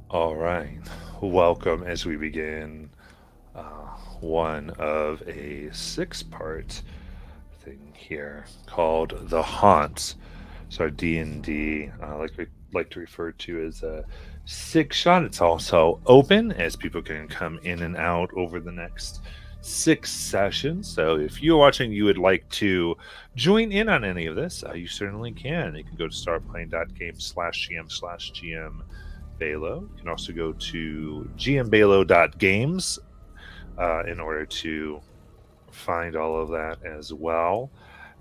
All right. Welcome as we begin one of a six-part thing here called The Haunt. So our D&D, like we like to refer to as a six shot. It's also open as people can come in and out over the next six sessions. So if you're watching, you would like to join in on any of this, you certainly can. You can go to startplaying.game/gm/GM Balo. You can also go to gmbalo.games in order to find all of that as well.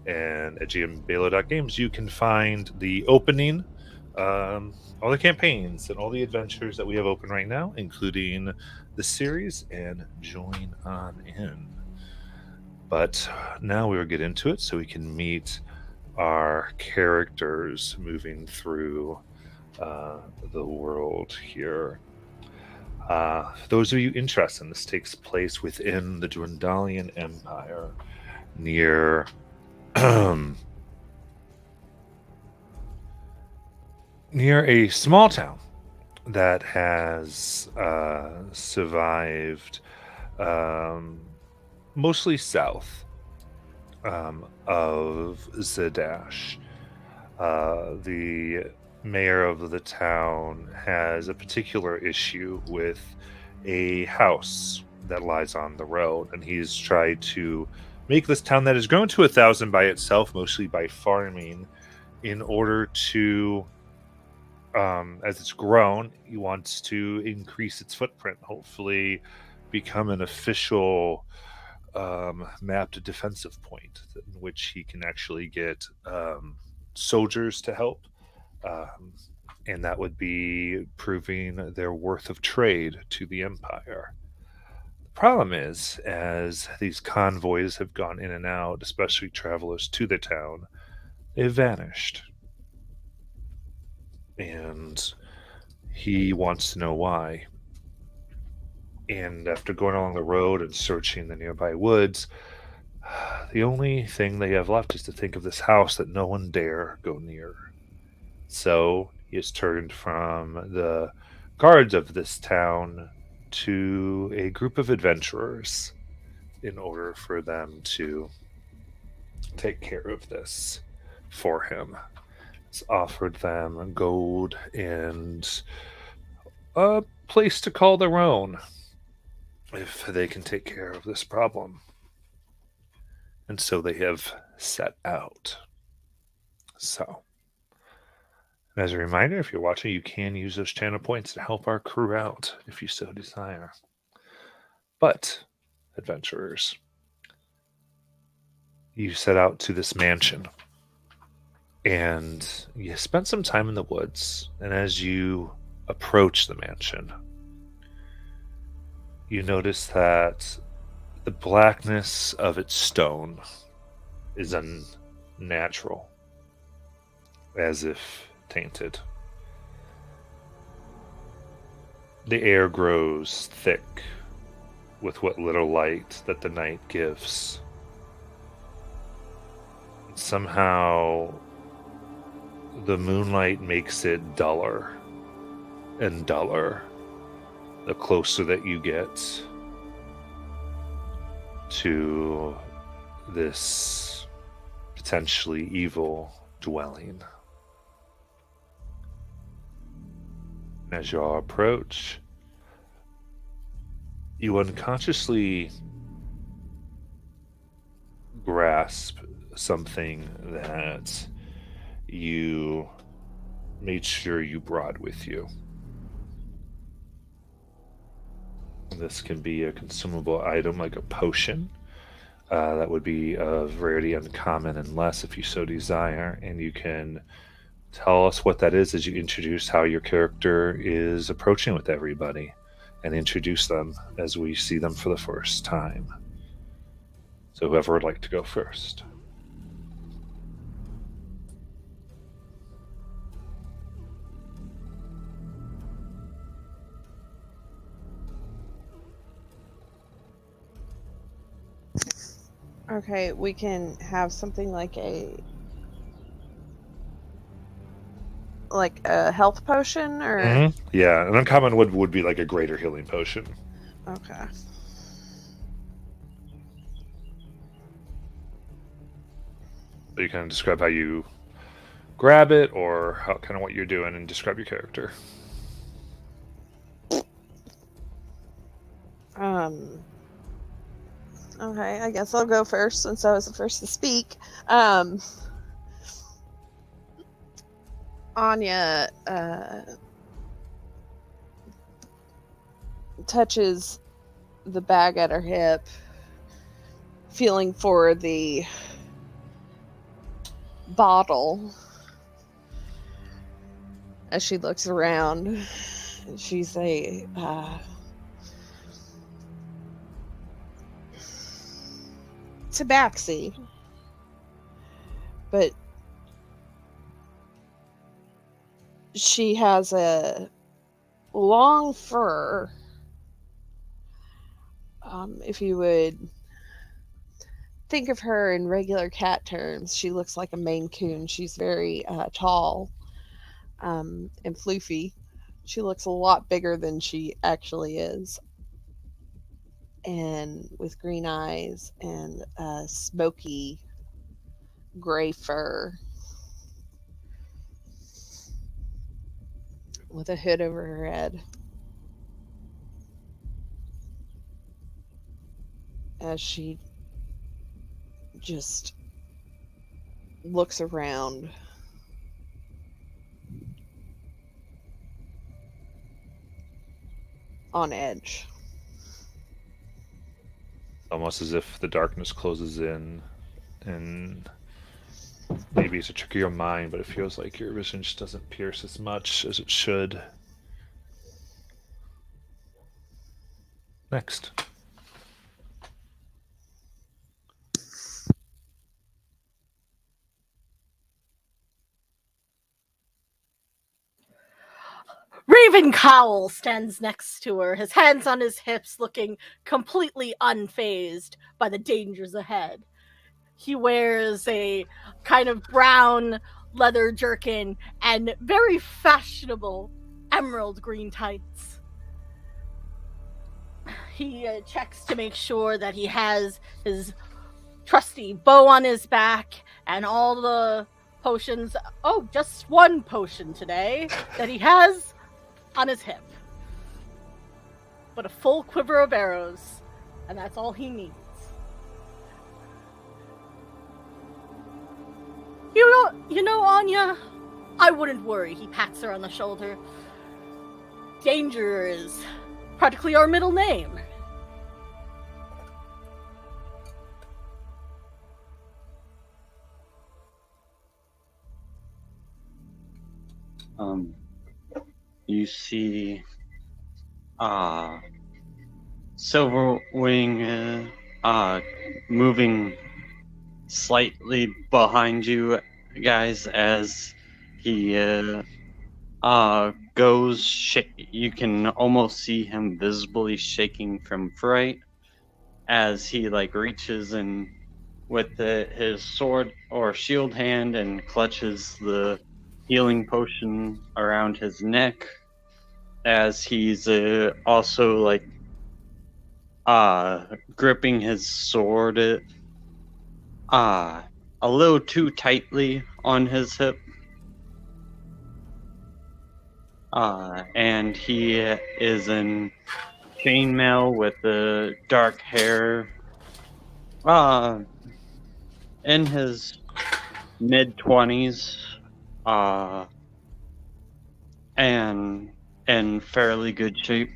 And at gmbalo.games, you can find the opening, all the campaigns, and all the adventures that we have open right now, including the series, and join on in. But now we will get into it so we can meet our characters moving through the world here. For those of you interested, this takes place within the Dwendalian Empire near near a small town that has survived um, mostly south of Zadash. The mayor of the town has a particular issue with a house that lies on the road, and he's tried to make this town that has grown to 1,000 by itself, mostly by farming, in order to, as it's grown, he wants to increase its footprint, hopefully become an official mapped defensive point in which he can actually get soldiers to help. Um, and that would be proving their worth of trade to the Empire. The problem is, as these convoys have gone in and out, especially travelers to the town, they've vanished. And he wants to know why. And after going along the road and searching the nearby woods, the only thing they have left is to think of this house that no one dare go near. So he has turned from the guards of this town to a group of adventurers in order for them to take care of this for him. He's offered them gold and a place to call their own if they can take care of this problem. And so they have set out. So, as a reminder, if you're watching, you can use those channel points to help our crew out if you so desire. But, adventurers, you set out to this mansion and you spent some time in the woods. And as you approach the mansion, you notice that the blackness of its stone is unnatural, as if tainted. The air grows thick with what little light that the night gives. Somehow, the moonlight makes it duller and duller the closer that you get to this potentially evil dwelling. As you all approach, you unconsciously grasp something that you made sure you brought with you. This can be a consumable item like a potion. That would be of rarity uncommon unless if you so desire, and you can tell us what that is as you introduce how your character is approaching with everybody and introduce them as we see them for the first time. So whoever would like to go first. Okay, we can have something like like a health potion, or Yeah, an uncommon would be like a greater healing potion. okay. So you kind of describe how you grab it, or how kind of what you're doing, and describe your character. Um. Okay, I guess I'll go first since I was the first to speak. Um. Anya touches the bag at her hip, feeling for the bottle as she looks around. She's tabaxi, but she has a long fur. If you would think of her in regular cat terms, she looks like a Maine Coon. She's very tall and floofy. She looks a lot bigger than she actually is, and with green eyes and smoky gray fur with a hood over her head. As she just looks around, on edge. Almost as if the darkness closes in, and maybe it's a trick of your mind, but it feels like your vision just doesn't pierce as much as it should. Next. Raven Cowl stands next to her, his hands on his hips, looking completely unfazed by the dangers ahead. He wears a kind of brown leather jerkin and very fashionable emerald green tights. He checks to make sure that he has his trusty bow on his back and all the potions. Oh, just one potion today that he has on his hip. But a full quiver of arrows, and that's all he needs. You know, Anya, I wouldn't worry. He pats her on the shoulder. Danger is practically our middle name. You see, Silverwing, moving slightly behind you guys as he, goes. You can almost see him visibly shaking from fright as he reaches in with his sword or shield hand and clutches the healing potion around his neck, as he's also gripping his sword a little too tightly on his hip. And he is in chainmail with the dark hair, in his mid-20s, and in fairly good shape.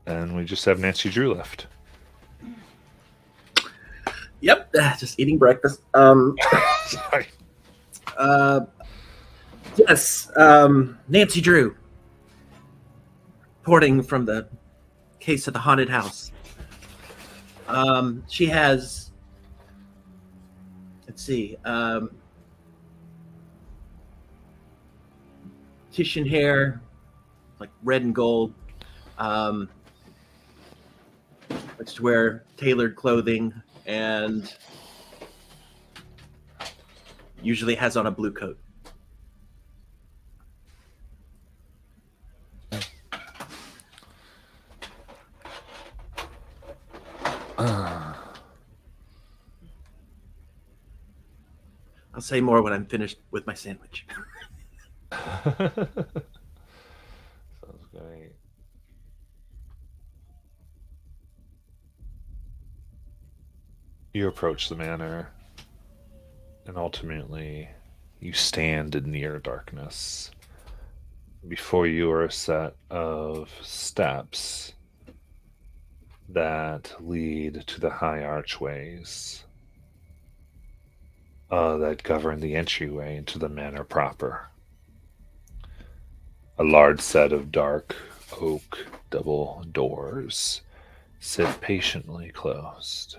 And we just have Nancy Drew left. Yep, just eating breakfast. Sorry. Yes, Nancy Drew, reporting from the case of the haunted house. She has let's see. Titian hair, like red and gold. Likes to wear tailored clothing and usually has on a blue coat. I'll say more when I'm finished with my sandwich. Sounds great. You approach the manor, and ultimately you stand in near darkness. Before you are a set of steps that lead to the high archways that govern the entryway into the manor proper. A large set of dark oak double doors sit patiently closed,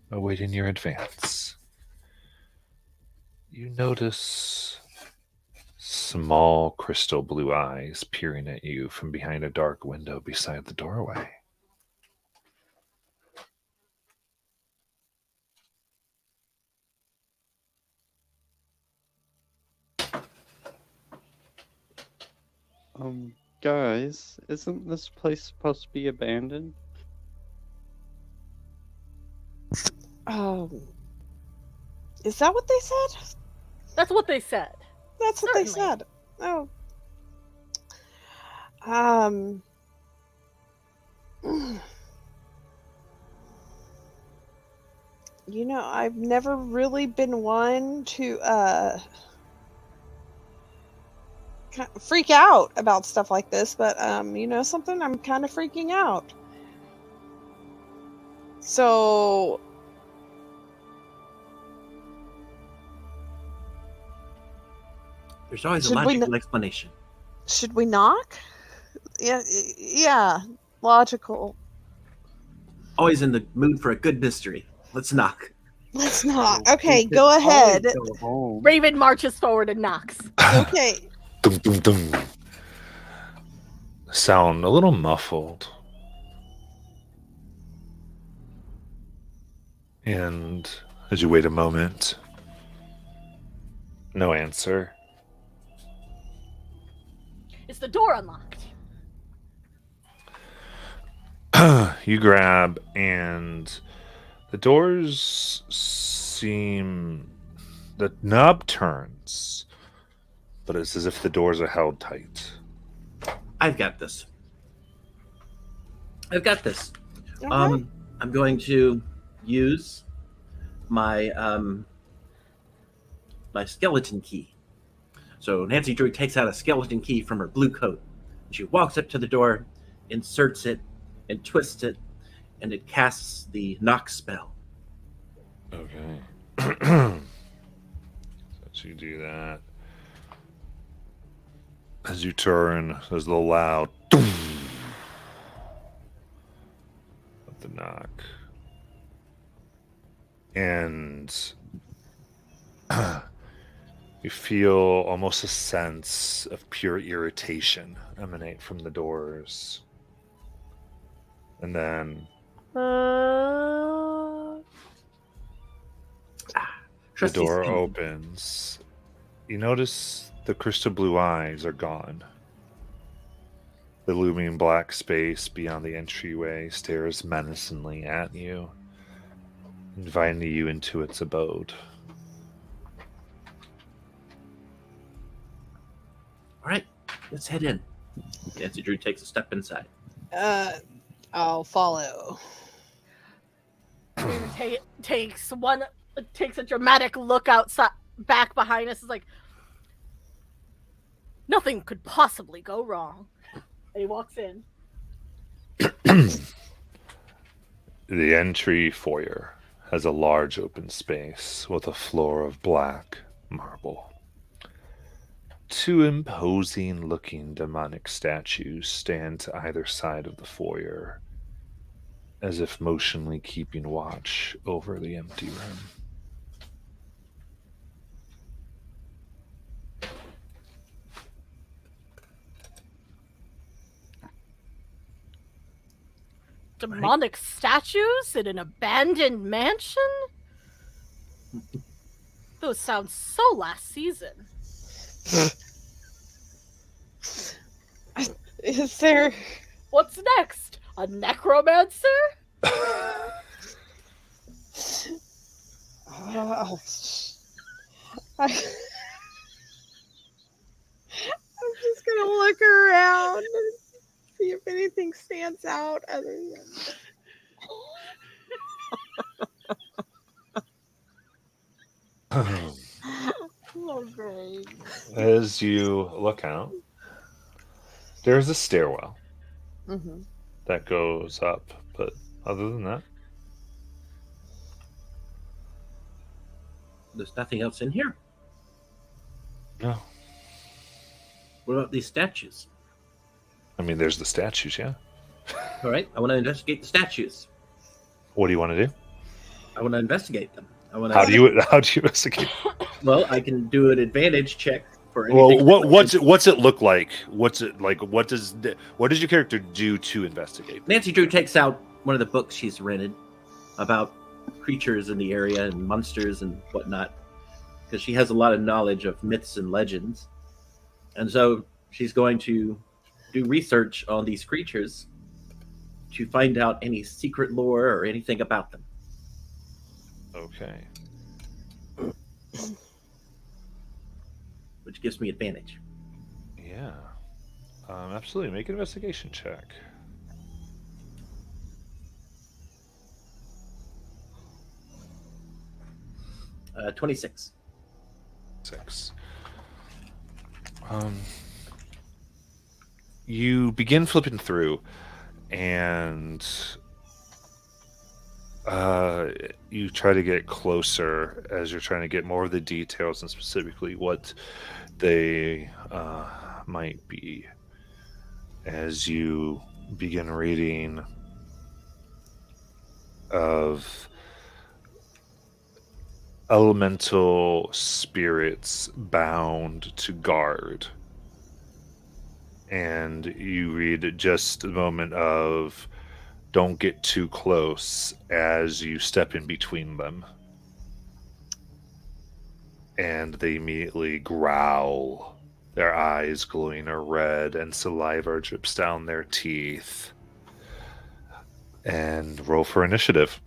awaiting your advance. You notice small crystal blue eyes peering at you from behind a dark window beside the doorway. Guys, isn't this place supposed to be abandoned? Is that what they said? That's what they said. That's what they Certainly. said. Oh. You know, I've never really been one to freak out about stuff like this, but you know something, I'm kind of freaking out. So There's always a Should we logical explanation. should we knock? Yeah, logical. Always in the mood for a good mystery. Let's knock. Let's not. Okay, go ahead. Go home. Raven marches forward and knocks. Okay. Dum, dum, dum. Sound a little muffled. And as you wait a moment, no answer. Is the door unlocked? You grab, and the doors seem. The knob turns, but it's as if the doors are held tight. I've got this. I've got this. Okay. I'm going to use my my skeleton key. So Nancy Drew takes out a skeleton key from her blue coat. She walks up to the door, inserts it, and twists it, and it casts the knock spell. Okay. So you do that. As you turn, there's a loud of the knock. And you feel almost a sense of pure irritation emanate from the doors. And then the Trusty's door thinking. opens. You notice the crystal blue eyes are gone. The looming black space beyond the entryway stares menacingly at you, inviting you into its abode. All right, let's head in. Nancy Drew takes a step inside. I'll follow. Raven takes a dramatic look outside, back behind us. Is like, nothing could possibly go wrong. And he walks in. The entry foyer has a large open space with a floor of black marble. Two imposing looking demonic statues stand to either side of the foyer, as if motionally keeping watch over the empty room. Demonic statues in an abandoned mansion? Those sound so last season. Is there? What's next? A necromancer? I'm just gonna look around and see if anything stands out other than. Oh, great. As you look out, there's a stairwell Mm-hmm. that goes up, but other than that, There's nothing else in here. no. What about these statues? I mean, there's the statues, yeah. All right, I want to investigate the statues. What do you want to do? I want to investigate them. I want How to. do you investigate? Well, I can do an advantage check for Well, anything. what's it look like? What's it like? What does your character do to investigate? Nancy Drew takes out one of the books she's rented about creatures in the area and monsters and whatnot, because she has a lot of knowledge of myths and legends, and so she's going to do research on these creatures to find out any secret lore or anything about them. Okay. Which gives me advantage. Yeah. Absolutely. Make an investigation check. 26. 6. You begin flipping through, and you try to get closer as you're trying to get more of the details and specifically what they might be. As you begin reading of elemental spirits bound to guard. And you read just a moment of don't get too close as you step in between them. And they immediately growl, their eyes glowing a red, and saliva drips down their teeth. And roll for initiative.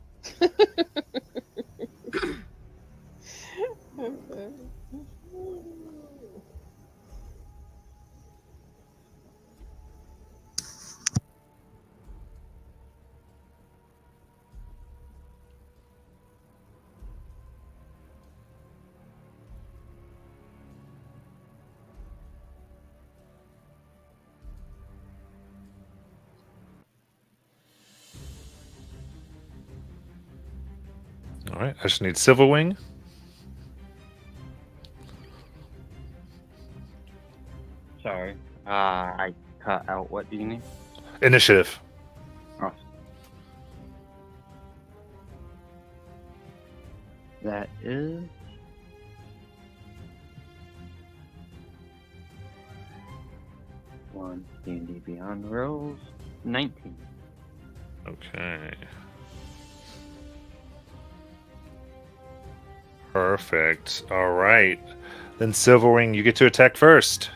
All right, I just need Silverwing. Sorry. I cut out. What do you need? Initiative. Oh. That is... one D&D Beyond rolls 19. Okay. Perfect. All right. Then Silverwing, you get to attack first.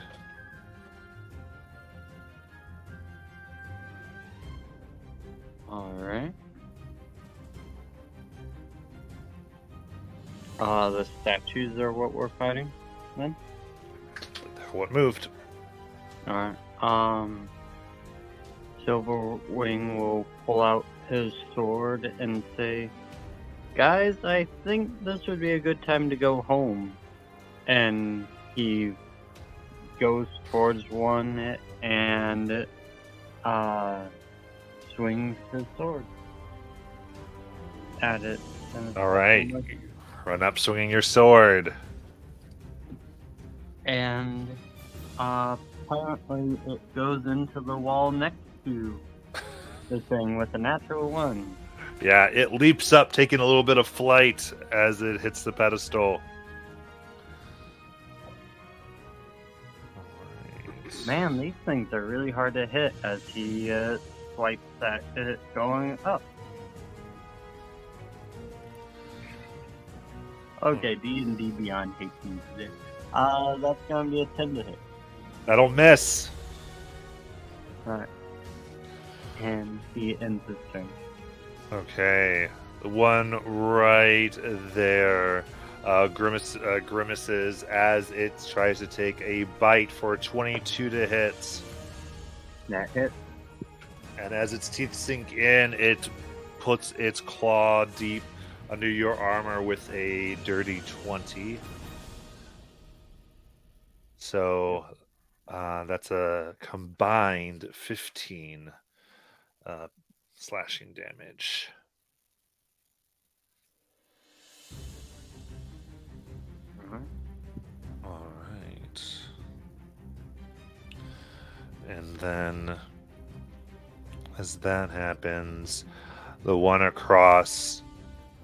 All right. The statues are what we're fighting, then? What moved? Alright. Silverwing will pull out his sword and say, "Guys, I think this would be a good time to go home." And he goes towards one and swings his sword at it. All right. Run up swinging your sword. And apparently it goes into the wall next to the thing with a natural one. Yeah, it leaps up, taking a little bit of flight as it hits the pedestal. Man, these things are really hard to hit as he swipe at it going up. Okay, D&D Beyond hates me today. That's gonna be a 10 to hit. That'll miss. Alright. And he ends his turn. Okay. The one right there grimaces as it tries to take a bite for 22 to hit. That hit. And as its teeth sink in, it puts its claw deep under your armor with a dirty 20. So that's a combined 15 slashing damage. All right. And then, as that happens, the one across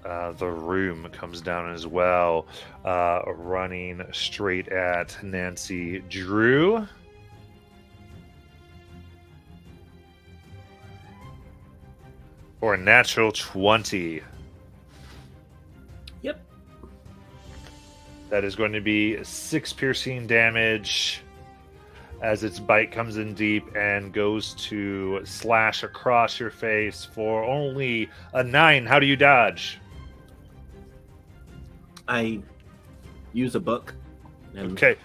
the room comes down as well, running straight at Nancy Drew. For a natural 20. Yep. That is going to be 6 piercing damage as its bite comes in deep and goes to slash across your face for only a 9. How do you dodge? I use a book, and Okay.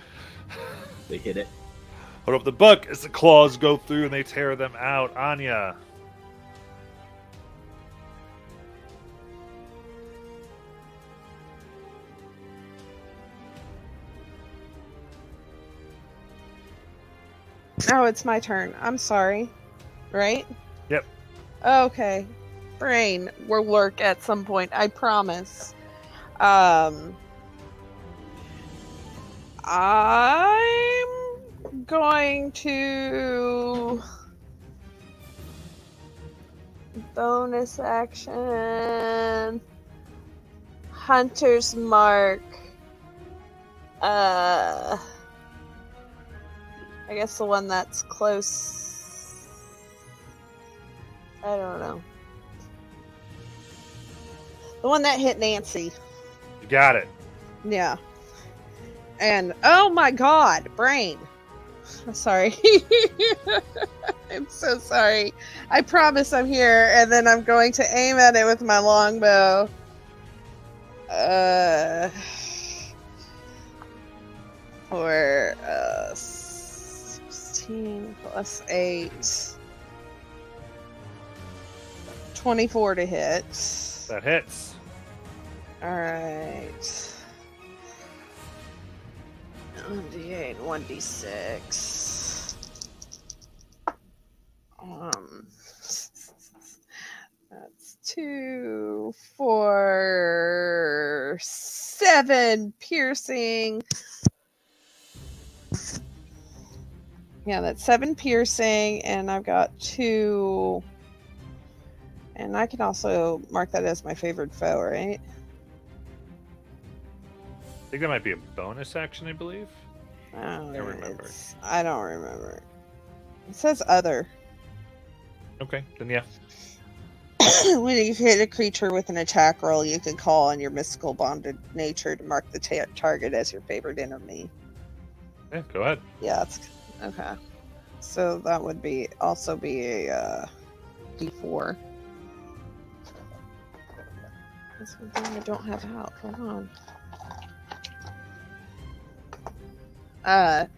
they hit it. Hold up the book as the claws go through and they tear them out. Anya. Oh, it's my turn. I'm sorry. Right? Yep. Okay. Brain will work at some point. I promise. I'm going to bonus action Hunter's Mark. I guess the one that's close. I don't know. The one that hit Nancy. You got it. Yeah. And oh my god, brain. I'm sorry. I'm so sorry. I promise I'm here, and then I'm going to aim at it with my longbow. For 16 plus 8. 24 to hit. That hits. Alright. 1d8, 1d6. That's 2, 4, 7 piercing. Yeah, that's 7 piercing, and I've got 2. And I can also mark that as my favorite foe, right? I think that might be a bonus action, I believe. Oh, Can't remember. I don't remember. It says other. Okay, then yeah. When you hit a creature with an attack roll, you can call on your mystical bonded nature to mark the target as your favorite enemy. Yeah, go ahead. Yeah, that's okay. So that would also be a D4. That's one thing I don't have out. Hold on.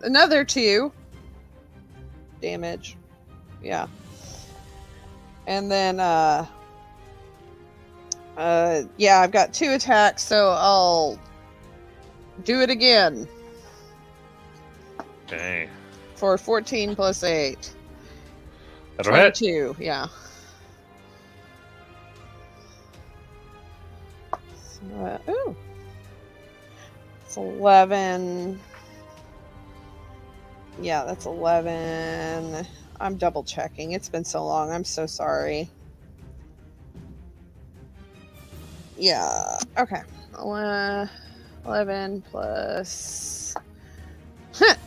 Another 2 damage. Yeah. And then yeah, I've got 2 attacks, so I'll do it again Okay. for 14 plus 8. That'll hit. 22, yeah. So, ooh. It's 11. Yeah, that's 11. I'm double checking. It's been so long. I'm so sorry. Yeah. Okay. 11 plus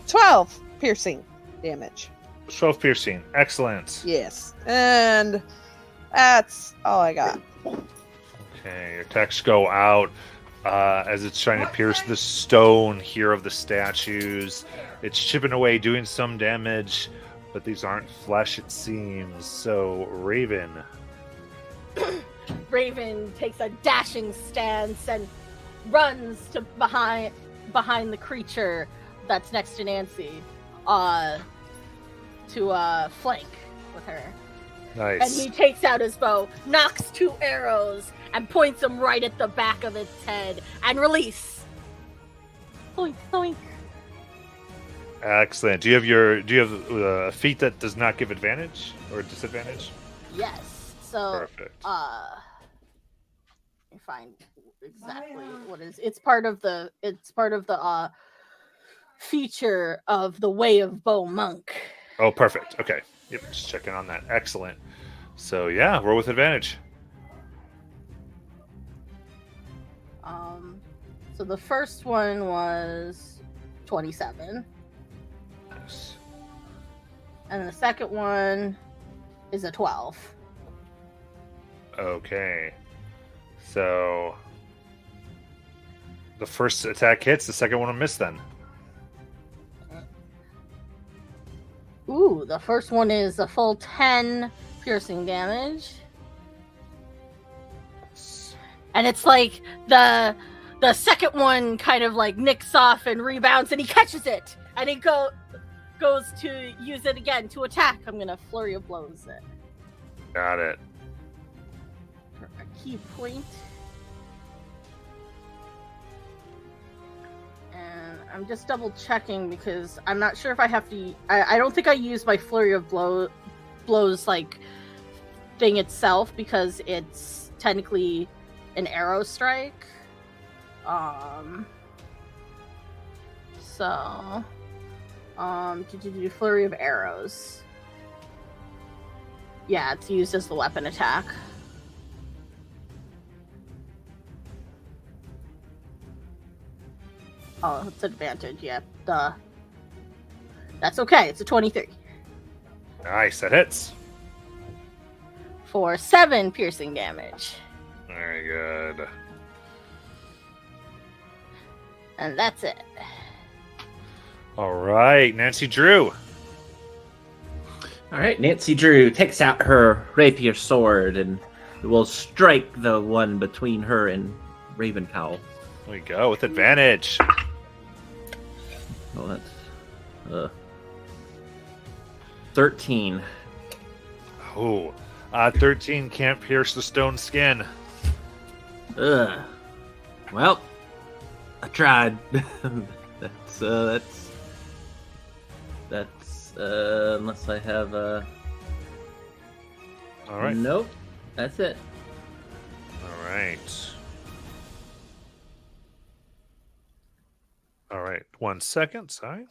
12 piercing damage. 12 piercing. Excellent. Yes. And that's all I got. Okay, your attacks go out as it's trying to pierce the stone here of the statues. It's chipping away, doing some damage, but these aren't flesh, it seems. So, Raven. Raven takes a dashing stance and runs to behind the creature that's next to Nancy, to flank with her. And Nice. he takes out his bow, knocks 2 arrows, and points them right at the back of its head, and release. Boink, boink. Excellent. Do you have a feat that does not give advantage or disadvantage? Yes. So, Perfect. let me find exactly what it is. It's part of the feature of the Way of Bow Monk. Oh, perfect. Okay. Yep, just checking on that. Excellent. So yeah, roll with advantage. So the first one was 27, Yes. and the second one is a 12. Okay. So the first attack hits, the second one will miss then. Ooh, the first one is a full 10 piercing damage. And it's like the second one kind of like nicks off and rebounds, and he catches it, and he goes to use it again to attack. I'm gonna flurry of blows it Got it. for a key point. And I'm just double checking because I'm not sure if I have to. I don't think I use my flurry of blows like thing itself because it's technically an arrow strike. Do flurry of arrows. Yeah, it's used as the weapon attack. Oh, it's advantage. Yeah, duh. That's okay. It's a 23 Nice, that hits. for 7 piercing damage, Very good. and that's it. All right, Nancy Drew. All right, Nancy Drew takes out her rapier sword and will strike the one between her and Ravencowl. There we go, with advantage. Oh, that's 13. Oh, 13 can't pierce the stone skin. Ugh. Well, I tried. That's unless I have All right. Nope. That's it. All right. All right. 1 second. Sorry.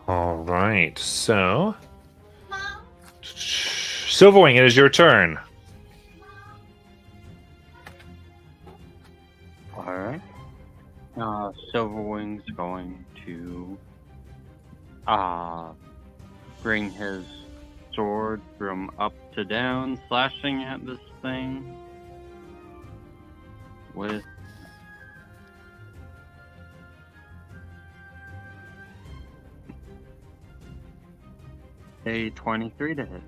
All right. So, Silverwing, it is your turn. Alright. Silverwing's going to bring his sword from up to down, slashing at this thing with a 23 to hit.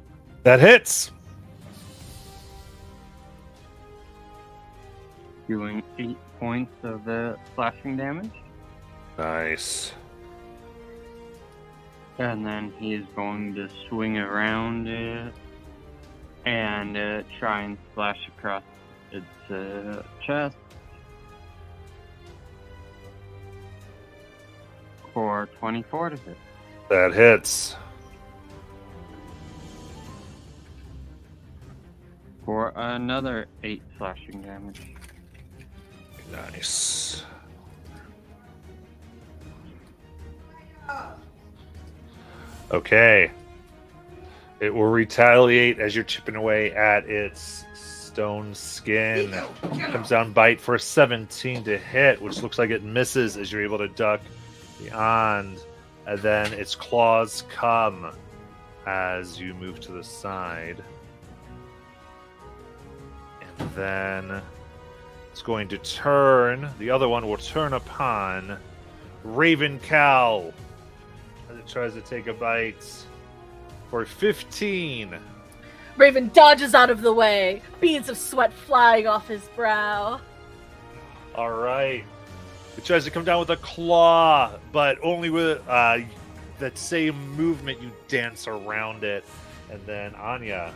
That hits. Doing 8 points of slashing damage. Nice. And then he's going to swing around it and try and slash across its chest for 24 to hit. That hits. For another 8 slashing damage. Nice. Okay. It will retaliate as you're chipping away at its stone skin. Comes down bite for a 17 to hit, which looks like it misses as you're able to duck beyond. And then its claws come as you move to the side. And then it's going to turn. The other one will turn upon Raven Cow as it tries to take a bite for 15. Raven dodges out of the way, beads of sweat flying off his brow. All right. It tries to come down with a claw, but only with that same movement. You dance around it. And then Anya.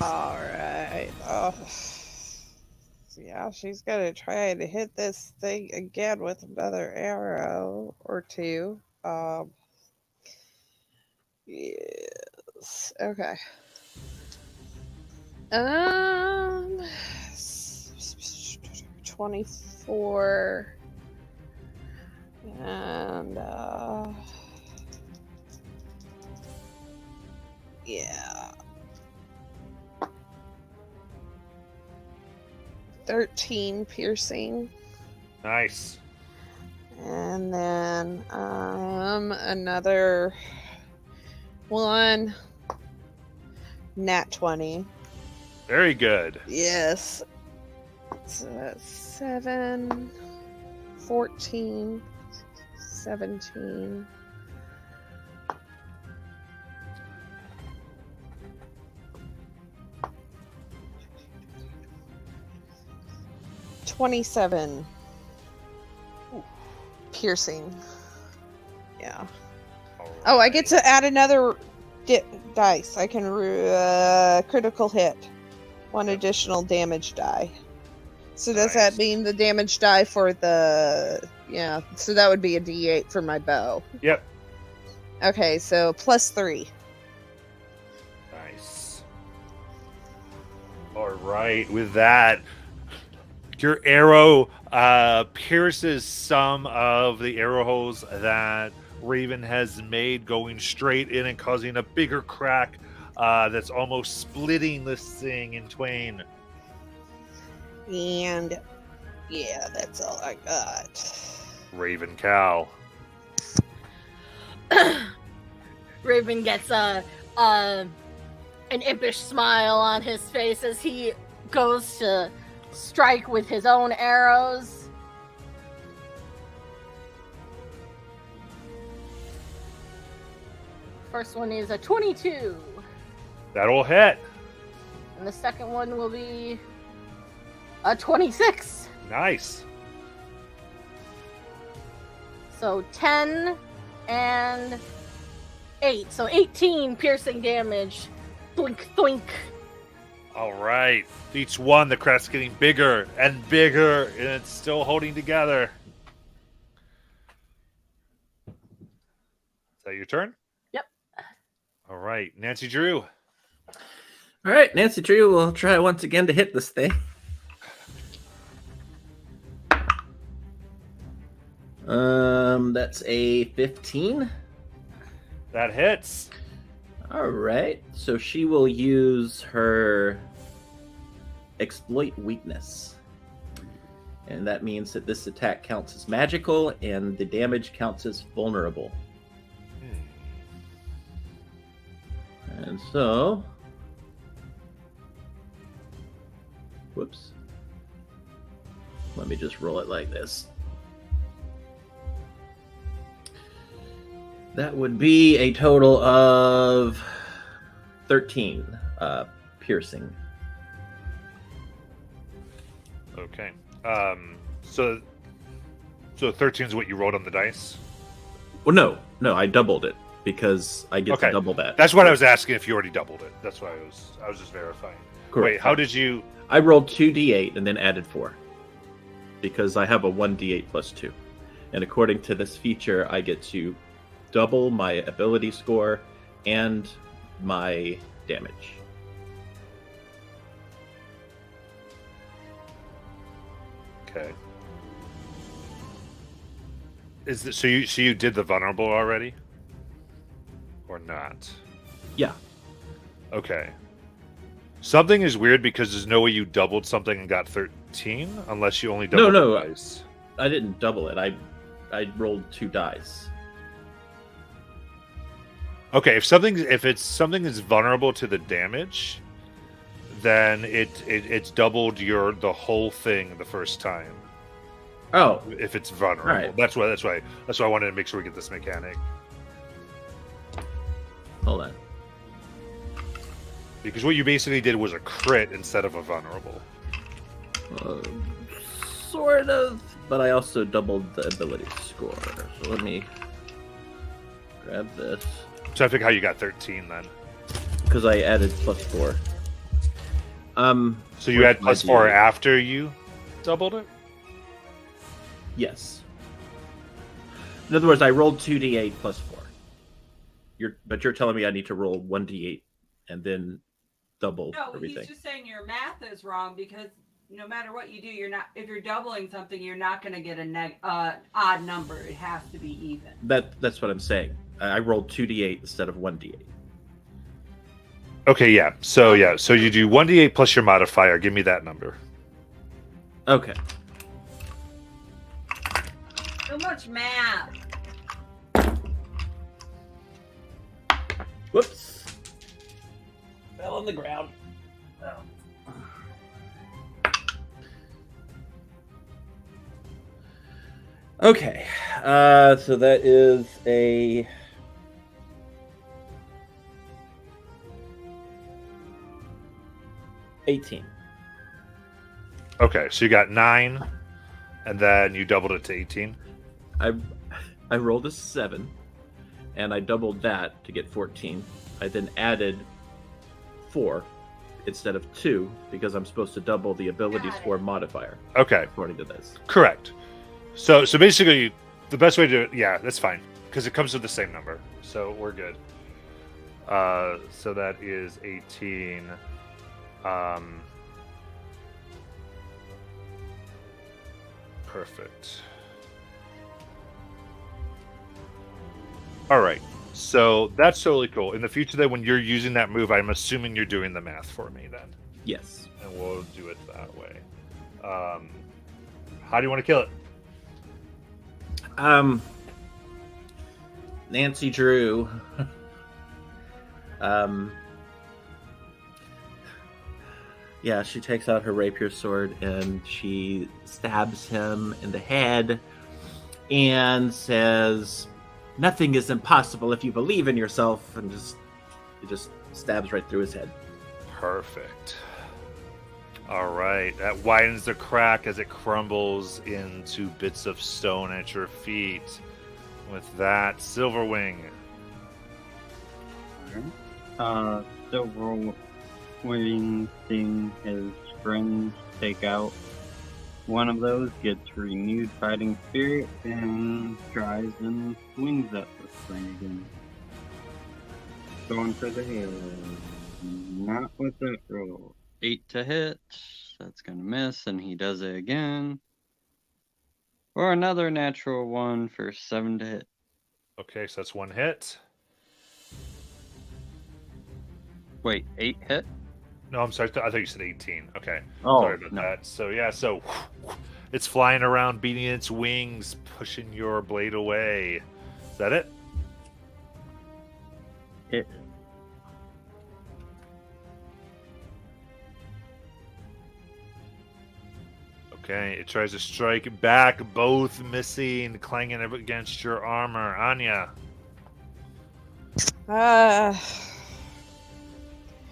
All right. Yeah, she's gonna try to hit this thing again with another arrow or two. Yes. Okay. 24 and yeah, 13 piercing, Nice. and then another one, nat 20. Very good. Yes. So that's 7, 14, 17. $27 piercing. Yeah. Oh, I get to add another dice. I can critical hit. One additional damage die. So does that Nice. mean the damage die for the... Yeah, so that would be a D8 for my bow. Yep. Okay, so +3. Nice. All right. With that, your arrow pierces some of the arrow holes that Raven has made, going straight in and causing a bigger crack that's almost splitting this thing in twain. And yeah, that's all I got. Raven Cow. Raven gets an impish smile on his face as he goes to strike with his own arrows. First one is a 22, That'll hit. and the second one will be a 26. Nice. So 10 and 8. So 18 piercing damage. Blink, thwink. All right. Each one, the crack's getting bigger and bigger, and it's still holding together. Is that your turn? Yep. All right. Nancy Drew. All right, Nancy Drew will try once again to hit this thing. That's a 15. That hits. All right, so she will use her exploit weakness. And that means that this attack counts as magical and the damage counts as vulnerable. And so... Whoops. Let me just roll it like this. That would be a total of 13 piercing. Okay. So 13 is what you rolled on the dice? Well, no, I doubled it because I get Okay. to double that. That's what I was asking, if you already doubled it. That's why I was just verifying. Correct. Wait, how did you... I rolled 2d8 and then added 4 because I have a 1d8 plus 2. And according to this feature, I get to double my ability score and my damage. Okay. Is this, so you did the vulnerable already, or not? Yeah. Okay. Something is weird because there's no way you doubled something and got 13 unless you only doubled No. the dice. I didn't double it. I rolled 2 dice. Okay, if it's something is vulnerable to the damage, then it's doubled the whole thing the first time. Oh, If it's vulnerable, Right. that's why I wanted to make sure we get this mechanic, hold on. because what you basically did was a crit instead of a vulnerable. Sort of, but I also doubled the ability score. So let me grab this So I think how you got 13 then. because I added +4. So you Where's had my +4 D8? after you doubled it. Yes. In other words, I rolled 2d8 +4. But you're telling me I need to roll 1d8 and then double No, everything. he's just saying your math is wrong because no matter what you do, you're not. If you're doubling something, you're not going to get a odd number. It has to be even. That's what I'm saying. I rolled 2d8 instead of 1d8. Okay, yeah. So you do 1d8 plus your modifier. Give me that number. Okay. So much math. Whoops. Fell on the ground. Okay. So that is a 18. Okay, so you got 9, and then you doubled it to 18. I rolled a 7, and I doubled that to get 14. I then added 4 instead of 2 because I'm supposed to double the ability Got it. score modifier Okay, according to this. correct. So basically, the best way to that's fine because it comes with the same number, so we're good. So that is 18. Perfect. All right. So that's totally cool. In the future, then, when you're using that move, I'm assuming you're doing the math for me then, Yes. and we'll do it that way. How do you want to kill it? Nancy Drew. Yeah, she takes out her rapier sword and she stabs him in the head and says, "Nothing is impossible if you believe in yourself," and it just stabs right through his head. Perfect. All right. That widens the crack as it crumbles into bits of stone at your feet. With that, Silverwing. Silverwing, seeing his friends take out one of those, gets renewed fighting spirit and tries and swings at this thing again. Going for the head. Not with that roll. 8 to hit. That's gonna miss, and he does it again. Or another natural 1 for 7 to hit. Okay, so that's one hit. Wait, 8 hit? No, I'm sorry. I thought you said 18. Okay. Oh, Sorry about that. So, yeah, it's flying around, beating its wings, pushing your blade away. Is that it? Hit. Okay, it tries to strike back, both missing, clanging against your armor. Anya.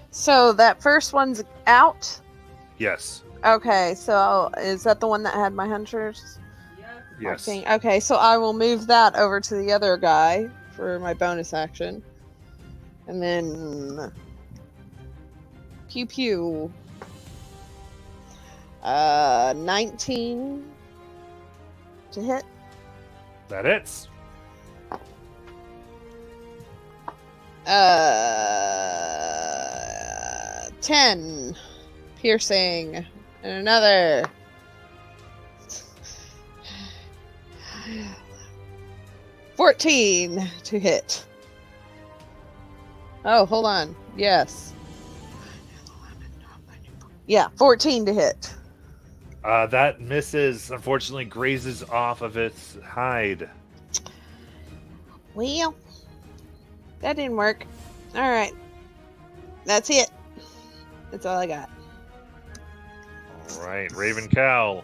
So that first one's out. Yes. Okay, so is that the one that had my hunters? Yes. Yes. Thing? Okay, so I will move that over to the other guy for my bonus action. And then pew pew. 19 to hit. That hits. 10 piercing, and another 14 to hit. Oh, hold on. Yes. Yeah, 14 to hit. That misses, unfortunately, grazes off of its hide. Well, that didn't work. All right. That's it. That's all I got. All right, Raven Cal.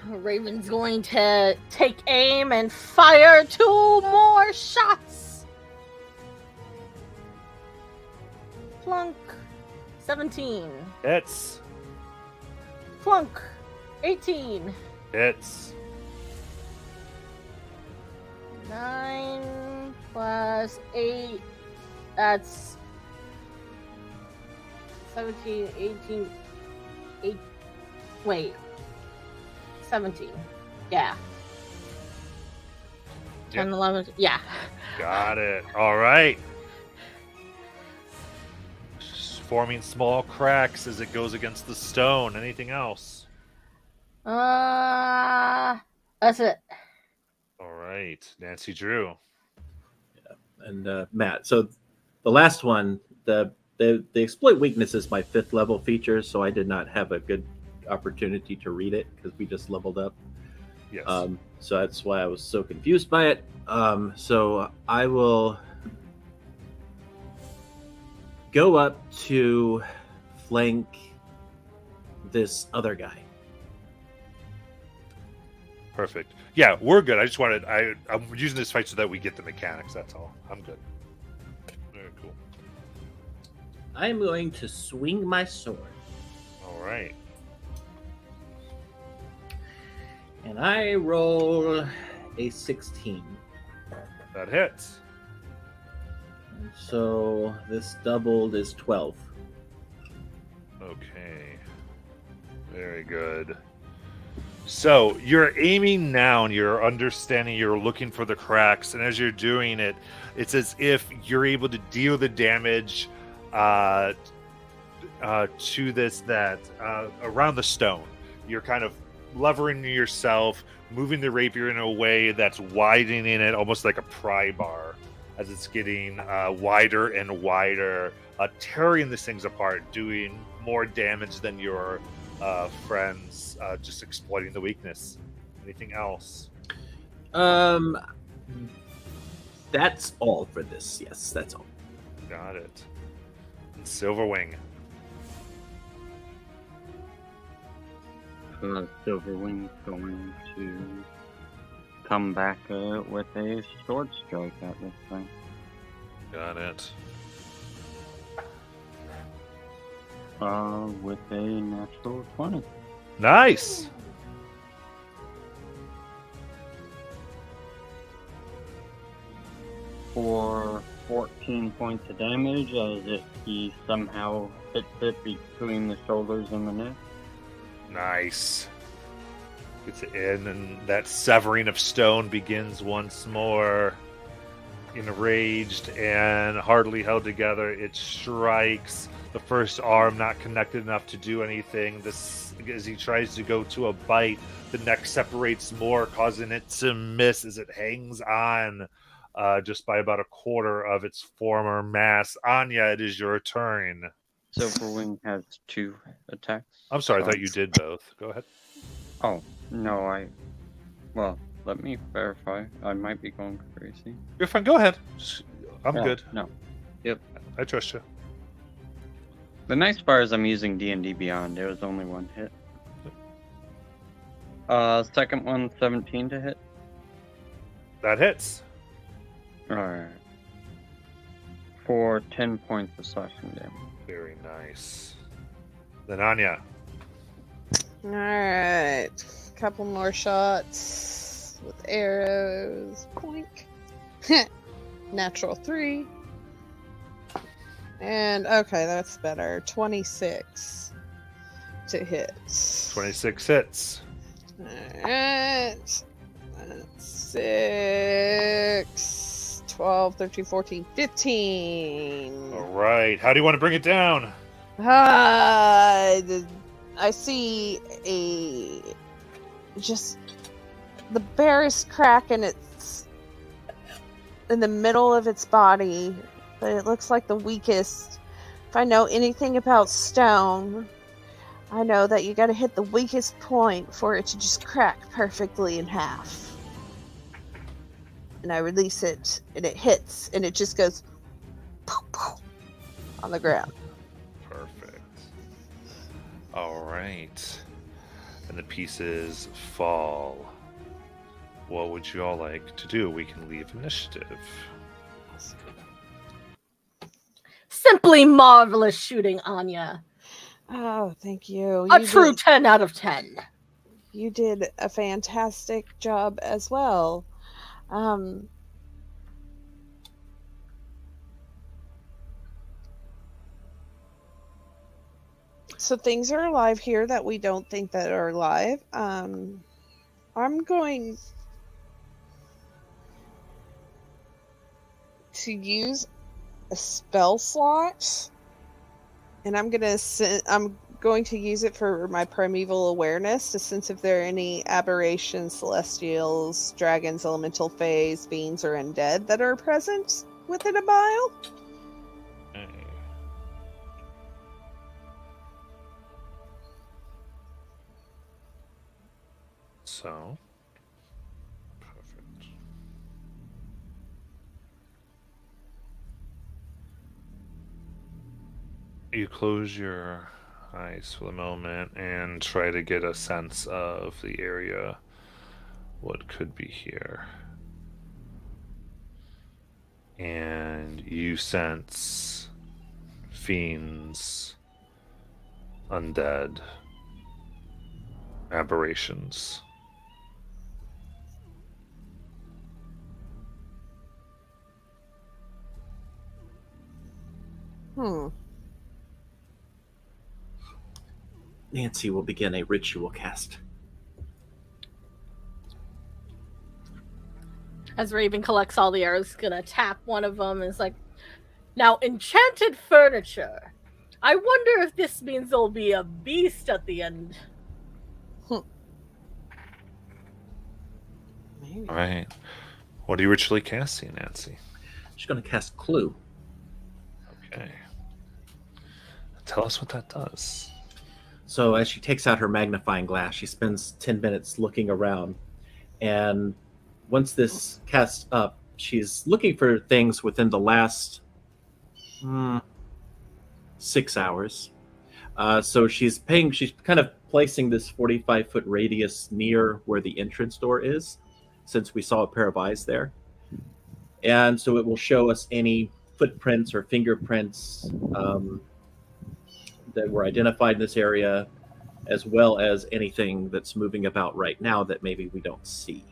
Raven's going to take aim and fire 2 more shots. Plunk. 17. Hits. Plunk. 18. Hits. 9 plus 8. That's 17, 18, 8. Wait. 17. Yeah. 10, 11. Yeah. Got it. All right. Forming small cracks as it goes against the stone. Anything else? That's it. All right, Nancy Drew. And Matt. So the last one, the exploit weakness is my 5th level feature, so I did not have a good opportunity to read it because we just leveled up. Yes. So that's why I was so confused by it. So I will go up to flank this other guy. Perfect. Yeah, we're good. I just wanted. I'm using this fight so that we get the mechanics. That's all. I'm good. Very cool. I'm going to swing my sword. All right. And I roll a 16. That hits. So this doubled is 12. Okay. Very good. So you're aiming now and you're understanding, you're looking for the cracks, and as you're doing it, it's as if you're able to deal the damage to this around the stone. You're kind of levering yourself, moving the rapier in a way that's widening it, almost like a pry bar, as it's getting wider and wider, tearing these things apart, doing more damage than your friends, just exploiting the weakness. Anything else? That's all for this. Yes, that's all. Got it. And Silverwing. Silverwing's going to come back with a sword strike at this thing. Got it. With a natural 20. Nice. For 14 points of damage, as he somehow hits it between the shoulders and the neck. Nice. Gets it in, and that severing of stone begins once more. Enraged and hardly held together, it strikes. The first arm not connected enough to do anything. This, as he tries to go to a bite, the neck separates more, causing it to miss as it hangs on just by about a quarter of its former mass. Anya, it is your turn. Silverwing has 2 attacks. I'm sorry, I thought you did both. Go ahead. Oh, no, well, let me verify. I might be going crazy. You're fine. Go ahead. I'm Oh, good. No. Yep. I trust you. The nice part is I'm using D&D Beyond. There was only 1 hit. Second one, 17 to hit. That hits. Alright. For 10 points of slashing damage. Very nice. Then Anya. All right. Couple more shots with arrows. Poink. Natural 3. And okay, that's better. 26 to hit. 26 hits. Alright. That's 6, 12, 13, 14, 15. All right. How do you want to bring it down? I see just the barest crack in its in the middle of its body, but it looks like the weakest. If I know anything about stone, I know that you gotta hit the weakest point for it to just crack perfectly in half. And I release it, and it hits, and it just goes poof, poof, on the ground. Perfect. All right. And the pieces fall. What would you all like to do? We can leave initiative. Simply marvelous shooting, Anya. Oh, thank you. A true 10 out of 10. You did a fantastic job as well. So things are alive here that we don't think that are alive. I'm going to use a spell slot, and I'm going to use it for my primeval awareness to sense if there are any aberrations, celestials, dragons, elemental fays, fiends, or undead that are present within a mile. Okay. So, perfect. You close your eyes for the moment and try to get a sense of the area, what could be here. And you sense fiends, undead, aberrations. Nancy will begin a ritual cast. As Raven collects all the arrows, gonna tap one of them and is like, now, enchanted furniture. I wonder if this means there'll be a beast at the end. Maybe. All right. What are you ritually casting, Nancy? She's going to cast Clue. Okay. Tell us what that does. So as she takes out her magnifying glass, she spends 10 minutes looking around. And once this casts up, she's looking for things within the last 6 hours. So she's kind of placing this 45-foot radius near where the entrance door is, since we saw a pair of eyes there. And so it will show us any footprints or fingerprints that were identified in this area, as well as anything that's moving about right now that maybe we don't see.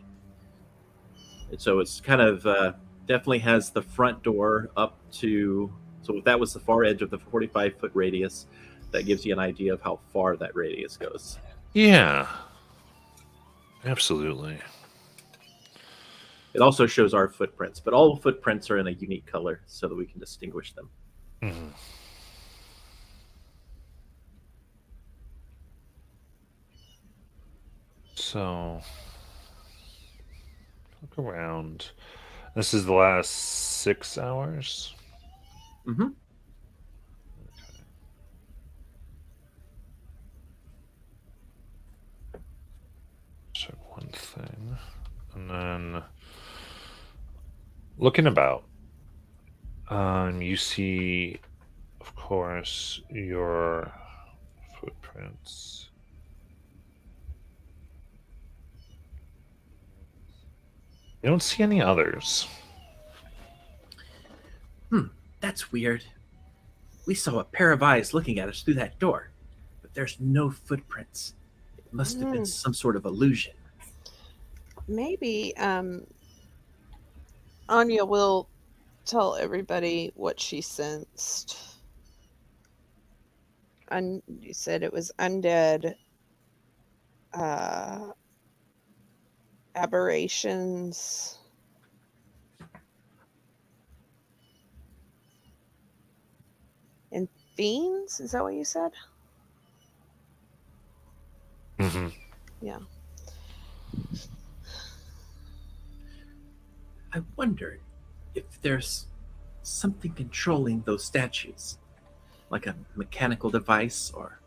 And so it's kind of definitely has the front door up to, so if that was the far edge of the 45-foot radius, that gives you an idea of how far that radius goes. Yeah. Absolutely. It also shows our footprints, but all the footprints are in a unique color so that we can distinguish them. Mm-hmm. So, look around. This is the last 6 hours. Mm-hmm. Check one thing. And then looking about, you see, of course, your footprints. You don't see any others. That's weird. We saw a pair of eyes looking at us through that door, but there's no footprints. It must have been some sort of illusion. Maybe Anya will tell everybody what she sensed. You said it was undead, aberrations, and fiends. Is that what you said? Mm-hmm. Yeah. I wondered, if there's something controlling those statues, like a mechanical device or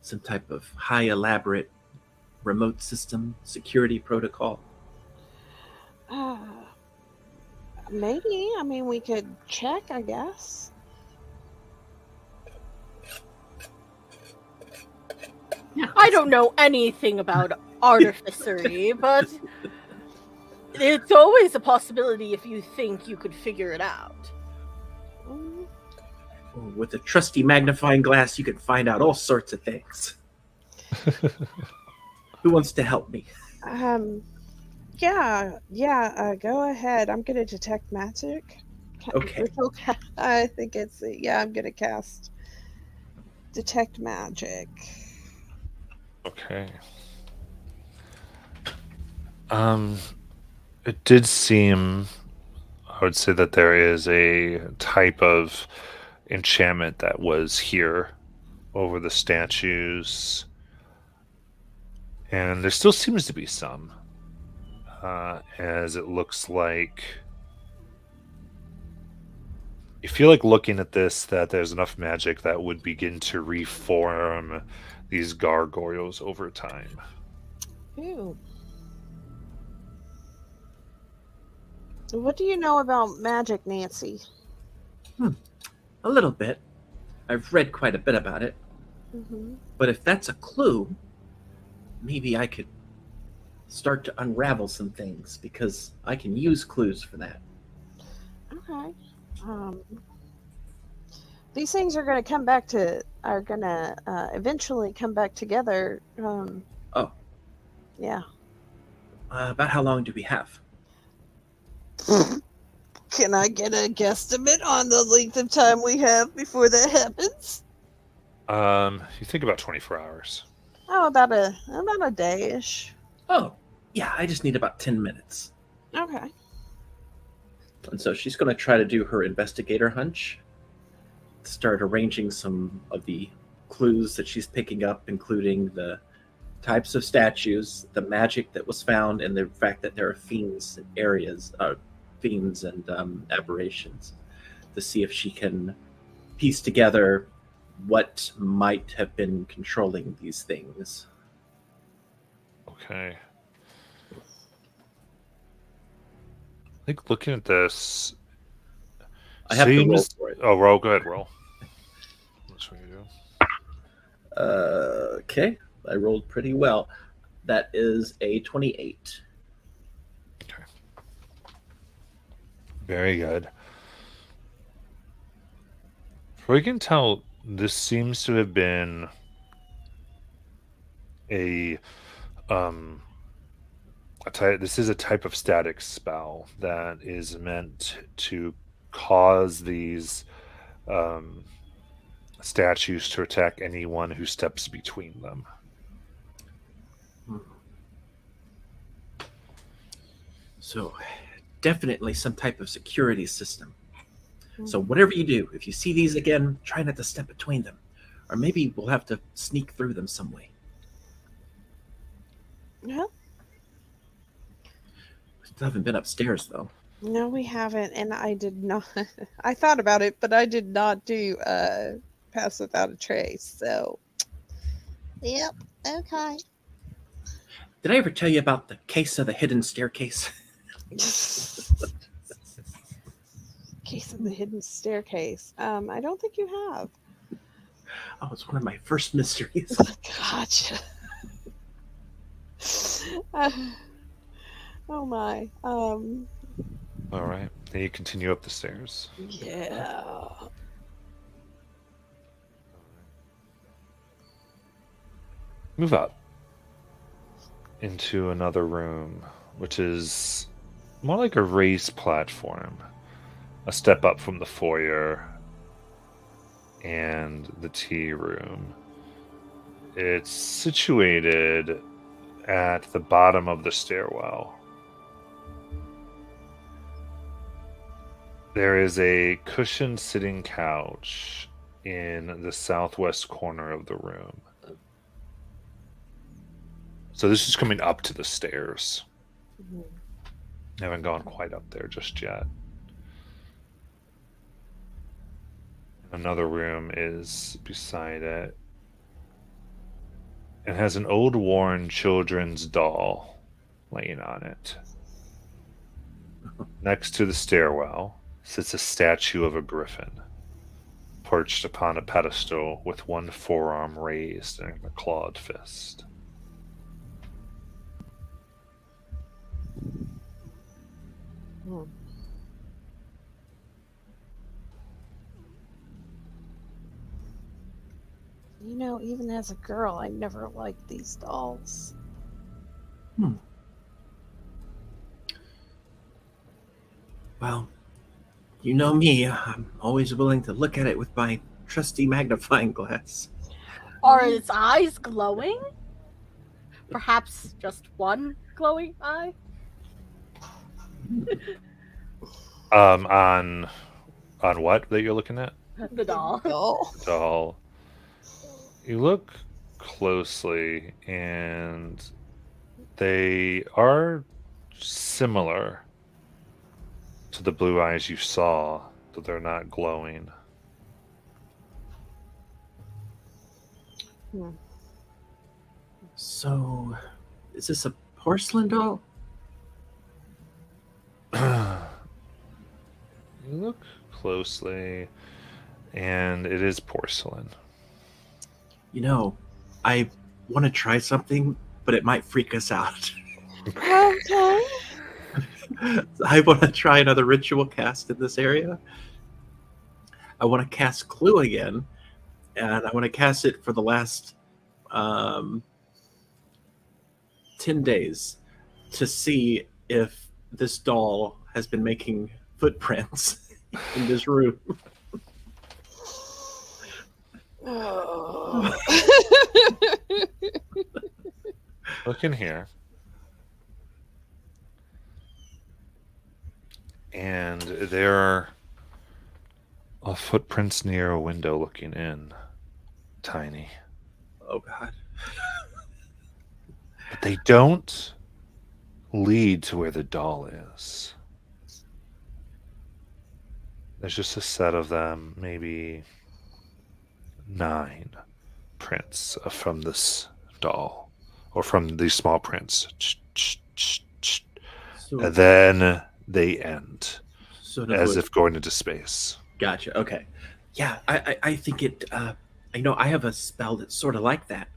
some type of high elaborate remote system security protocol. Uh, maybe. I mean, we could check, I guess. I don't know anything about artificery, but it's always a possibility if you think you could figure it out. Mm, With a trusty magnifying glass, you can find out all sorts of things. Who wants to help me? Yeah, go ahead. I'm gonna detect magic. Okay. I think it's, yeah, I'm gonna cast detect magic. Okay. It did seem, I would say that there is a type of enchantment that was here over the statues, and there still seems to be some, as it looks like you feel like looking at this that there's enough magic that would begin to reform these gargoyles over time. Ew. What do you know about magic, Nancy? A little bit. I've read quite a bit about it. Mm-hmm. But if that's a clue, maybe I could start to unravel some things, because I can use clues for that. Okay. These things are going to eventually come back together. Oh. Yeah. About how long do we have? Can I get a guesstimate on the length of time we have before that happens? You think about 24 hours. Oh, about a day-ish. Oh, yeah, I just need about 10 minutes. Okay. And so she's going to try to do her investigator hunch, start arranging some of the clues that she's picking up, including the types of statues, the magic that was found, and the fact that there are fiends and aberrations, to see if she can piece together what might have been controlling these things. Okay. I think looking at this, I have to roll seems- for it. Oh, roll. Go ahead, roll. That's what you do. Okay, I rolled pretty well. That is a 28. Very good. We can tell this seems to have been this is a type of static spell that is meant to cause these statues to attack anyone who steps between them. So, definitely some type of security system. So whatever you do, if you see these again, try not to step between them. Or maybe we'll have to sneak through them some way. Yeah. We still haven't been upstairs, though. No, we haven't, and I did not. I thought about it, but I did not do Pass Without a Trace. So, yep. Okay. Did I ever tell you about the case of the hidden staircase? Case of the Hidden Staircase. I don't think you have. Oh, it's one of my first mysteries. Gotcha. Oh my. All right. Then you continue up the stairs. Yeah. Move up into another room, which is more like a raised platform, a step up from the foyer and the tea room. It's situated at the bottom of the stairwell. There is a cushioned sitting couch in the southwest corner of the room. So this is coming up to the stairs. Mhm. I haven't gone quite up there just yet. Another room is beside it. It has an old worn children's doll laying on it. Next to the stairwell sits a statue of a griffin, perched upon a pedestal with one forearm raised and a clawed fist. Hmm. You know, even as a girl, I never liked these dolls. Well, you know me. I'm always willing to look at it with my trusty magnifying glass. Are its eyes glowing? Perhaps just one glowing eye? On what that you're looking at? The doll. Doll. Doll. You look closely, and they are similar to the blue eyes you saw, but they're not glowing. So, is this a porcelain doll? You look closely, and it is porcelain. You know, I want to try something, but it might freak us out. Okay. I want to try another ritual cast in this area. I want to cast Clue again, and I want to cast it for the last 10 days to see if this doll has been making footprints in this room. Oh. Look in here. And there are footprints near a window looking in. Tiny. Oh, God. But they don't lead to where the doll is. There's just a set of them, maybe 9 prints from this doll, or from these small prints. So, And then they end, so in other as words- if going into space. Gotcha. Okay. Yeah, I think it. You know, I have a spell that's sort of like that.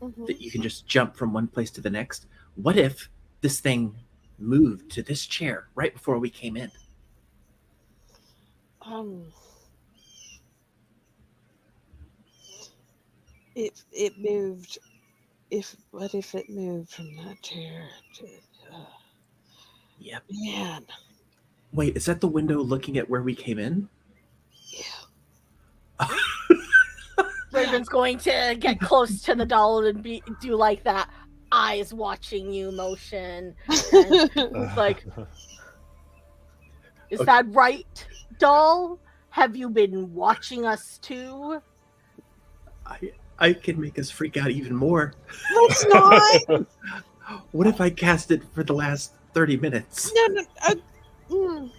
Mhm. That you can just jump from one place to the next. What if this thing moved to this chair right before we came in? It moved. What if it moved from that chair to? Yep. Man, Wait, is that the window looking at where we came in? yeah. Raven's going to get close to the doll and do like that eyes watching you motion. And it's like, is Okay. that right, doll? Have you been watching us too? I can make us freak out even more. Let's not. What if I cast it for the last 30 minutes? No. Mm.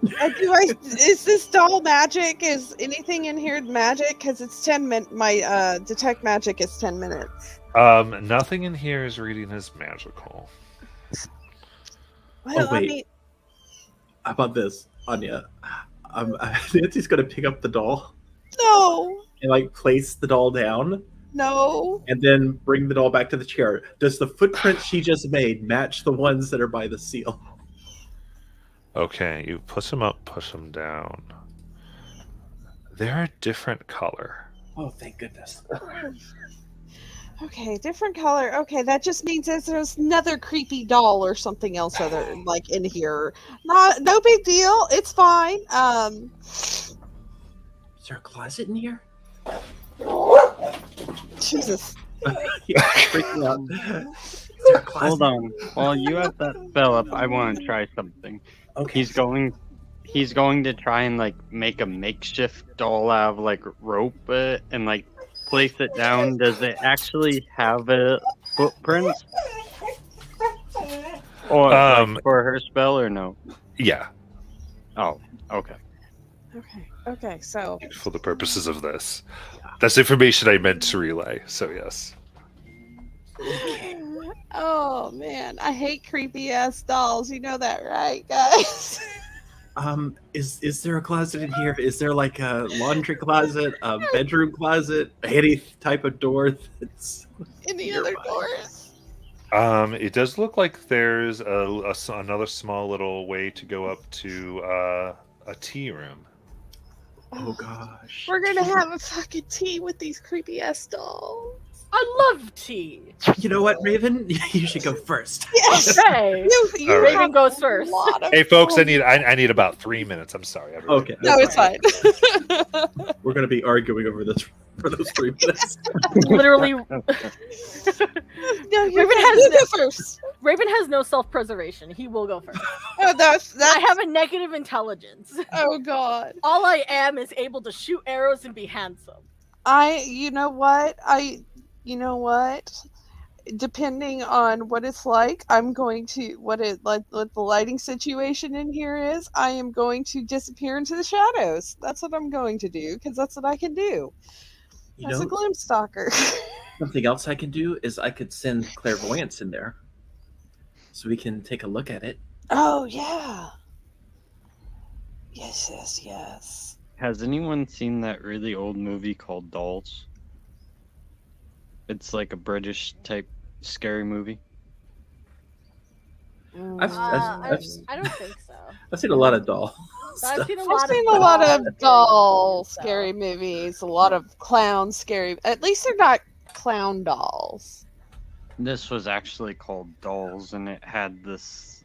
Is this doll magic? Is anything in here magic? Because it's 10 minutes. My detect magic is 10 minutes. Nothing in here is reading as magical. Well, I wait. mean, How about this, Anya? Nancy's gonna pick up the doll no, and like place the doll down, no. and then bring the doll back to the chair. Does the footprint she just made match the ones that are by the seal? Okay, you push them up, push them down. They're a different color. Oh, thank goodness. Okay, different color. Okay, that just means that there's another creepy doll or something else other like in here. No big deal. It's fine. Is there a closet in here? Jesus. Yeah, freaking out. Is there a closet? Hold on. While you have that spell up, I want to try something. Okay. He's going to try and like make a makeshift doll out of like rope and like place it down. Does it actually have a footprint? Or Um, like, for her spell or no? Yeah, Oh, okay. Okay. So for the purposes of this. That's information I meant to relay, so yes. oh man, I hate creepy ass dolls. You know that, right, guys? Is there a closet in here? Is there like a laundry closet, a bedroom closet, any type of door that's Any other nearby? doors? It does look like there's another small little way to go up to a tea room. Oh gosh. We're gonna have a fucking tea with these creepy ass dolls. I love tea. You know what, Raven? You should go first. Yes. Okay. You All right. Raven goes first. a lot of Hey, folks, I fun. need about 3 minutes. I'm sorry. Everybody. Okay. No, it's fine. We're gonna be arguing over this for those 3 minutes. Literally, No, you're Raven fine. has You no- go first. Raven has no self-preservation. He will go first. Oh, that's I have a negative intelligence. Oh god. All I am is able to shoot arrows and be handsome. You know what? Depending on what it's like, I'm going to what the lighting situation in here is. I am going to disappear into the shadows. That's what I'm going to do because that's what I can do You as know, a gloom stalker. something else I can do is I could send clairvoyance in there, so we can take a look at it. Oh yeah. Yes. Has anyone seen that really old movie called Dolls? It's like a British type scary movie. I've- I don't think so. I've seen a lot of doll. I've seen a I've lot seen of a lot of doll so. scary movies, a lot of clown scary. At least they're not clown dolls. This was actually called Dolls, and it had this.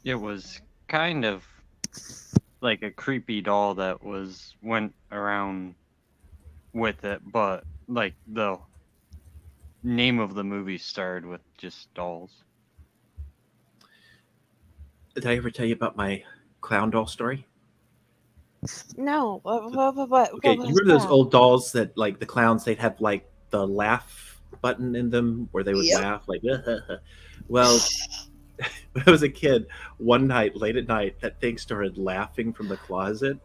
It was kind of like a creepy doll that went around with it, but like the name of the movie started with just dolls. Did I ever tell you about my clown doll story? No, what Okay, you was remember those that? old dolls that like the clowns? They'd have like the laugh button in them where they would Yep. laugh like. Well, when I was a kid, one night late at night, that thing started laughing from the closet.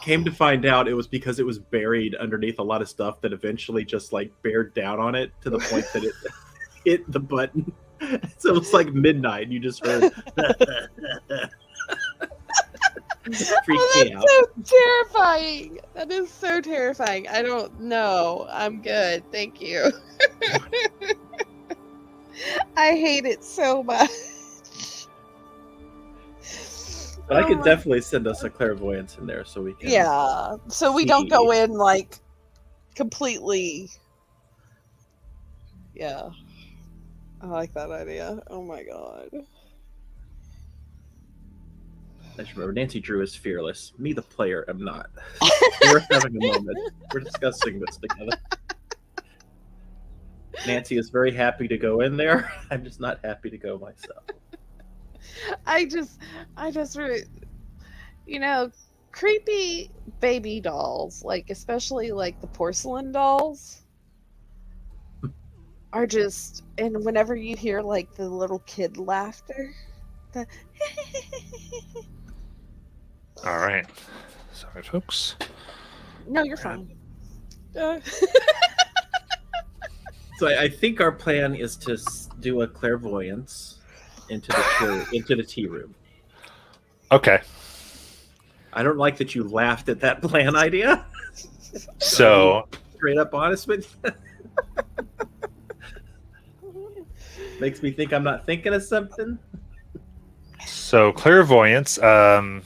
Came to find out it was because it was buried underneath a lot of stuff that eventually just like bared down on it to the point that it hit the button. So it was like midnight. And you just heard. Freaked Oh, me that's out. so terrifying. That is so terrifying. I don't know. I'm good. Thank you. I hate it so much. But I Oh could my- definitely send us a clairvoyance in there so we can. Yeah. So we don't go see. in like completely. Yeah. I like that idea. Oh my god. I just remember Nancy Drew is fearless. Me, the player, am not. We're having a moment. We're discussing this together. Nancy is very happy to go in there. I'm just not happy to go myself. I just really, creepy baby dolls, like especially like the porcelain dolls, are just, and whenever you hear like the little kid laughter, the All right. Sorry, folks. no, you're fine. So I think our plan is to do a clairvoyance into the tea room. Okay. I don't like that you laughed at that plan idea. So Straight up honest with you. Makes me think I'm not thinking of something. clairvoyance. Remind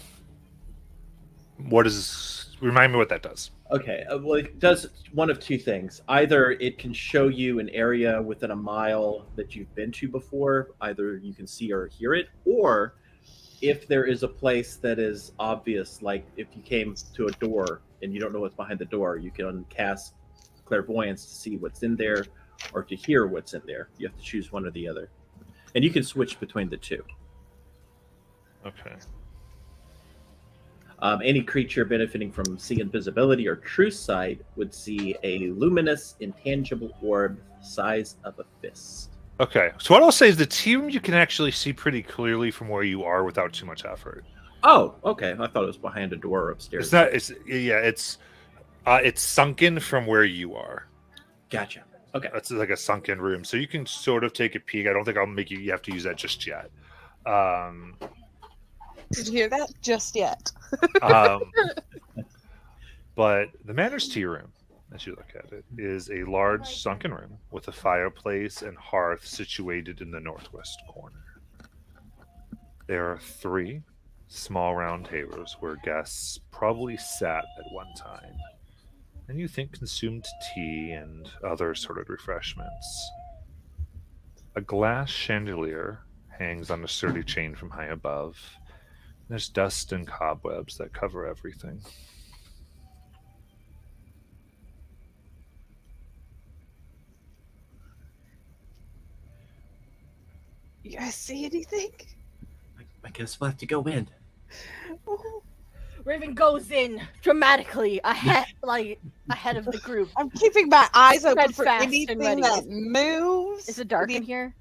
me what that does. Okay, well, it does one of two things. Either it can show you an area within a mile that you've been to before, either you can see or hear it, or if there is a place that is obvious, like if you came to a door and you don't know what's behind the door, you can cast clairvoyance to see what's in there or to hear what's in there. You have to choose one or the other. And you can switch between the two. Okay. Any creature benefiting from see invisibility or true sight would see a luminous, intangible orb size of a fist. Okay, so what I'll say is the tea room you can actually see pretty clearly from where you are without too much effort. Oh, okay. I thought it was behind a door upstairs. It's not. It's sunken from where you are. Gotcha. Okay. It's like a sunken room, so you can sort of take a peek. I don't think I'll make you have to use that just yet. Did you hear that? Just yet. But the Manor's tea room, as you look at it, is a large sunken room with a fireplace and hearth situated in the northwest corner. There are 3 small round tables where guests probably sat at one time, and you think consumed tea and other assorted refreshments. A glass chandelier hangs on a sturdy chain from high above. There's dust and cobwebs that cover everything. You guys see anything? I guess we'll have to go in. Oh, Raven goes in dramatically ahead of the group. I'm keeping my eyes open for Steadfast and anything ready. that moves. Is it dark in here?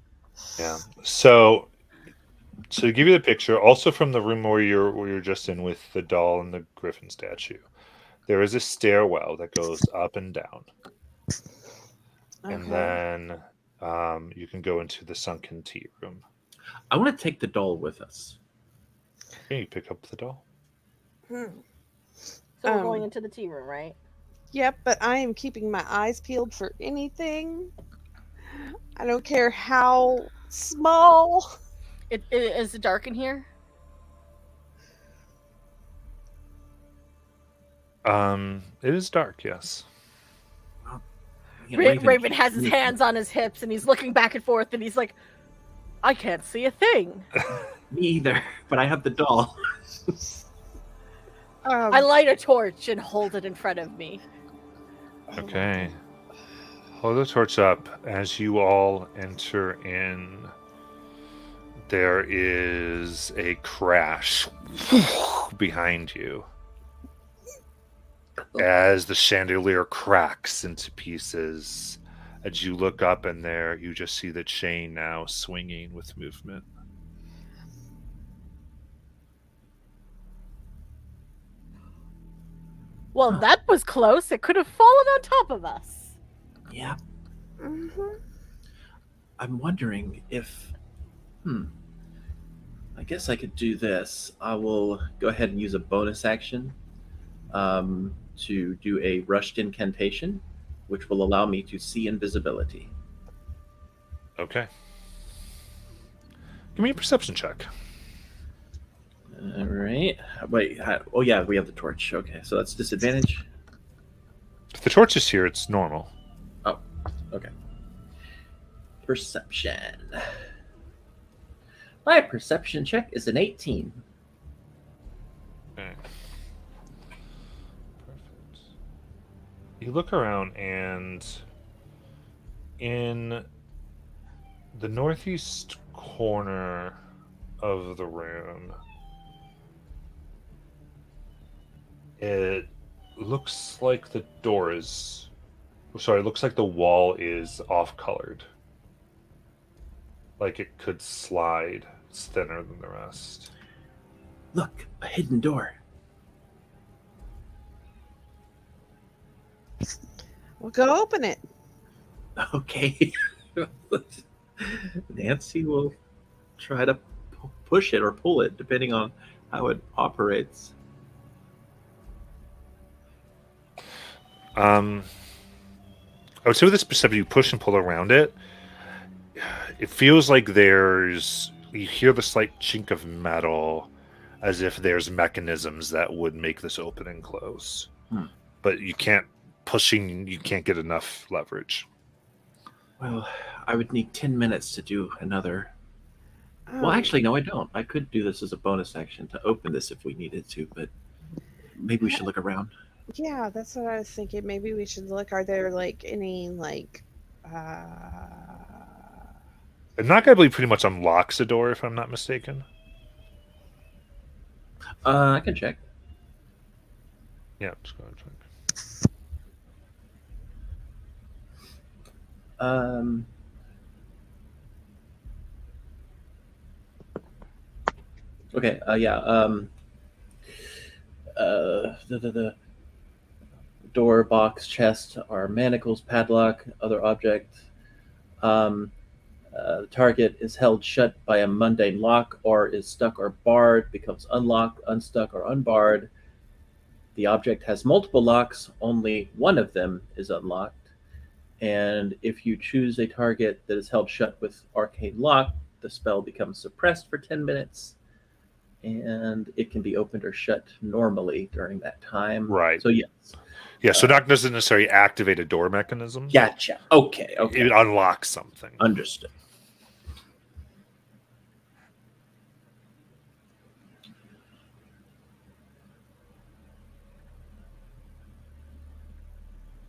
Yeah. So to give you the picture, also from the room where you're just in with the doll and the griffin statue, there is a stairwell that goes up and down, and then you can go into the sunken tea room. I want to take the doll with us. Okay, you pick up the doll. Hmm. So we're Um, going into the tea room, right? Yep, but I am keeping my eyes peeled for anything. I don't care how small. Is it dark in here? It is dark, yes. You know, Raven has his hands on his hips and he's looking back and forth and he's like, I can't see a thing. Me either, but I have the doll. I light a torch and hold it in front of me. Okay. Hold the torch up. As you all enter in, there is a crash behind you as the chandelier cracks into pieces. As you look up in there, you just see the chain now swinging with movement. Well, that was close. It could have fallen on top of us. Yeah. Mhm. I'm wondering if. I guess I could do this. I will go ahead and use a bonus action to do a rushed incantation, which will allow me to see invisibility. Okay. Give me a perception check. All right. Wait. Oh, yeah, we have the torch. Okay, so that's disadvantage. If the torch is here, it's normal. Okay. Perception. My perception check is an 18. Okay. Perfect. You look around, and in the northeast corner of the room, it looks like the door is. Sorry, it looks like the wall is off-colored. Like it could slide. It's thinner than the rest. Look, a hidden door. Well, go open it. Okay. Nancy will try to push it or pull it, depending on how it operates. I would say with this perception, you push and pull around it. It feels like you hear the slight chink of metal, as if there's mechanisms that would make this open and close. But you can't get enough leverage. Well, I would need 10 minutes to do another. Well, actually, no, I don't. I could do this as a bonus action to open this if we needed to, but maybe we should look around. Yeah, that's what I was thinking. Maybe we should look. Are there like any like And Knock, I believe, pretty much unlocks the door, if I'm not mistaken. I can check. Yeah, just go ahead and check. Okay. Yeah. The door, box, chest are manacles, padlock, other object. The target is held shut by a mundane lock, or is stuck or barred, becomes unlocked, unstuck, or unbarred. The object has multiple locks, only one of them is unlocked. And if you choose a target that is held shut with arcane lock, the spell becomes suppressed for 10 minutes, and it can be opened or shut normally during that time. Right. So yes. Yeah, so not doesn't necessarily activate a door mechanism. Gotcha. Okay. It unlocks something. Understood.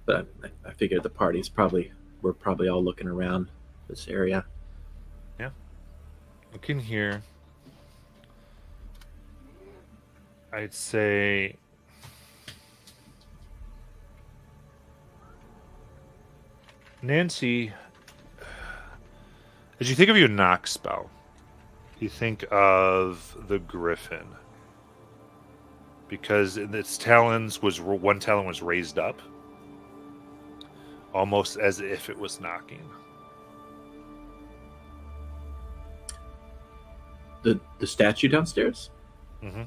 But I figured we're probably all looking around this area. Looking here, I'd say Nancy, as you think of your knock spell, you think of the griffin, because its talons one talon was raised up, almost as if it was knocking. The statue downstairs? Mm-hmm.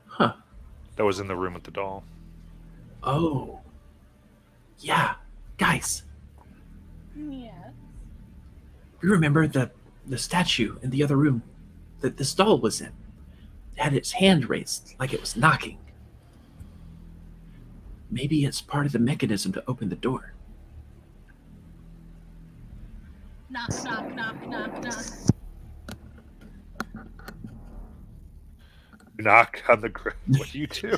Huh. That was in the room with the doll. Oh. Yeah. Guys, Yes. you remember the statue in the other room that this doll was in? It had its hand raised like it was knocking. Maybe it's part of the mechanism to open the door. Knock, knock, knock, knock, knock. Knock on the griffin. What do you do?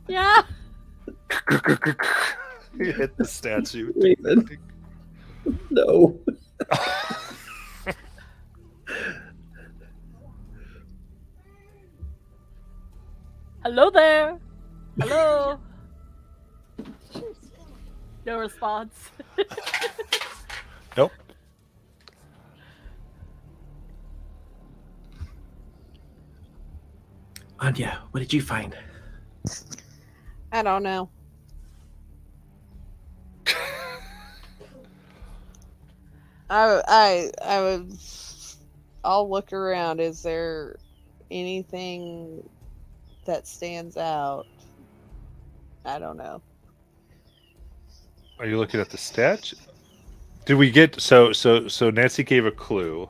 Yeah. You hit the statue. Raven. No. Hello there. Hello. No response. Nope. Anya, what did you find? I don't know. I would. I'll look around. Is there anything that stands out? I don't know. Are you looking at the statue? Did we get so Nancy gave a clue.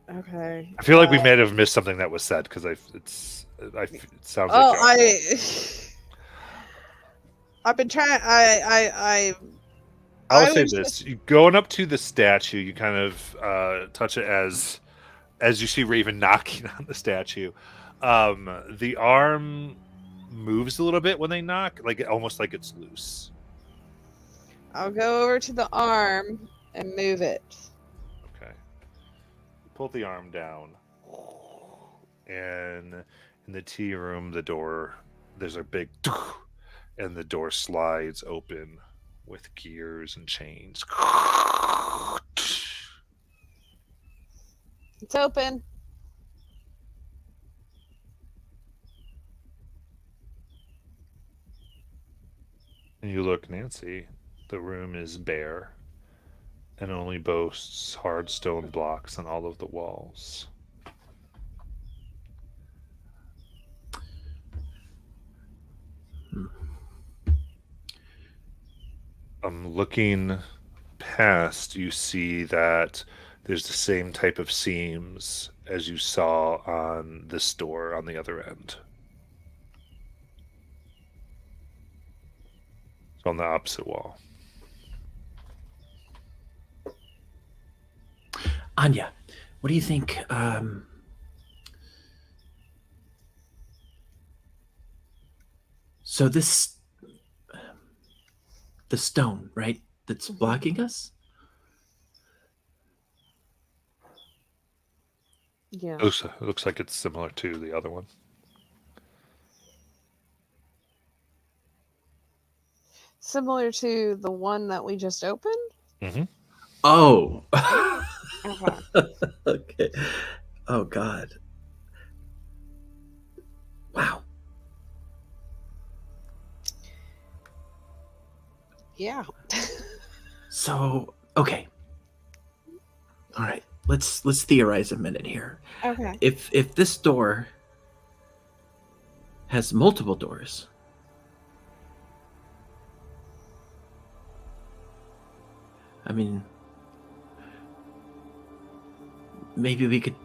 Okay. I feel like we may have missed something that was said because it sounds Oh, like I've been trying. I'll I say was this: you going up to the statue, you kind of touch it as you see Raven knocking on the statue. The arm moves a little bit when they knock, like almost like it's loose. I'll go over to the arm and move it. Okay. Pull the arm down, and in the tea room, there's a big, and the door slides open with gears and chains. It's open. And you look, Nancy, the room is bare and only boasts hard stone blocks on all of the walls. Looking past, you see that there's the same type of seams as you saw on this door on the other end. It's on the opposite wall. Anya, what do you think? So the stone, right? That's blocking us? Yeah. It looks like it's similar to the other one. Similar to the one that we just opened? Mm-hmm. Oh. Okay. Okay. Oh God. Wow. Yeah. So okay. All right. Let's theorize a minute here. Okay. If this door has multiple doors, I mean, maybe we could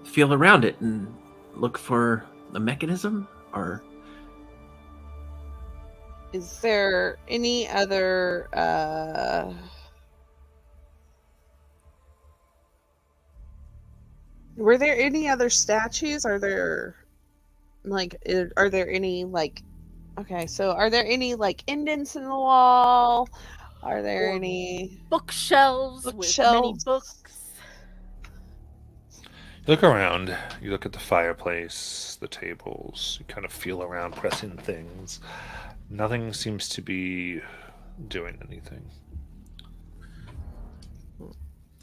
feel around it and look for a mechanism, or Is there any other were there any other statues? Are there are there any like okay, so are there any like indents in the wall? Are there Or any Bookshelves with many bookshelves? books. You look around. You look at the fireplace, the tables. You kind of feel around, pressing things. Nothing seems to be doing anything.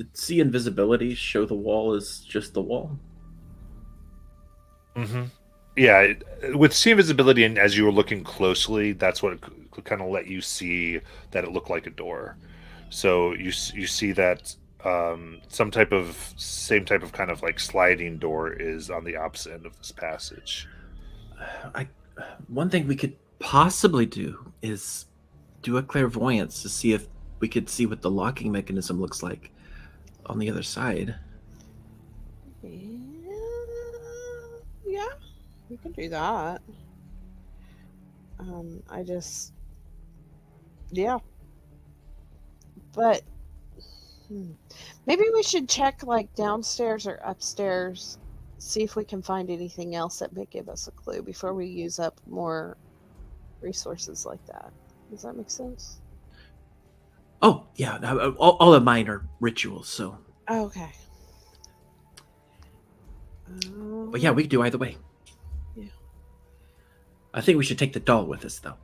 did see invisibility show the wall is just the wall? Mm-hmm. Yeah, with see invisibility, and as you were looking closely, that's what kind of let you see that it looked like a door. So you see that same type of kind of like sliding door is on the opposite end of this passage. One thing we could possibly do is do a clairvoyance to see if we could see what the locking mechanism looks like on the other side. Yeah, you can do that. Yeah, but maybe we should check like downstairs or upstairs, see if we can find anything else that may give us a clue before we use up more resources like that. Does that make sense? Oh yeah, all of mine are rituals. So, Okay. but yeah, we could do either way. Yeah. I think we should take the doll with us, though.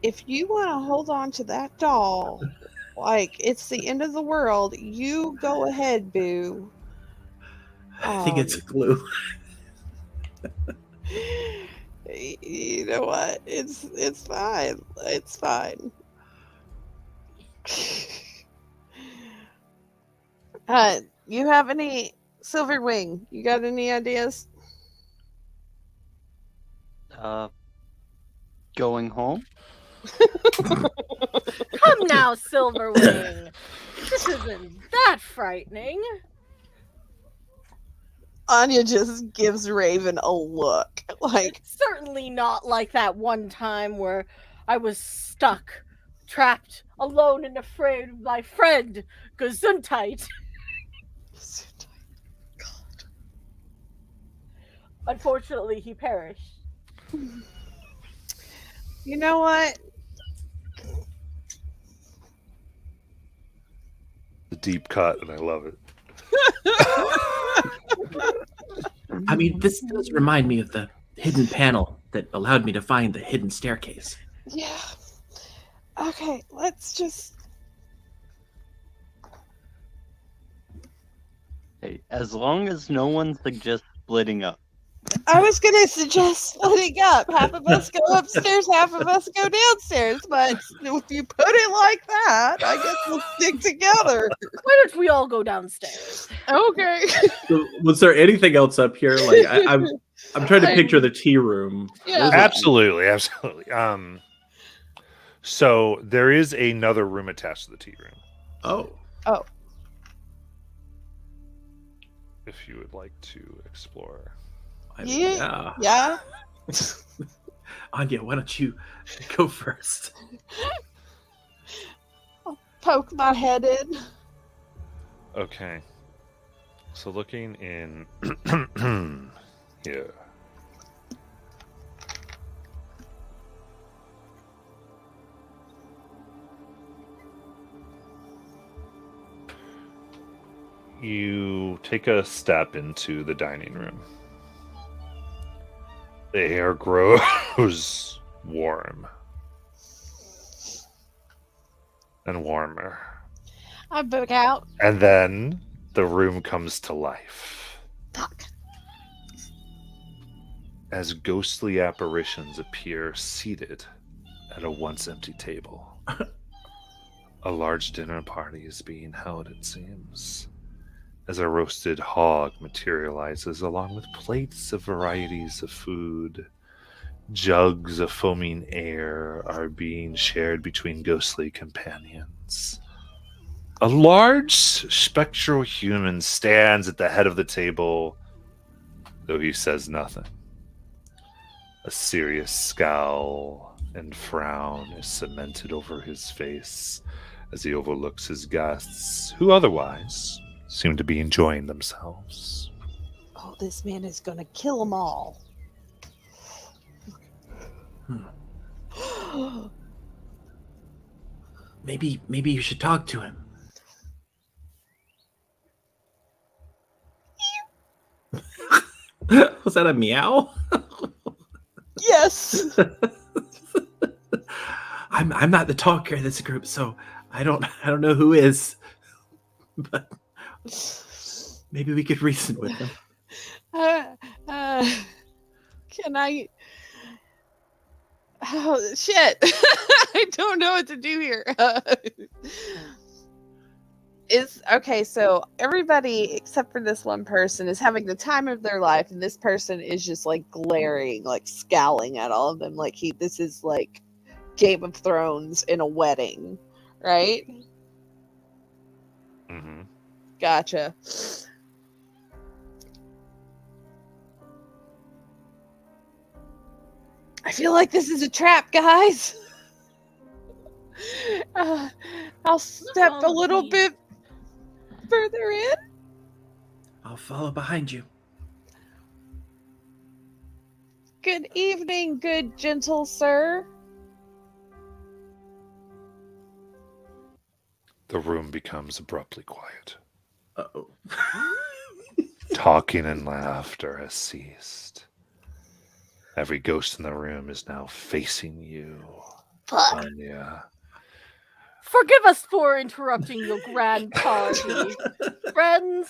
If you want to hold on to that doll, like it's the end of the world, you go ahead, boo. I think it's glue. You know what? It's fine. It's fine. You have any Silverwing? You got any ideas? Going home? Come now, Silverwing. This isn't that frightening. Anya just gives Raven a look. Like, It's certainly not like that one time where I was stuck, trapped, alone and afraid of my friend, Gesundheit. Unfortunately, he perished. you know what? The deep cut, and I love it. I mean, this does remind me of the hidden panel that allowed me to find the hidden staircase. Yeah. Okay, let's just. Hey, as long as no one suggests splitting up. I was gonna suggest splitting up. Half of us go upstairs, half of us go downstairs. But if you put it like that, I guess we'll stick together. Why don't we all go downstairs? Okay. So, was there anything else up here? Like, I'm trying to picture the tea room. Yeah. Absolutely. So there is another room attached to the tea room. Oh, If you would like to explore. I mean, yeah. Yeah. Anya, why don't you go first? Poke my head in. Okay. So looking in here. You take a step into the dining room. The air grows warm and warmer. I book out. And then the room comes to life Fuck. as ghostly apparitions appear seated at a once empty table. A large dinner party is being held, it seems, as a roasted hog materializes along with plates of varieties of food. Jugs of foaming air are being shared between ghostly companions. A large spectral human stands at the head of the table, though he says nothing. A serious scowl and frown is cemented over his face as he overlooks his guests, who otherwise seem to be enjoying themselves. Oh, this man is gonna kill them all. Maybe you should talk to him. Was that a meow? Yes. I'm not the talker of this group, so I don't know who is. But maybe we could reason with him. Can I? Oh shit! I don't know what to do here. Okay. So everybody except for this one person is having the time of their life, and this person is just like glaring, like scowling at all of them, like this is like Game of Thrones in a wedding, right? Mm-hmm. Gotcha. I feel like this is a trap, guys. I'll step a little bit further in. I'll follow behind you. Good evening, good gentle sir. The room becomes abruptly quiet. Uh-oh. Talking and laughter has ceased. Every ghost in the room is now facing you, Fuck. Anya. Forgive us for interrupting your grand party, friends.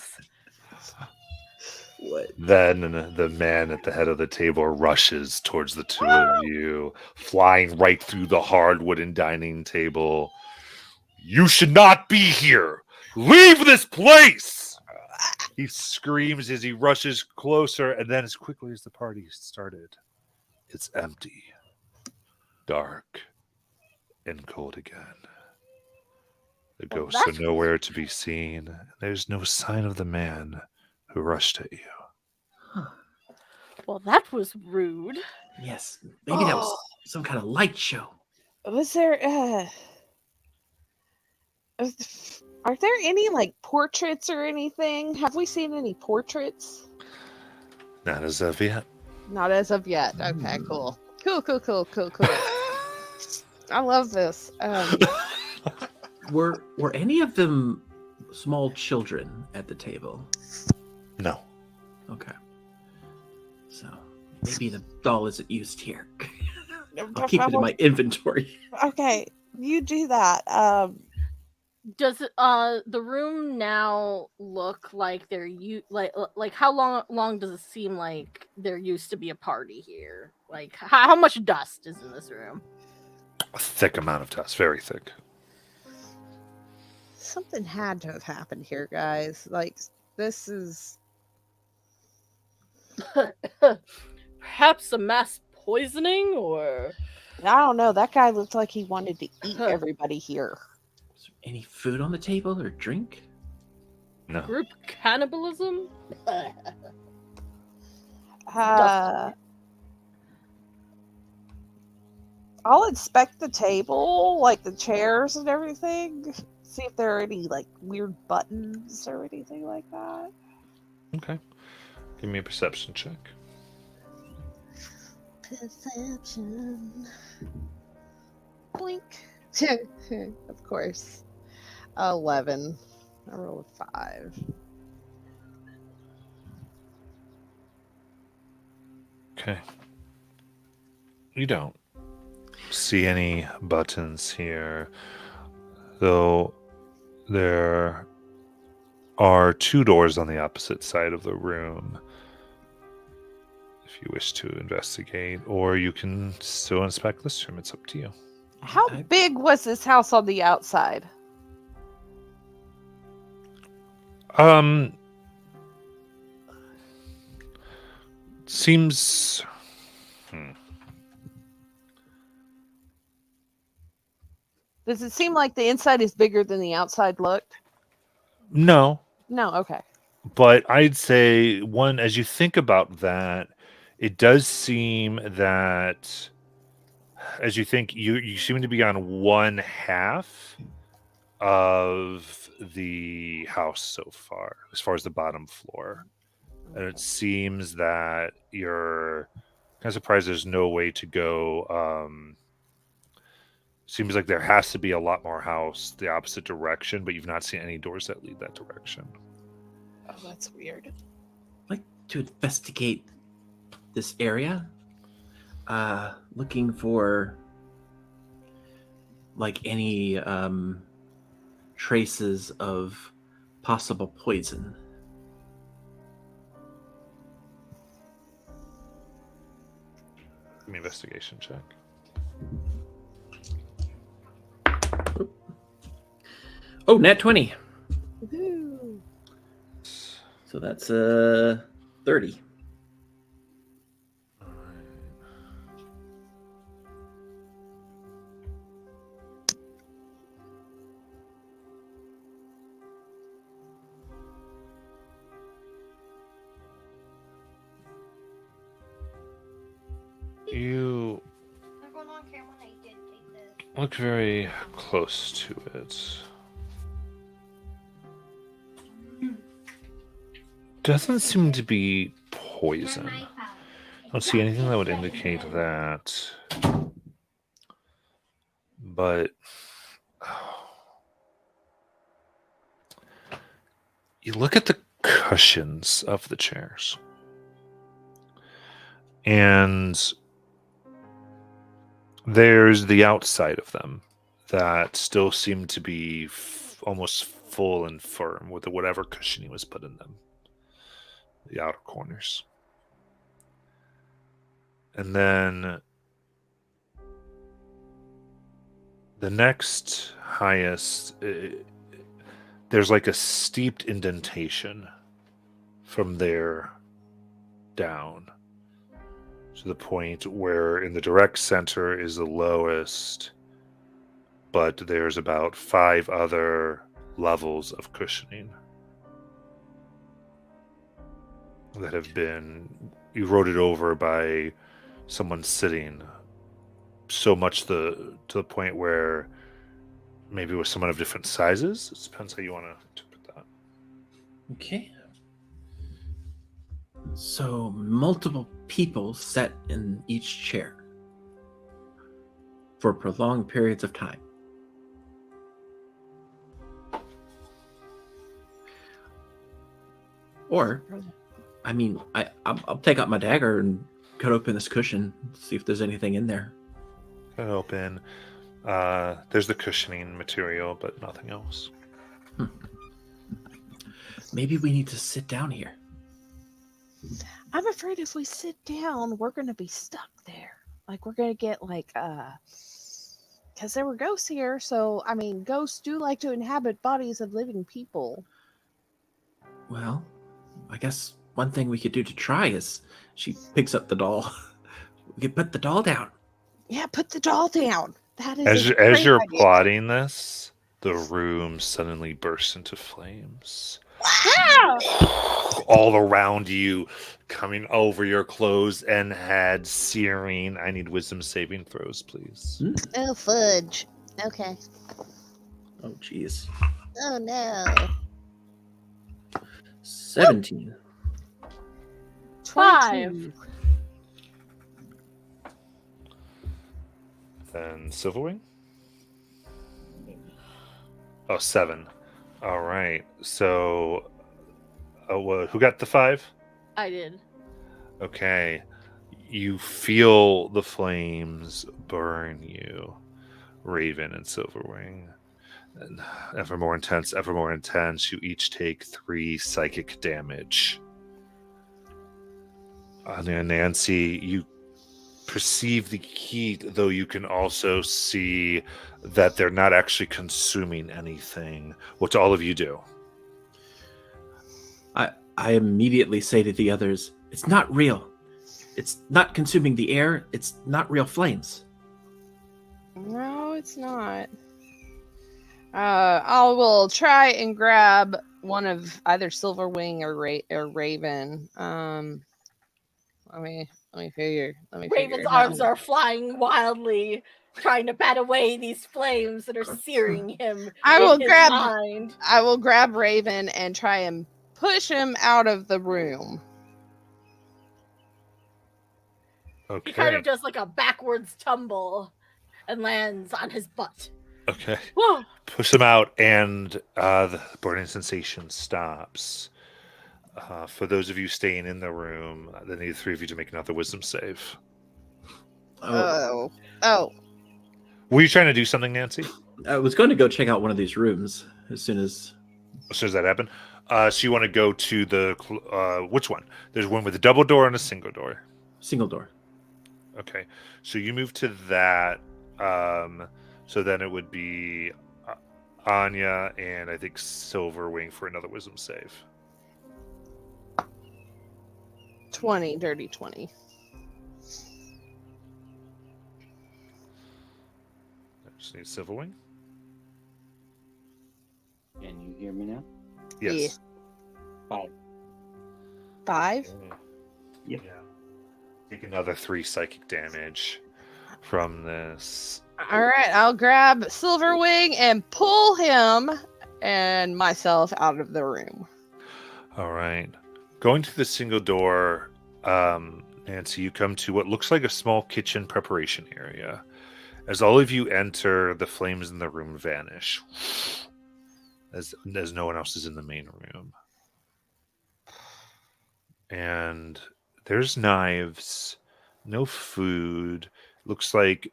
What? Then the man at the head of the table rushes towards the two of you, flying right through the hard wooden dining table. You should not be here! Leave this place! He screams as he rushes closer, and then as quickly as the party started, it's empty, dark, and cold again. The Well, ghosts are that's- nowhere to be seen. There's no sign of the man who rushed at you. Well, that was rude. Yes. Maybe that was some kind of light show. Was there are there any like portraits or anything? Have we seen any portraits? Not as of yet. Not as of yet. Okay, cool. Cool. I love this. Were any of them small children at the table? No. Okay. So maybe the doll isn't used here. I'll keep it in my inventory. Okay, you do that. Does the room now look like like how long does it seem like there used to be a party here? Like how much dust is in this room? A thick amount of dust. Very thick. Something had to have happened here, guys. Like, this is... Perhaps a mass poisoning, or I don't know. That guy looked like he wanted to eat everybody here. Is there any food on the table or drink? No. group cannibalism? I'll inspect the table, like the chairs and everything. See if there are any, like, weird buttons or anything like that. Okay. Give me a perception check. Perception. Blink. Of course. 11. I rolled a 5. Okay. You don't see any buttons here, though there are 2 doors on the opposite side of the room if you wish to investigate, or you can still inspect this room. It's up to you. How I- big was this house on the outside? Seems Does it seem like the inside is bigger than the outside looked? no, No, okay. but I'd say one, as you think about that, it does seem that as you think, you seem to be on one half of the house so far, as far as the bottom floor. And it seems that you're kind of surprised there's no way to go. Seems like there has to be a lot more house the opposite direction, but you've not seen any doors that lead that direction. Oh, that's weird. I'd like to investigate this area. Looking for like any traces of possible poison. Give me an investigation check. Oh, nat 20. Woohoo. So that's 30. You look very close to it. Doesn't seem to be poison. I don't see anything that would indicate that. But you look at the cushions of the chairs, and there's the outside of them that still seem to be almost full and firm with whatever cushioning was put in them. The outer corners. And then the next highest, there's like a steeped indentation from there down to the point where in the direct center is the lowest, but there's about 5 other levels of cushioning that have been eroded over by someone sitting so much to the point where maybe it was someone of different sizes. It depends how you want to interpret that. Okay. So multiple people sat in each chair for prolonged periods of time. Or, I mean, I'll take out my dagger and cut open this cushion, see if there's anything in there. Cut it open. There's the cushioning material, but nothing else. Maybe we need to sit down here. I'm afraid if we sit down, we're going to be stuck there. Like, we're going to get, like, because there were ghosts here. So, I mean, ghosts do like to inhabit bodies of living people. Well, I guess one thing we could do to try is she picks up the doll. We could put the doll down. Yeah, put the doll down. That is As you're idea. plotting this, the room suddenly bursts into flames. All around you, coming over your clothes and head, searing. I need wisdom saving throws, please. Oh, fudge. Okay. Oh, jeez. Oh, no. 17. 5. Then Silverwing? Oh, 7. All right. So, who got the 5? I did. Okay. You feel the flames burn you, Raven and Silverwing. And ever more intense, ever more intense. You each take 3 psychic damage. And then Nancy, you perceive the heat, though you can also see that they're not actually consuming anything. What do all of you do? I immediately say to the others, it's not real. It's not consuming the air. It's not real flames. No, it's not. I will try and grab one of either Silverwing or Raven. Let me figure. Raven's it out. arms are flying wildly, trying to bat away these flames that are searing him. I in will his grab- mind. I will grab Raven and try and push him out of the room. Okay. He kind of does like a backwards tumble and lands on his butt. Okay. Whoa! Push them out, and the burning sensation stops. For those of you staying in the room, I need 3 of you to make another wisdom save. Oh. Were you trying to do something, Nancy? I was going to go check out one of these rooms as soon as that happened? So you want to go to the which one? There's one with a double door and a single door. single door. Okay, so you move to that. So then it would be Anya and I think Silverwing for another wisdom save. 20, dirty 20. I just need Silverwing. Can you hear me now? Yes. 5. 5? Yep. Yeah. Take another 3 psychic damage from this. All right, I'll grab Silverwing and pull him and myself out of the room. All right. Going to the single door, Nancy, you come to what looks like a small kitchen preparation area. As all of you enter, the flames in the room vanish, as no one else is in the main room. And there's knives, no food. Looks like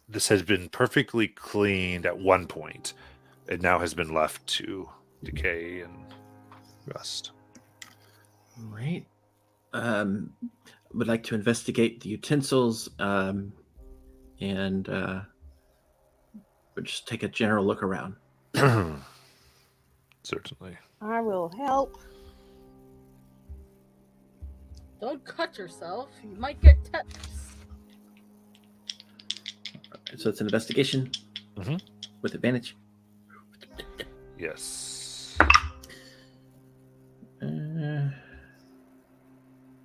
this has been perfectly cleaned at one point. It now has been left to decay and rust. Right. Would like to investigate the utensils, and would just take a general look around. Certainly. I will help. Don't cut yourself. You might get tetanus. So it's an investigation Mhm. with advantage. Yes.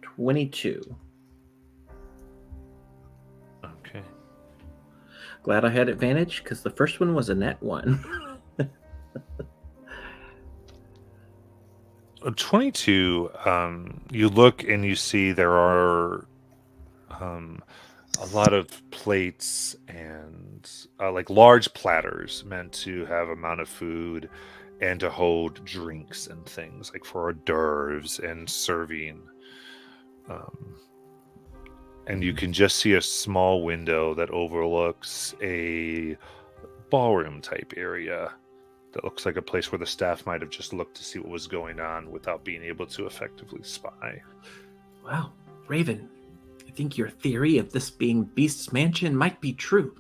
22. Okay. Glad I had advantage because the first one was a net 1. 22, you look and you see there are a lot of plates and like large platters meant to have amount of food and to hold drinks and things like for hors d'oeuvres and serving. And you can just see a small window that overlooks a ballroom type area that looks like a place where the staff might have just looked to see what was going on without being able to effectively spy. Wow, Raven, I think your theory of this being Beast's mansion might be true.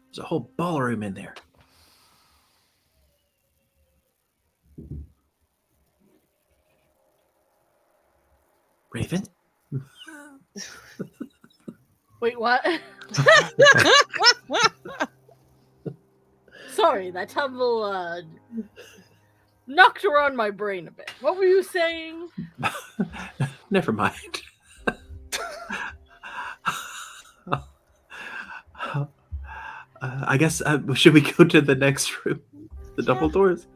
There's a whole ballroom in there. Raven? Wait, what? Sorry, that tumble knocked around my brain a bit. What were you saying? Never mind. I guess, should we go to the next room? The double doors?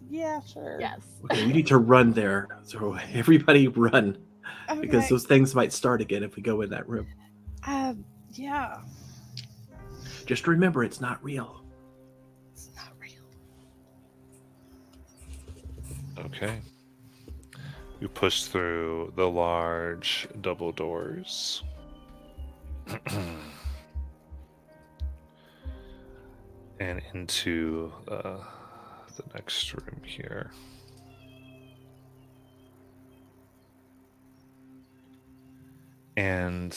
Yeah, sure. Yes. Okay, we need to run there. So everybody run. Because Okay. those things might start again if we go in that room. Yeah. Just remember, it's not real. It's not real. Okay. You push through the large double doors. And into the next room here. And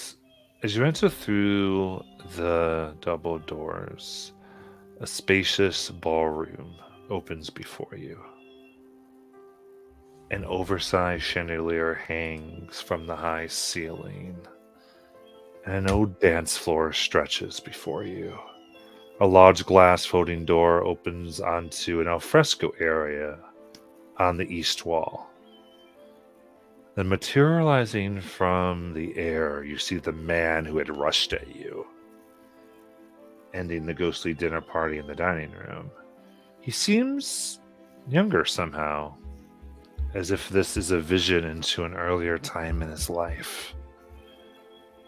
as you enter through the double doors, a spacious ballroom opens before you. An oversized chandelier hangs from the high ceiling, and an old dance floor stretches before you. A large glass folding door opens onto an alfresco area on the east wall. Then, materializing from the air, you see the man who had rushed at you, ending the ghostly dinner party in the dining room. He seems younger somehow, as if this is a vision into an earlier time in his life.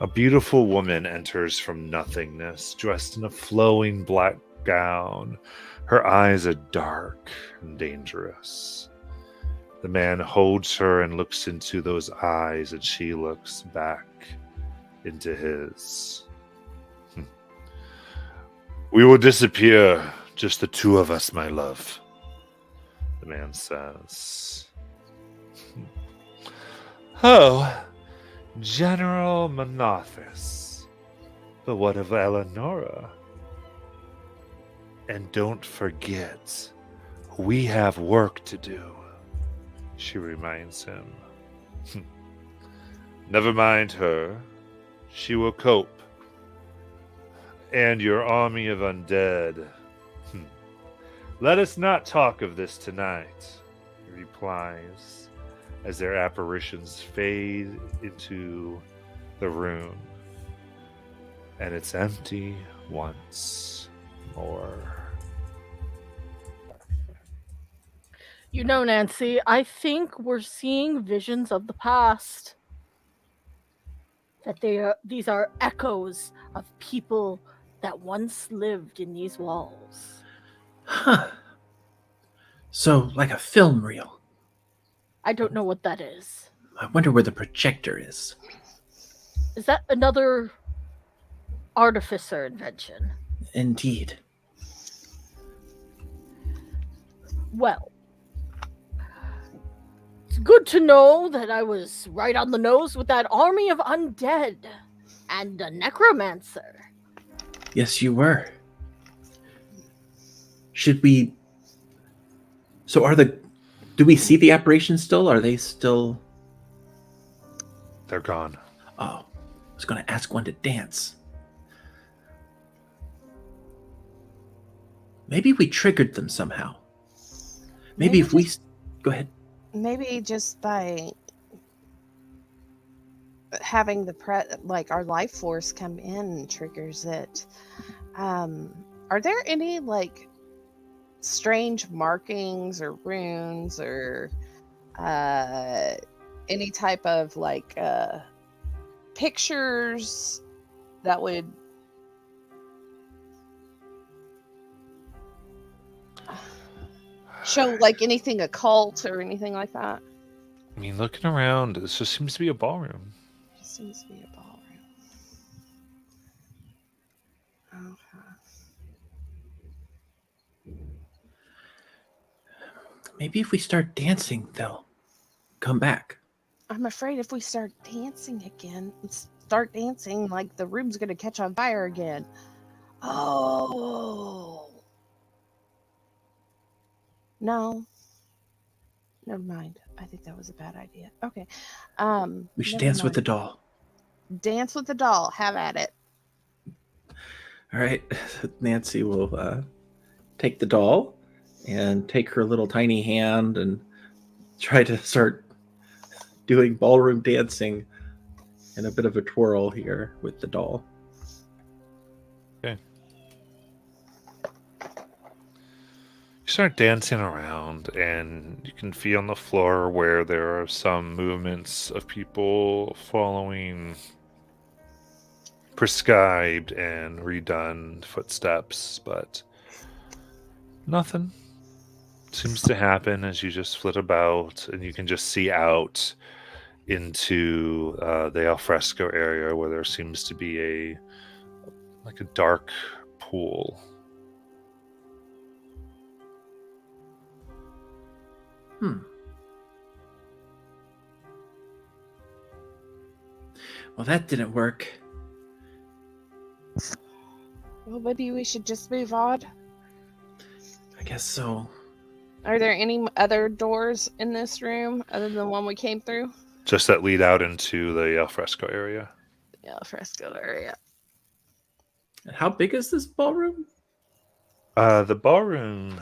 A beautiful woman enters from nothingness, dressed in a flowing black gown. Her eyes are dark and dangerous. The man holds her and looks into those eyes, and she looks back into his. We will disappear, just the two of us, my love, the man says. Oh, General Monothus. But what of Eleonora? And don't forget, we have work to do, she reminds him. Never mind her. She will cope. And your army of undead. Let us not talk of this tonight, he replies, as their apparitions fade into the room. And it's empty once more. You know, Nancy, I think we're seeing visions of the past. That these are echoes of people that once lived in these walls. Huh. So, like a film reel. I don't know what that is. I wonder where the projector is. Is that another artificer invention? Indeed. Well, it's good to know that I was right on the nose with that army of undead and a necromancer. Yes, you were. Should we... So do we see the apparitions still? Are they still... They're gone. Oh, I was going to ask one to dance. Maybe we triggered them somehow. Maybe if we... Go ahead. Maybe just by having our life force come in triggers it. Are there any strange markings or runes or any type of pictures that would show anything occult or anything like that? I mean, looking around, this just seems to be a ballroom. It seems to be a ballroom. Okay. Maybe if we start dancing, they'll come back. I'm afraid if we start dancing again, the room's going to catch on fire again. Oh. No. Never mind. I think that was a bad idea. Okay. We should dance with the doll. Dance with the doll. Have at it. All right. Nancy will take the doll and take her little tiny hand and try to start doing ballroom dancing and a bit of a twirl here with the doll. Okay. You start dancing around, and you can feel on the floor where there are some movements of people following prescribed and redone footsteps, but nothing. seems to happen as you just flit about, and you can just see out into the alfresco area where there seems to be a dark pool. Well, that didn't work. Well, maybe we should just move on. I guess so. Are there any other doors in this room other than the one we came through? Just that lead out into the alfresco area. Yeah, fresco area. And how big is this ballroom? The ballroom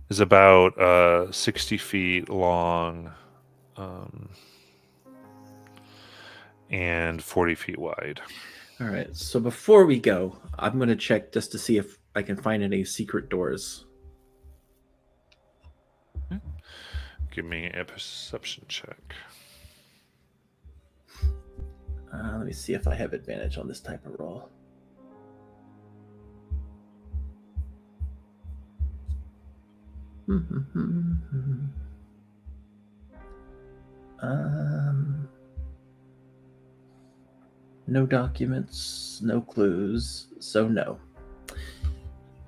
is about 60 feet long and 40 feet wide. All right. So before we go, I'm going to check just to see if I can find any secret doors. Give me a perception check. Let me see if I have advantage on this type of roll. No documents, no clues, so no.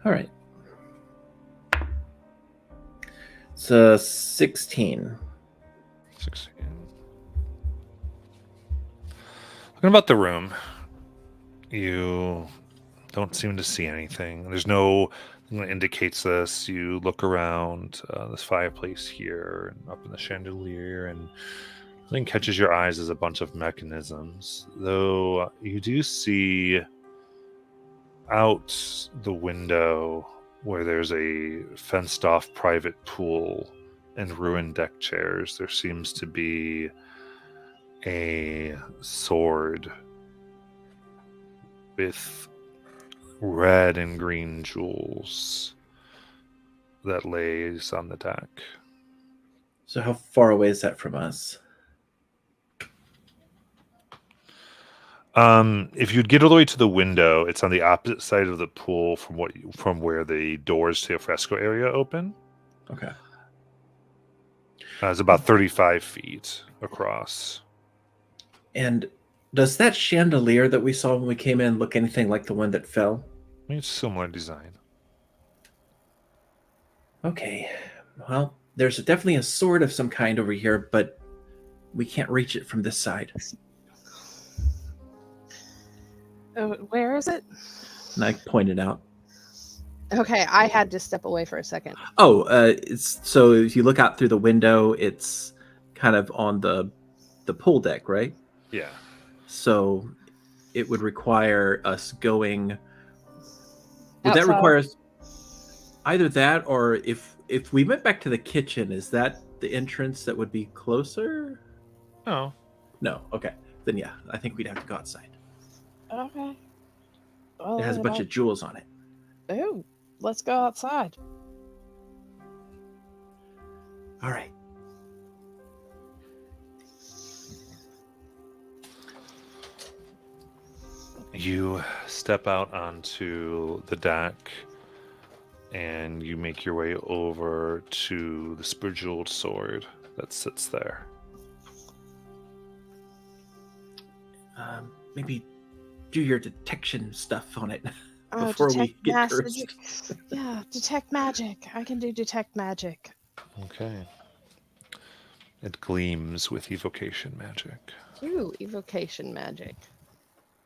All right. It's 16. 16. Looking about the room, you don't seem to see anything. There's no thing that indicates this. You look around this fireplace here and up in the chandelier, and the thing catches your eyes as a bunch of mechanisms. Though you do see out the window where there's a fenced-off private pool and ruined deck chairs, there seems to be a sword with red and green jewels that lays on the deck. So how far away is that from us? If you'd get all the way to the window, it's on the opposite side of the pool from where the doors to the fresco area open. Okay. It's about 35 feet across. And does that chandelier that we saw when we came in look anything like the one that fell? I mean, it's similar design. Okay. Well, there's definitely a sword of some kind over here, but we can't reach it from this side. Oh, where is it? And I pointed out. Okay, I had to step away for a second. Oh, it's so if you look out through the window, it's kind of on the pool deck, right? Yeah. So it would require us going. Would that Outside. require us either that, or if we went back to the kitchen, is that the entrance that would be closer? Oh. No. Okay. Then yeah, I think we'd have to go outside. Okay. Well, It has a bunch of jewels on it. Oh, let's go outside. All right. You step out onto the deck and you make your way over to the bejeweled sword that sits there. Maybe do your detection stuff on it Oh, before we detect get magic. cursed. Yeah, detect magic. I can do detect magic. Okay. It gleams with evocation magic. Ooh, evocation magic.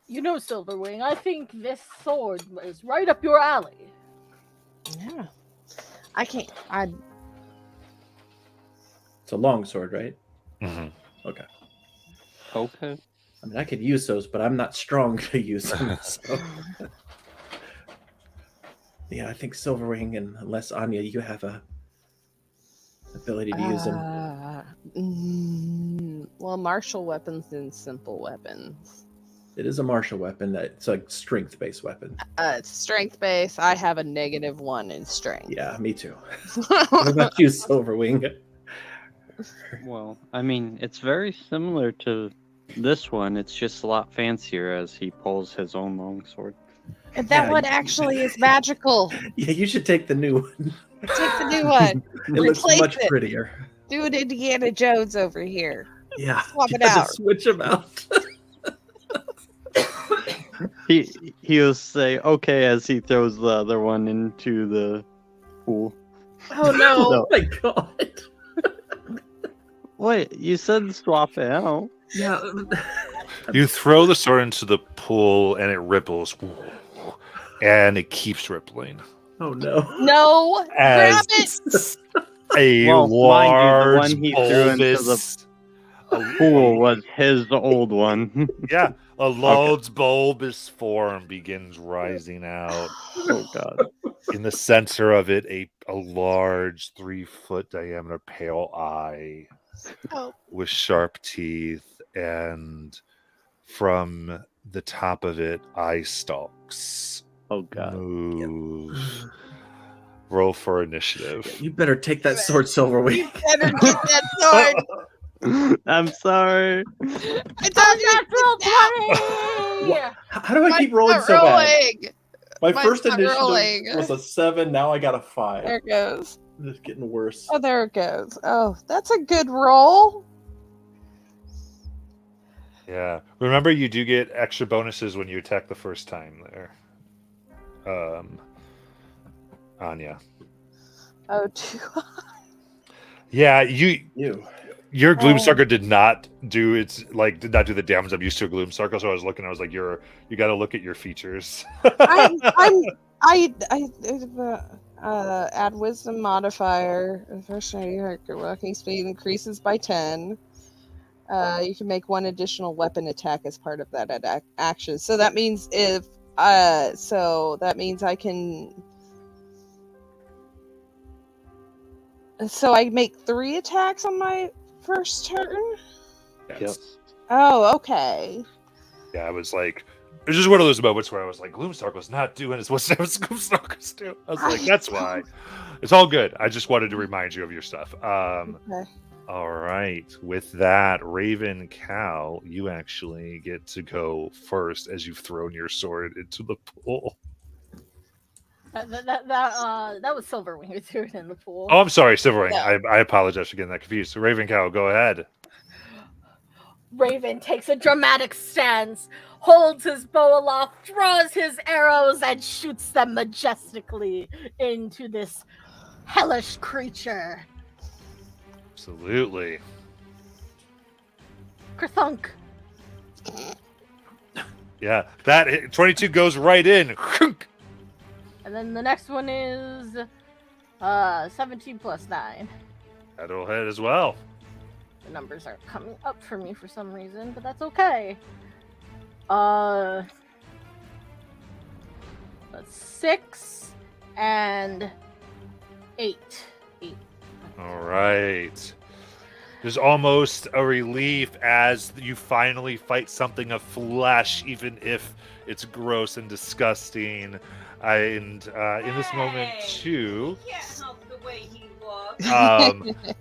You know, Silverwing, I think this sword is right up your alley. Yeah. I can't. It's a long sword, right? Mm-hmm. Okay. Okay. I mean, I could use those, but I'm not strong to use them. So. Yeah, I think Silverwing, and unless Anya, you have a ability to use them. Well, martial weapons and simple weapons. It is a martial weapon. It's a strength-based weapon. It's strength base. I have a -1 in strength. Yeah, me too. What about you, Silverwing? Well, I mean, it's very similar to This one, it's just a lot fancier as he pulls his own longsword. And that Yeah, one you- actually is magical. Yeah, you should take the new one. Take the new one. It looks Replace much it. prettier. Do an Indiana Jones over here. Yeah, Swap you it had to out. switch them out. He'll say okay as he throws the other one into the pool. Oh no. Oh my god. Wait, you said swap it out. Yeah. You throw the sword into the pool and it ripples. And it keeps rippling. Oh no. No. As Grab it. a Well, mind you, the large one he threw into bulbous... Pool was his old one. Yeah, a large bulbous form begins rising out. Oh god. In the center of it, a large 3-foot diameter pale eye Oh. with sharp teeth, and from the top of it, eye stalks Oh god. move. Roll for initiative. You better take that sword, Silverwing. Better get that sword. I'm sorry. I told you. Natural 20! How do I Mine's keep rolling not so bad? rolling. My Mine's first not initiative rolling. was a 7. Now I got a 5. There it goes. It's getting worse. Oh, there it goes. Oh, that's a good roll. Yeah. Remember, you do get extra bonuses when you attack the first time there. Anya. Oh, two. Yeah, You. your gloom Oh. circle did not do the damage I'm used to a gloom circle. So I was like, you got to look at your features. Add wisdom modifier. First, your walking speed increases by 10. You can make one additional weapon attack as part of that action. So that means I can. So I make 3 attacks on my first turn. Yes. Oh, okay. Yeah, it was just one of those moments where I was like, gloom circle's not doing as what gloom circles do. I was like, that's why. It's all good. I just wanted to remind you of your stuff. Okay. All right. With that, Raven Cow, you actually get to go first as you've thrown your sword into the pool. That was Silverwing who threw it in the pool. Oh, I'm sorry, Silverwing. Yeah. I apologize for getting that confused. So Raven Cow, go ahead. Raven takes a dramatic stance, holds his bow aloft, draws his arrows, and shoots them majestically into this hellish creature. Absolutely. Kerthunk. Yeah, that 22 goes right in. And then the next one is 17 plus 9. That'll hit as well. The numbers aren't coming up for me for some reason, but that's okay. That's 6 and 8. 8. All right. There's almost a relief as you finally fight something of flesh, even if it's gross and disgusting. In this moment, too, He can't help the way he looks.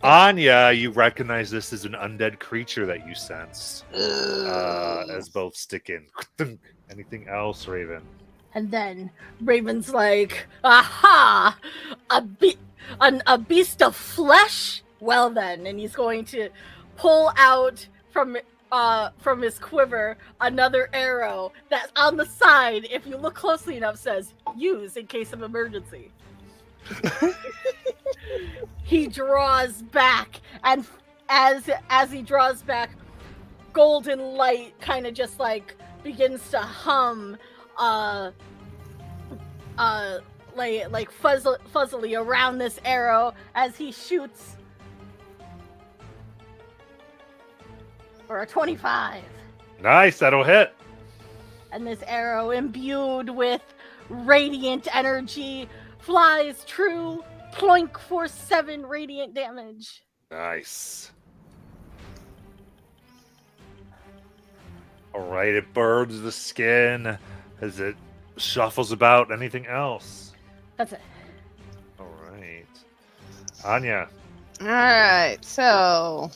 Anya, you recognize this as an undead creature that you sensed, as both stick in. Anything else, Raven? And then Raven's like, aha! A beast of flesh? Well then, and he's going to pull out from his quiver another arrow that on the side, if you look closely enough, says use in case of emergency. He draws back, and as he draws back, golden light kind of just like begins to hum fuzzily around this arrow as he shoots for a 25. Nice, that'll hit. And this arrow, imbued with radiant energy, flies true, ploink for 7 radiant damage. Nice. All right, it burns the skin as it shuffles about. Anything else? That's it. All right. Anya. All right. So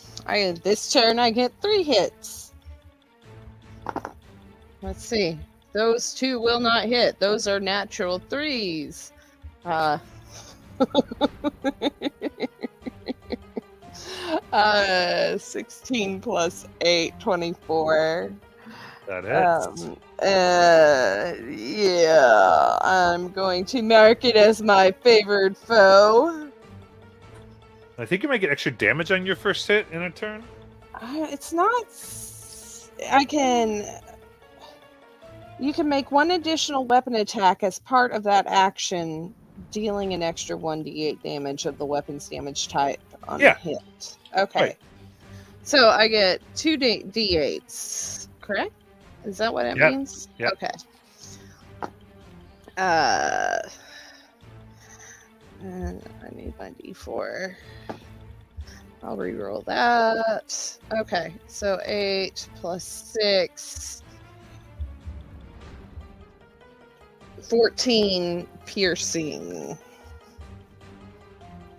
this turn I get 3 hits. Let's see. Those two will not hit. Those are natural 3s. 16 plus 8, 24. That hits. Yeah, I'm going to mark it as my favored foe. I think you might get extra damage on your first hit in a turn. It's not. You can make one additional weapon attack as part of that action, dealing an extra 1d8 damage of the weapon's damage type on a hit. Okay. Right. So I get 2 d8s, correct? Is that what it means? Yep. Okay. And I need my d4. I'll reroll that. Okay, so 8 plus 6. 14 piercing.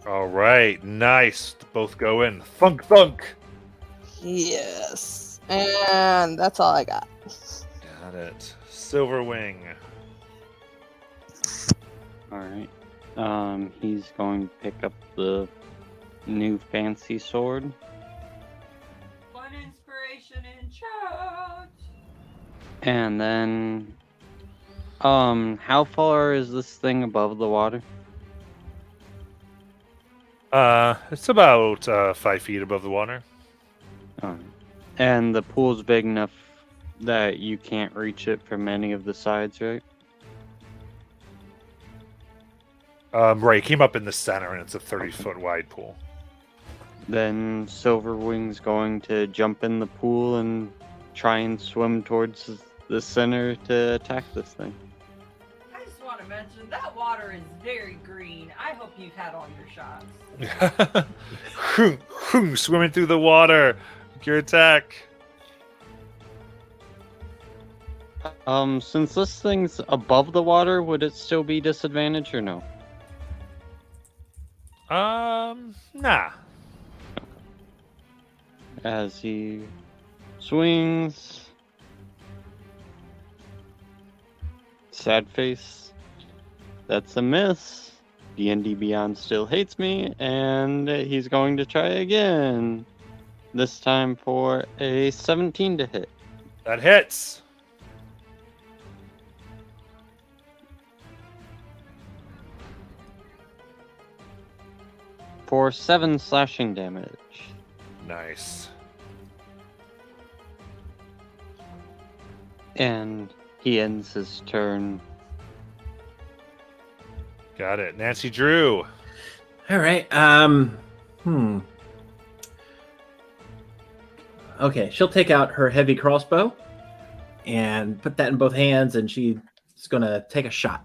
All right, nice. Both go in. Thunk, thunk. Yes. And that's all I got. Got it. Silverwing. All right. He's going to pick up the new fancy sword. One inspiration in chat. And then, how far is this thing above the water? It's about 5 feet above the water. And the pool's big enough that you can't reach it from any of the sides, right? Right, it came up in the center, and it's a 30-foot wide pool. Then Silverwing's going to jump in the pool and try and swim towards the center to attack this thing. I just want to mention that water is very green. I hope you've had all your shots. Swimming through the water. Your attack. Since this thing's above the water, would it still be disadvantage or no? Nah. As he swings. Sad face. That's a miss. D&D Beyond still hates me, and he's going to try again. This time for a 17 to hit. That hits. For 7 slashing damage. Nice. And he ends his turn. Got it. Nancy Drew. All right. Okay, she'll take out her heavy crossbow and put that in both hands, and she's gonna take a shot.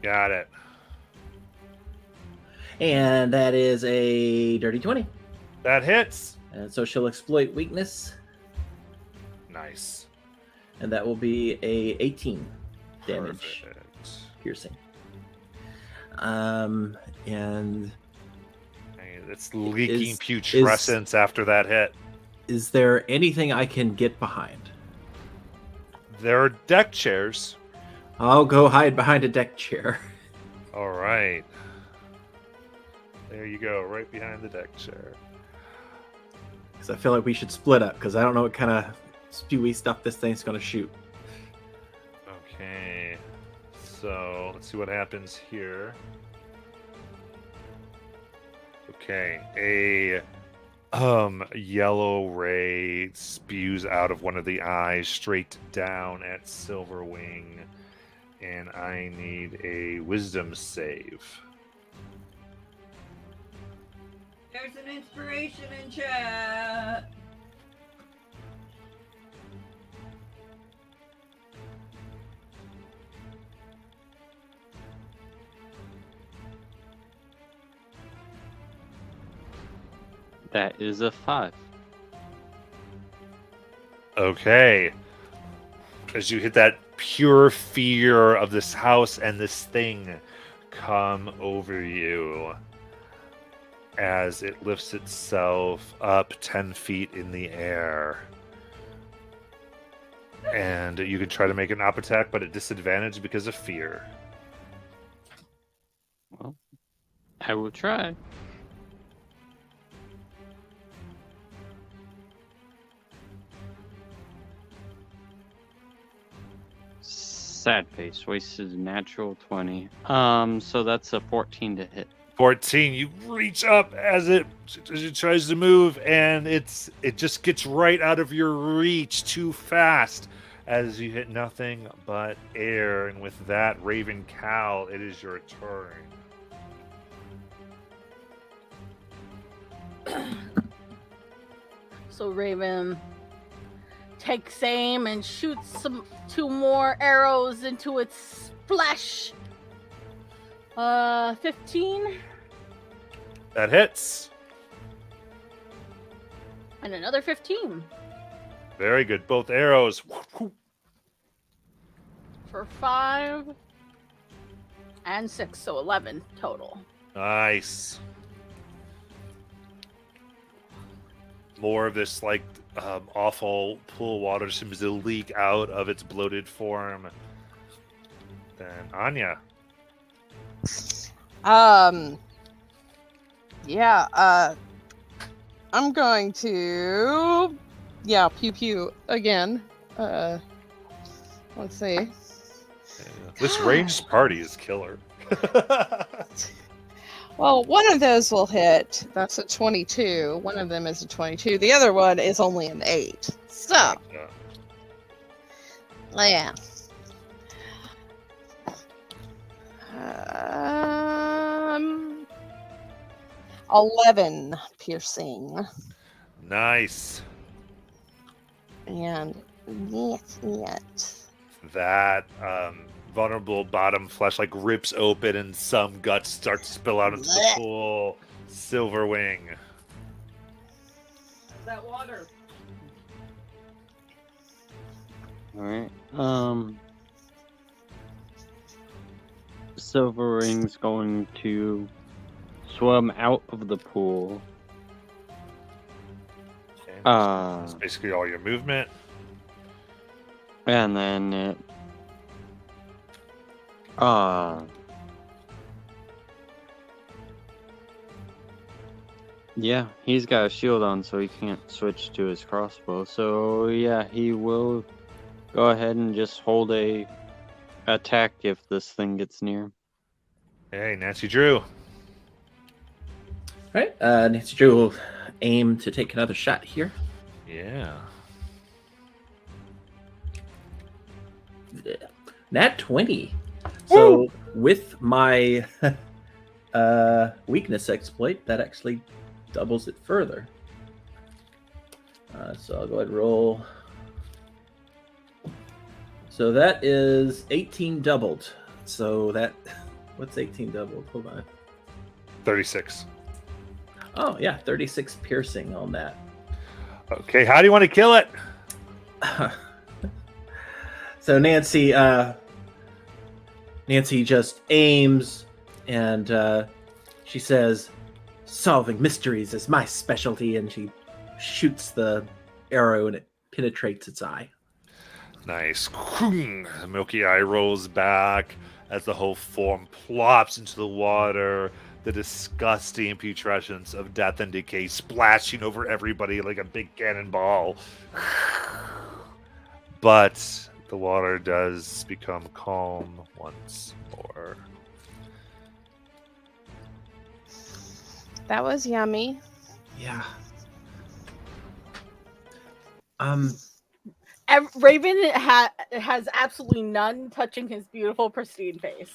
Got it. And that is a dirty 20. That hits. And so she'll exploit weakness, Nice. and that will be a 18 damage Perfect. piercing. And Hey, it's leaking Is- putrescence after that hit. is there anything I can get behind? There are deck chairs. I'll go hide behind a deck chair. All right. There you go, right behind the deck chair. Because I feel like we should split up, because I don't know what kind of spewy stuff this thing's going to shoot. Okay. So let's see what happens here. Okay, a yellow ray spews out of one of the eyes straight down at Silverwing, and I need a wisdom save. There's an inspiration in chat. That is a 5. Okay. As you hit that pure fear of this house and this thing come over you as it lifts itself up 10 feet in the air. And you can try to make an up attack, but at disadvantage because of fear. Well, I will try. Sad face wastes natural 20. So that's a 14 to hit. 14. You reach up as it tries to move, and it just gets right out of your reach too fast as you hit nothing but air. And with that, Raven Cal, it is your turn. So Raven takes aim and shoots 2 more arrows into its flesh. 15 That hits. and another 15 Very good. Both arrows. for 5 and 6, so 11 total. Nice. More of this awful pool water seems to leak out of its bloated form. Then Anya. Yeah, I'm going to, pew pew again. Let's see. This ranged party is killer. Well, one of those will hit. That's a 22. One of them is a 22. The other one is only an 8. So, Yeah. yeah. 11 piercing. Nice. And yet. That vulnerable bottom flesh rips open and some guts start to spill out into the Blech. pool. Silverwing. That water. All right. Silverwing's going to swim out of the pool. Okay. Uh, That's basically all your movement. And then it. Yeah, he's got a shield on, so he can't switch to his crossbow. So yeah, he will go ahead and just hold a attack if this thing gets near. Hey, Nancy Drew. All right, Nancy Drew will aim to take another shot here. Yeah. Nat 20. So with my weakness exploit, that actually doubles it further. So I'll go ahead and roll. So that is 18 doubled. So that, what's 18 doubled? Hold on. 36. Oh yeah, 36 piercing on that. Okay, how do you want to kill it? So Nancy just aims and she says, "Solving mysteries is my specialty," and she shoots the arrow and it penetrates its eye. Nice. The milky eye rolls back as the whole form plops into the water. The disgusting putrescence of death and decay splashing over everybody like a big cannonball. But the water does become calm once more. That was yummy. Yeah. Raven has absolutely none touching his beautiful, pristine face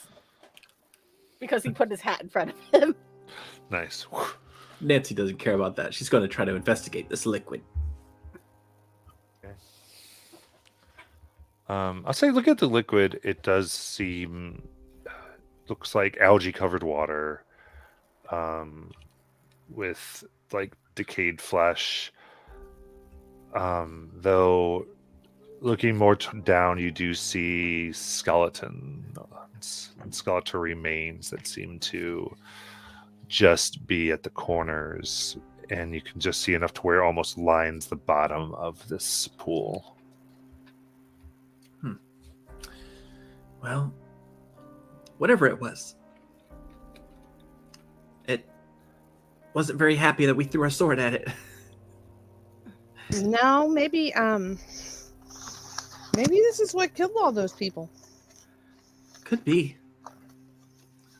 because he put his hat in front of him. Nice. Nancy doesn't care about that. She's going to try to investigate this liquid. I'll say look at the liquid. It does seem looks like algae covered water with decayed flesh. Though looking more down, you do see skeletons and skeletal remains that seem to just be at the corners, and you can just see enough to where it almost lines the bottom of this pool. Well, whatever it was, it wasn't very happy that we threw our sword at it. No, maybe this is what killed all those people. Could be.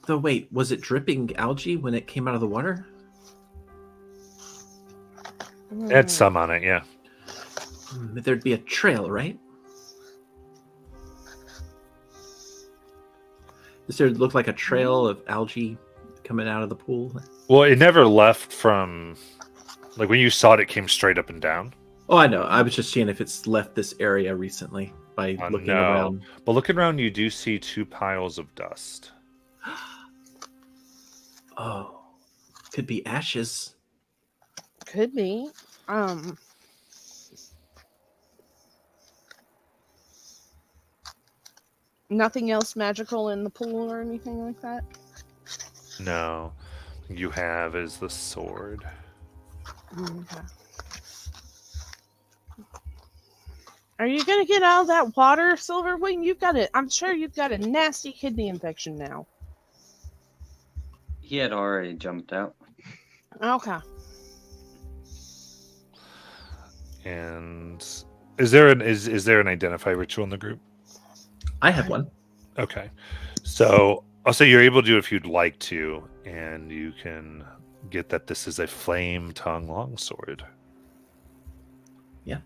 Though, wait, was it dripping algae when it came out of the water? It had some on it, yeah. There'd be a trail, right? Does there look like a trail of algae coming out of the pool? Well, it never left from, like, when you saw it, it came straight up and down. Oh, I know. I was just seeing if it's left this area recently by looking No. around. But looking around, you do see 2 piles of dust. Oh, could be ashes. Could be. Nothing else magical in the pool or anything like that? No. You have is the sword. Okay. Are you gonna get out of that water, Silverwing? You've got it. I'm sure you've got a nasty kidney infection now. He had already jumped out. Okay. And is there an identify ritual in the group? I have one. Okay. So I'll say you're able to do it if you'd like to, and you can get that this is a flame tongue longsword. Yeah.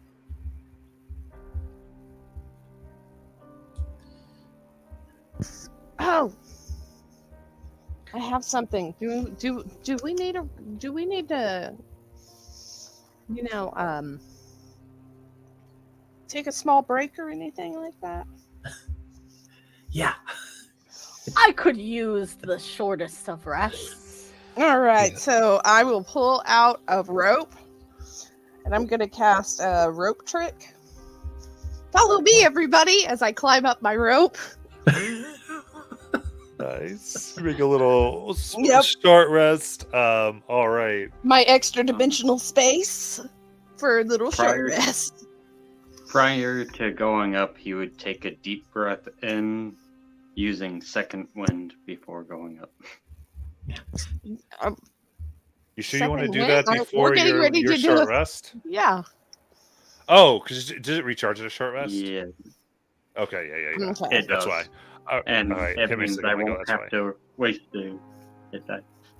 Oh, I have something. Do we need to take a small break or anything like that? Yeah. I could use the shortest of rests. All right, Yeah. so I will pull out a rope, and I'm gonna cast a rope trick. Follow me, everybody, as I climb up my rope. Nice. Make a little Yep. short rest. All right. My extra dimensional space for a little Prior- short rest. Prior to going up, he would take a deep breath in, using second wind before going up. You sure you want to Second do wind? that We're before getting your ready to do short a- rest? Yeah. Oh, because does it recharge at a short rest? Yeah, Okay, yeah. Okay. it That's does. why. And all right, it hit me a means second, I let me go, won't that's have to waste the hit die.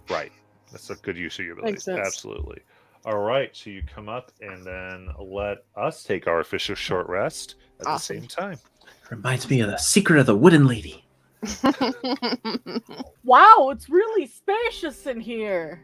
Right. That's a good use of your ability. Makes sense. Absolutely. All right. So you come up and then let us take our official short rest at Awesome. the same time. Reminds me of the secret of the wooden lady. Wow, it's really spacious in here.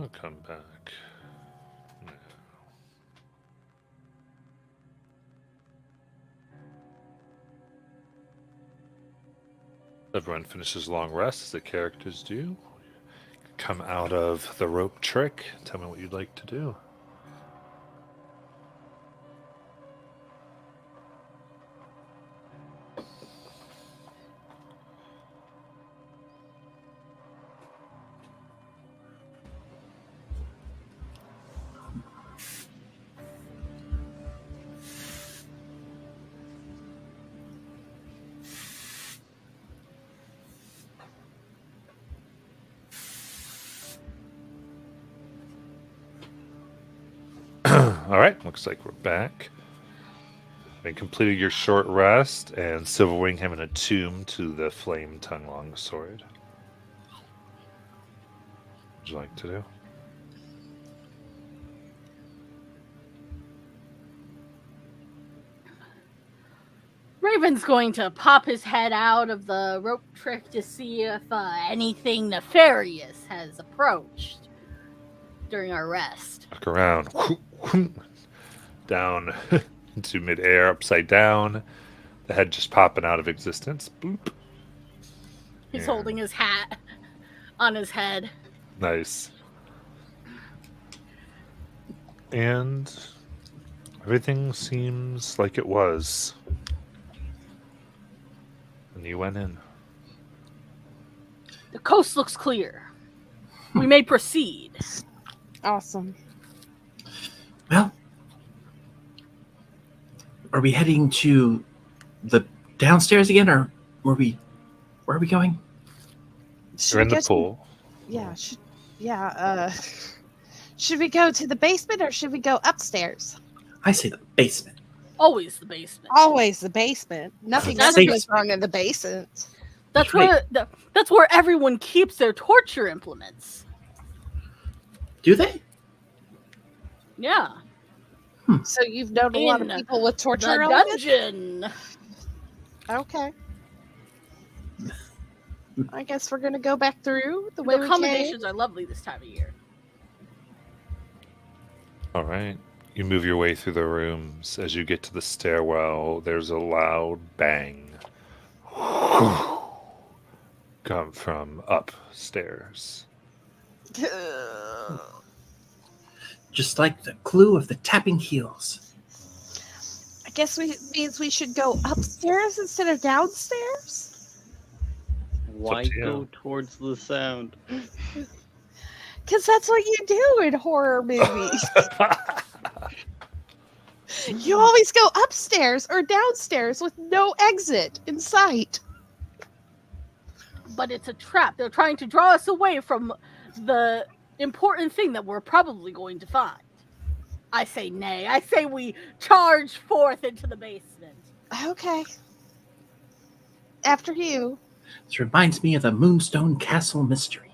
I'll come back. No. Everyone finishes long rest as the characters do. Come out of the rope trick. Tell me what you'd like to do. All right, looks like we're back. Having completed your short rest, and Silverwing having attuned to the flame tongue longsword. What would you like to do? Raven's going to pop his head out of the rope trick to see if anything nefarious has approached during our rest. Look around. Down into midair, upside down. The head just popping out of existence. Boop. He's Yeah. holding his hat on his head. Nice. And everything seems like it was. And you went in. The coast looks clear. We may proceed. Awesome. Well, are we heading to the downstairs again, or where are we going? You're in we the go pool. Should we go to the basement or should we go upstairs? I say the basement. Always the basement. Always the basement. Nothing That's ever safe. goes wrong in the basement. That's right. where that's where everyone keeps their torture implements. Do they? Yeah. So you've known a lot of In people with torture The elements? dungeon. Okay. I guess we're gonna go back through the way The we accommodations are lovely this time of year. All right. You move your way through the rooms. As you get to the stairwell, there's a loud bang. Come from upstairs. came. Just like the clue of the tapping heels. I guess means we should go upstairs instead of downstairs. Why to you. go towards the sound? Because that's what you do in horror movies. You always go upstairs or downstairs with no exit in sight. But it's a trap. They're trying to draw us away from the important thing that we're probably going to find. I say nay. I say we charge forth into the basement. Okay. After you. This reminds me of the Moonstone Castle mystery.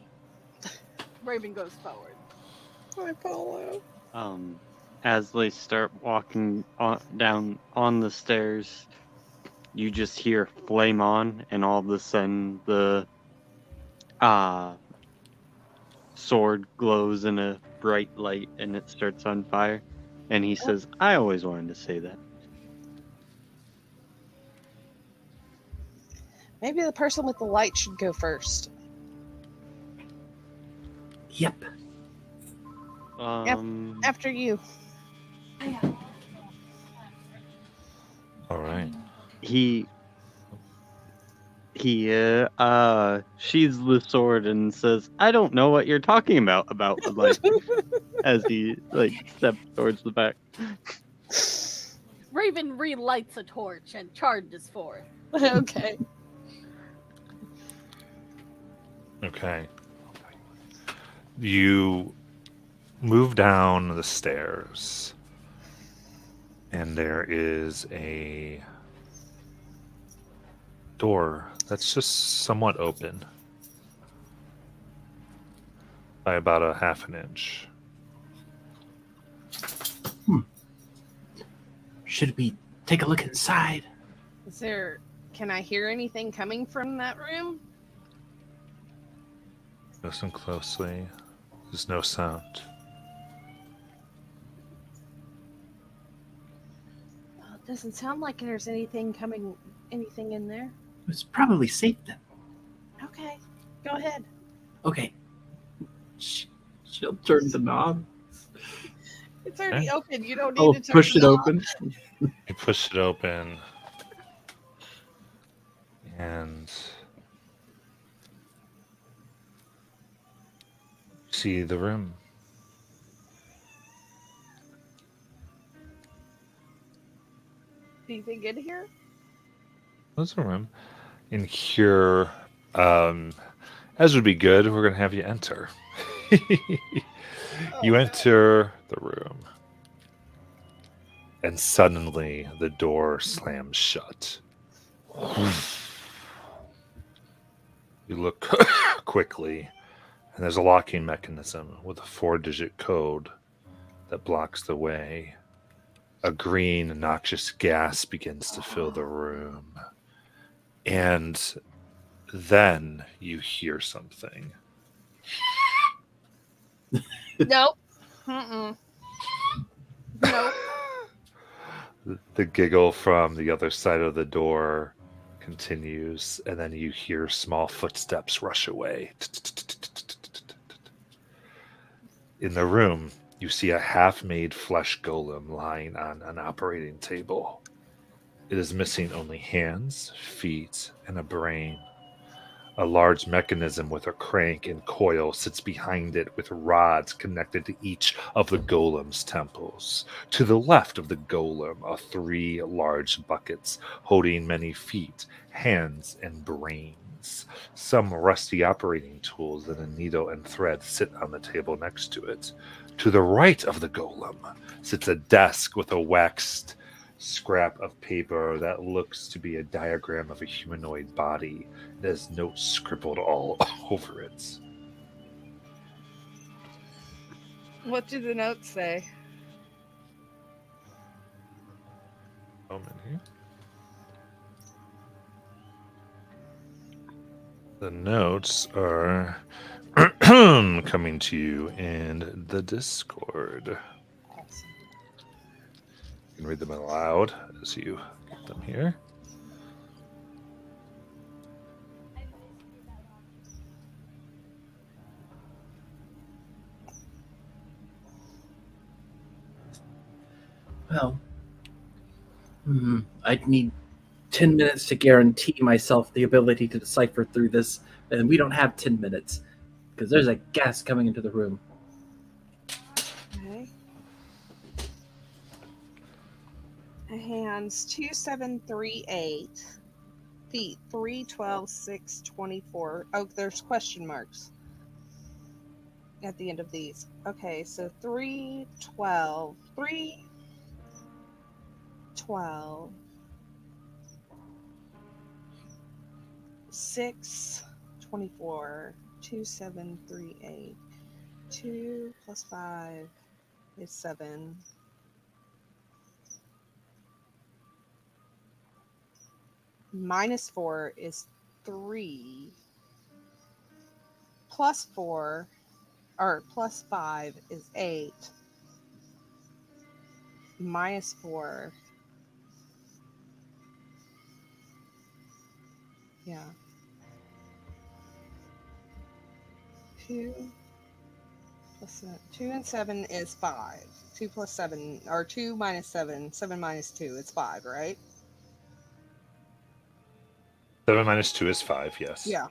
Raven goes forward. I follow. As they start walking down on the stairs, you just hear flame on, and all of a sudden the sword glows in a bright light and it starts on fire. And he says, I always wanted to say that. Maybe the person with the light should go first. Yep. After you. All right. He sheathes the sword and says, I don't know what you're talking about the light, as he steps towards the back. Raven relights a torch and charges forth. Okay. Okay. You move down the stairs, and there is a door that's just somewhat open by about a half an inch. Should we take a look inside? Can I hear anything coming from that room? Listen closely. There's no sound. Well, it doesn't sound like there's anything in there. It's probably safe then. Okay, go ahead. Okay. She'll turn the knob. It's already open. You don't need Oh, to turn push it it off. open. You push it open, and see the room. Anything in here? There's a room. In here, as would be good, we're going to have you enter. You enter the room, and suddenly the door slams shut. You look quickly, and there's a locking mechanism with a 4-digit code that blocks the way. A green, noxious gas begins to fill the room. And then you hear something. Nope. Mm-mm. Nope. The giggle from the other side of the door continues, and then you hear small footsteps rush away. In the room, you see a half-made flesh golem lying on an operating table. It is missing only hands, feet, and a brain. A large mechanism with a crank and coil sits behind it with rods connected to each of the golem's temples. To the left of the golem are 3 large buckets holding many feet, hands, and brains. Some rusty operating tools and a needle and thread sit on the table next to it. To the right of the golem sits a desk with a waxed scrap of paper that looks to be a diagram of a humanoid body. There's notes scribbled all over it. What do the notes say? Moment here. The notes are coming to you in the Discord. You can read them aloud as you get them here. Well, I'd need 10 minutes to guarantee myself the ability to decipher through this, and we don't have 10 minutes because there's a gas coming into the room. Okay. Hands 2738. Feet 312 624. Oh, there's question marks at the end of these. Okay, so 312 624 2738. 2 plus 5 is 7. Minus 4 is 3. Plus 4, or plus 5 is 8. Minus 4. Yeah. 2 plus 2 and 7 is 5. 2 plus 7, or 2 minus 7, 7 minus 2 is 5, right? 7 minus 2 is 5, yes. Yeah.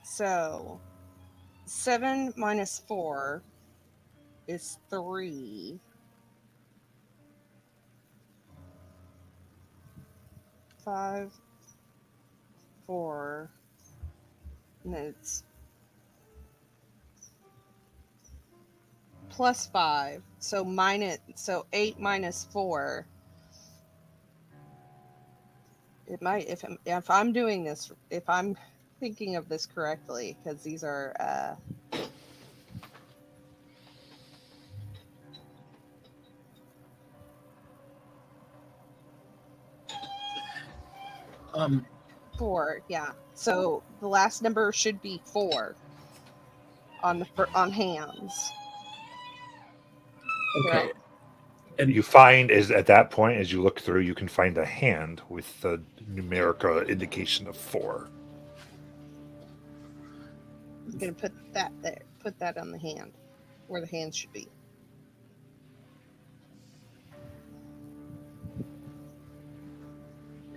So 7 minus 4 is 3. 5, 4, and then it's plus 5. So 8 minus 4. It might, if I'm doing this, if I'm thinking of this correctly, because these are Um, 4, yeah. So the last number should be 4. on hands. Okay. And you find is at that point, as you look through, you can find a hand with the numeric indication of 4. I'm gonna put that there. Put that on the hand, where the hand should be.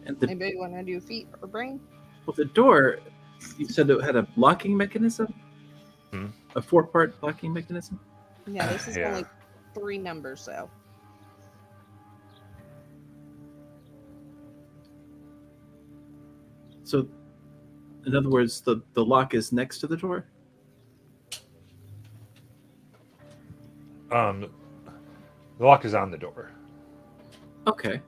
And the, Anybody want to do feet or brain? well, the door, you said it had a locking mechanism? Hmm? A 4-part locking mechanism? Yeah, this is Yeah. only 3 numbers though. So, in other words, the lock is next to the door? The lock is on the door. Okay.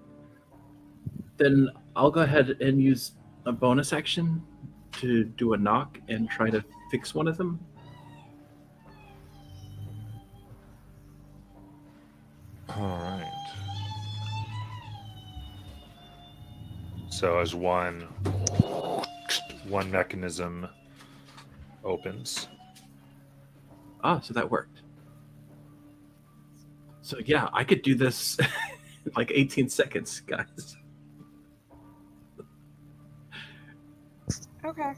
Then I'll go ahead and use a bonus action to do a knock and try to fix one of them. All right. So as one mechanism opens. Ah, so that worked. So yeah, I could do this in like 18 seconds, guys. Okay.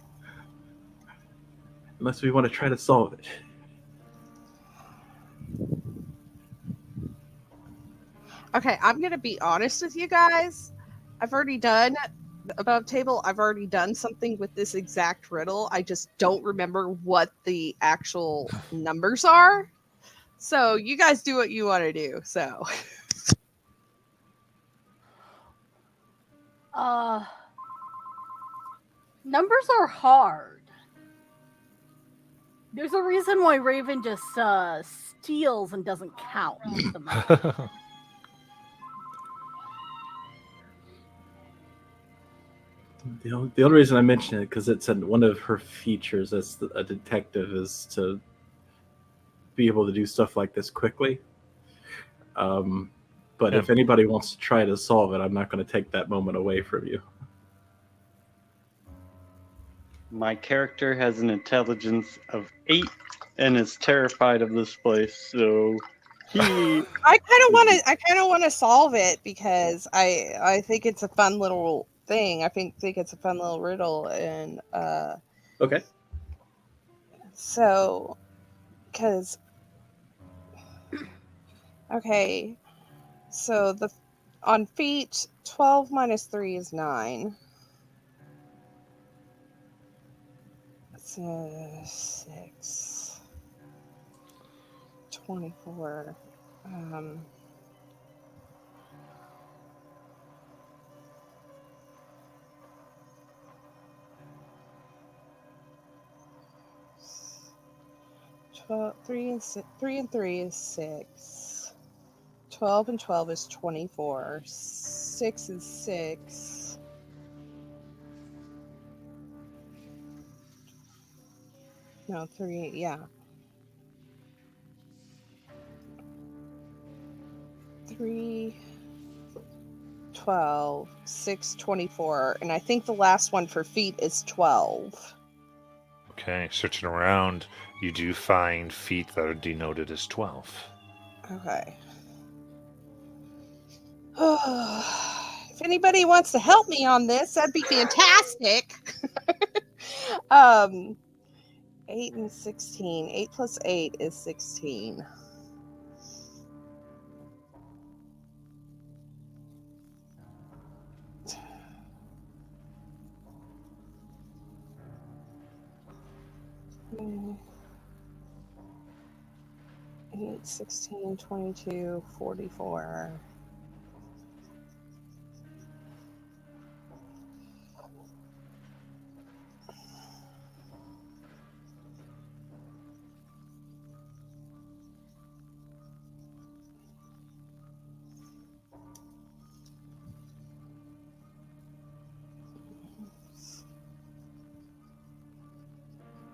Unless we want to try to solve it. Okay, I'm gonna be honest with you guys. I've already done above table. I've already done something with this exact riddle. I just don't remember what the actual numbers are. So you guys do what you want to do. So Numbers are hard. There's a reason why Raven just steals and doesn't count them. The only reason I mention it because it's one of her features as a detective is to be able to do stuff like this quickly. But if anybody wants to try to solve it, I'm not going to take that moment away from you. My character has an intelligence of 8 and is terrified of this place, so he I kind of want to solve it because I think it's a fun little thing. I think it's a fun little riddle, and Okay. so because okay, so on feet 12 minus 3 is 9. So 6 24 12, 3 and 6, 3 and 3 is 6. 12 and 12 is 24. 6 is 6. No, 3, yeah. 3, 12, 6, 24. And I think the last one for feet is 12. Okay, searching around, you do find feet that are denoted as 12. Okay. If anybody wants to help me on this, that'd be fantastic. 8 and 16. 8 plus 8 is 16. Mm. 8, 16, 22, 44.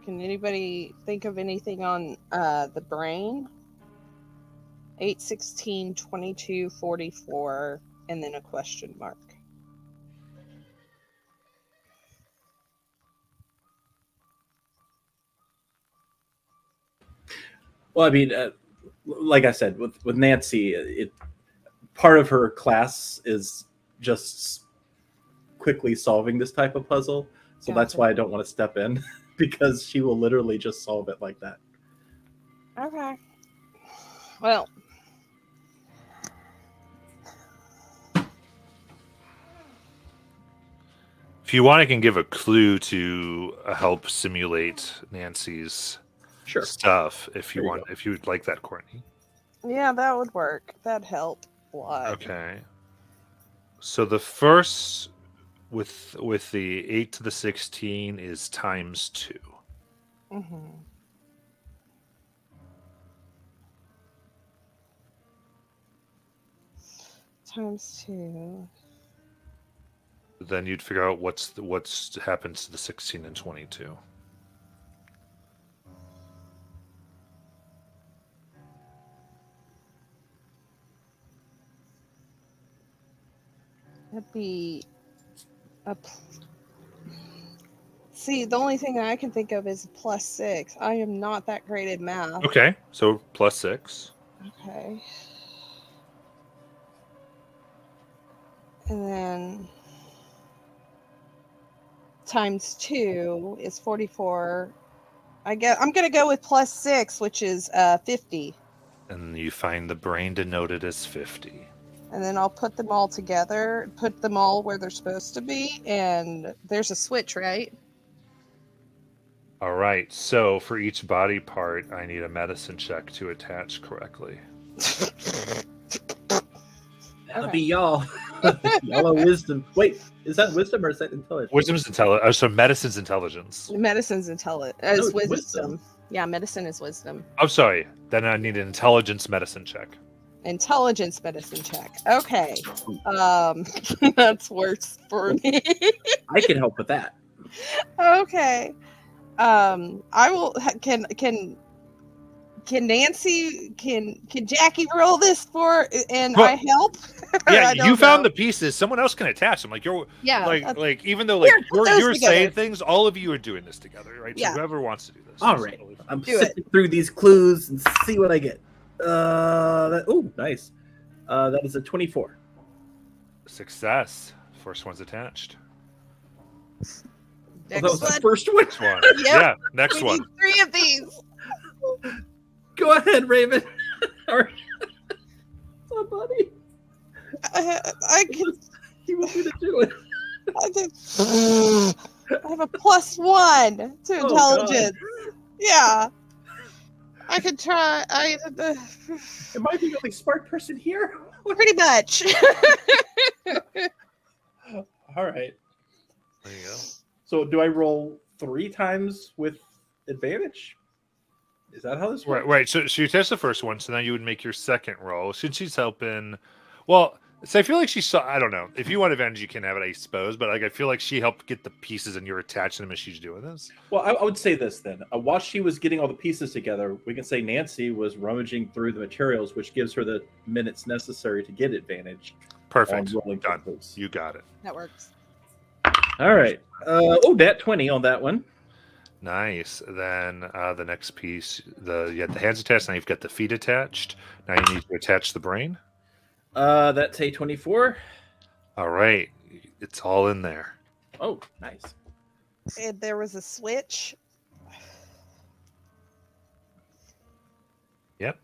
Can anybody think of anything on the brain? 8, 16, 22, 44, and then a question mark. Well, I mean, like I said, with Nancy, part of her class is just quickly solving this type of puzzle. So that's Gotcha. why I don't want to step in because she will literally just solve it like that. Okay. Well, If you want, I can give a clue to help simulate Nancy's Sure. stuff. If you There you want, if you would like that, Courtney. yeah, that would work. That'd help a lot. Okay. So the first with the 8 to the 16 is times 2. Mm-hmm. Times 2. Then you'd figure out what's happens to the 16 and 22. That'd be a. See, the only thing that I can think of is +6. I am not that great at math. Okay, so +6. Okay. And then times 2 is 44. I'm gonna go with +6, which is 50. And you find the brain denoted as 50. And then I'll put them all together, put them all where they're supposed to be, and there's a switch, right? All right. So for each body part, I need a medicine check to attach correctly. That'll be y'all. Y'all are wisdom. Wait, is that wisdom or is that intelligence? Wisdom's intelligence. So medicine's intelligence. Medicine's intelligence. No, Is it's wisdom. wisdom. Yeah, medicine is wisdom. I'm sorry. Then I need an intelligence medicine check. Intelligence medicine check. Okay. That's worse for me. I can help with that. Okay. I will. Can Nancy? Can Jackie roll this for? And Well, I help. Yeah, I don't you found know. the pieces. Someone else can attach them. Like you're Yeah. like even though like Here, put those you're together. saying things, all of you are doing this together, right? Yeah. So whoever wants to do this. All is right. totally fine. I'm Do sifting through these clues and see what I get. Oh, nice. That is a 24. Success. First one's attached. Oh, that Next was the one. first one. Next one. Yep. Yeah, next We one. need 3 of these. Go ahead, Raven. All right. Somebody. I can. You want me to do it? I have a +1 to Oh, intelligence. Yeah. I could try. Am I the only smart person here? Pretty much. All right. There you go. So do I roll 3 times with advantage? Is that how this works? Right. So you test the first one, so now you would make your second roll. Since she's helping, well, so I feel like she saw. I don't know. If you want advantage, you can have it, I suppose. But like, I feel like she helped get the pieces, and you're attaching them as she's doing this. Well, I would say this then. While she was getting all the pieces together, we can say Nancy was rummaging through the materials, which gives her the minutes necessary to get advantage. Perfect. On rolling Done. clues. You got it. That works. All right. Nat 20 on that one. Nice. Then the next piece, you had the hands attached. Now you've got the feet attached. Now you need to attach the brain. That's a 24. All right. It's all in there. Oh, nice. And there was a switch. Yep.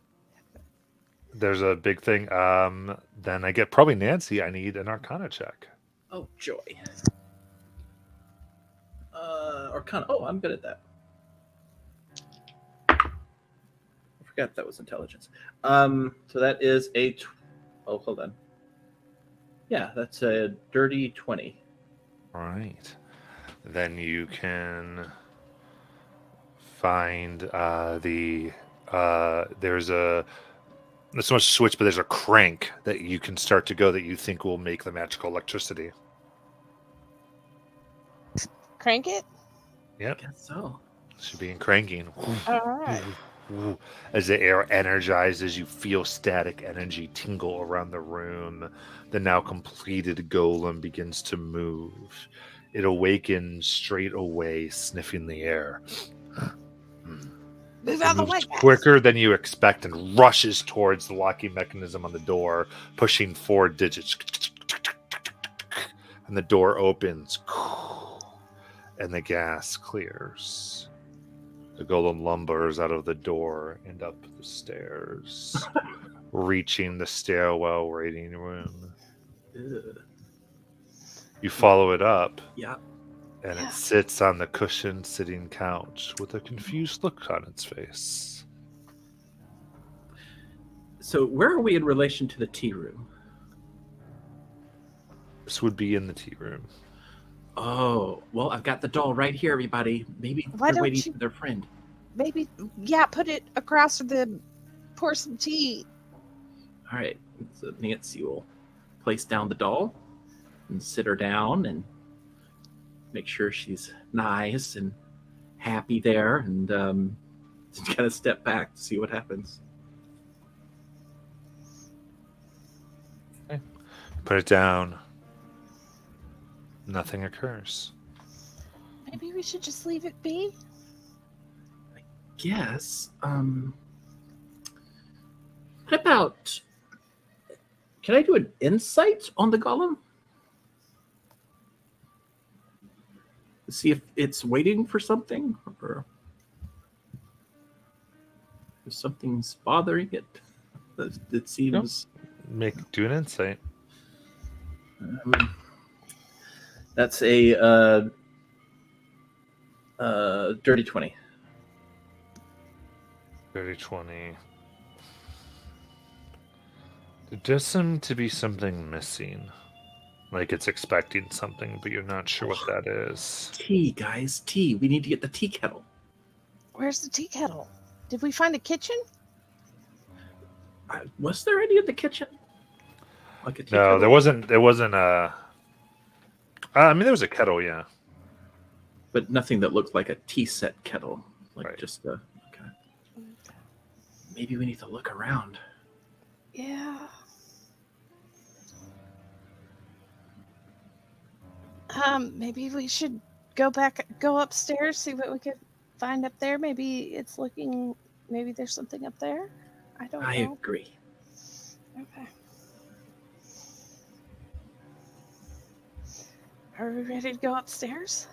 There's a big thing. Then I get probably Nancy. I need an Arcana check. Oh, joy. Arcana. Oh, I'm good at that. I forgot that was intelligence. So that is a. Oh, hold on. Yeah, that's a dirty 20. All right. Then you can find there's a not so much a switch, but there's a crank that you can start to go that you think will make the magical electricity. Crank it. Yep. Guess so. Should be in cranking. All right. As the air energizes, you feel static energy tingle around the room. The now completed golem begins to move. It awakens straight away, sniffing the air. Move It out of the way. moves guys. quicker than you expect and rushes towards the locking mechanism on the door, pushing 4 digits. And the door opens. And the gas clears. The golem lumbers out of the door and up the stairs, reaching the stairwell waiting room. Ugh. You follow it up, Yeah. and Yeah. it sits on the cushioned sitting couch with a confused look on its face. So where are we in relation to the tea room? This would be in the tea room. Oh, well, I've got the doll right here, everybody. Maybe Why they're don't waiting you- for their friend. Maybe, yeah, put it across from the pour some tea. All right. So Nancy will place down the doll and sit her down and make sure she's nice and happy there, and kind of step back to see what happens. Put it down. Nothing occurs. Maybe we should just leave it be. Yes. What about? Can I do an insight on the golem? See if it's waiting for something, or if something's bothering it. It seems. Do an insight. That's a dirty 20. Dirty 20. There does seem to be something missing. Like it's expecting something, but you're not sure what that is. Tea, guys, tea. We need to get the tea kettle. Where's the tea kettle? Did we find a kitchen? Was there any in the kitchen? Like a tea No, kettle? there wasn't. There wasn't a. I mean, there was a kettle, yeah. But nothing that looked like a tea set kettle. Like Right. just a. Okay. Maybe we need to look around. Yeah. Maybe we should go upstairs, see what we could find up there. Maybe there's something up there. I don't I know. agree. Okay. Are we ready to go upstairs?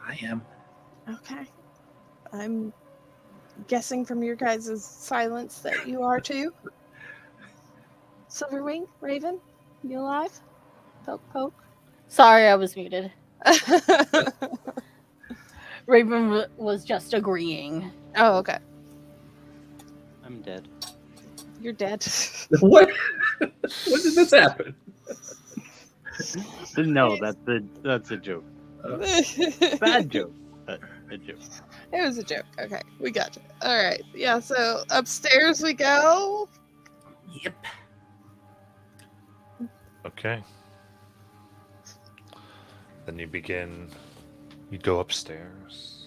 I am. Okay. I'm guessing from your guys' silence that you are too. Silverwing, Raven, you alive? Poke, poke. Sorry, I was muted. Raven was just agreeing. Oh, okay. I'm dead. You're dead. What? When did this happen? No, that's a joke. Bad joke. A joke. It was a joke. Okay, we got you. All right. Yeah, so upstairs we go. Yep. Okay. Then you go upstairs.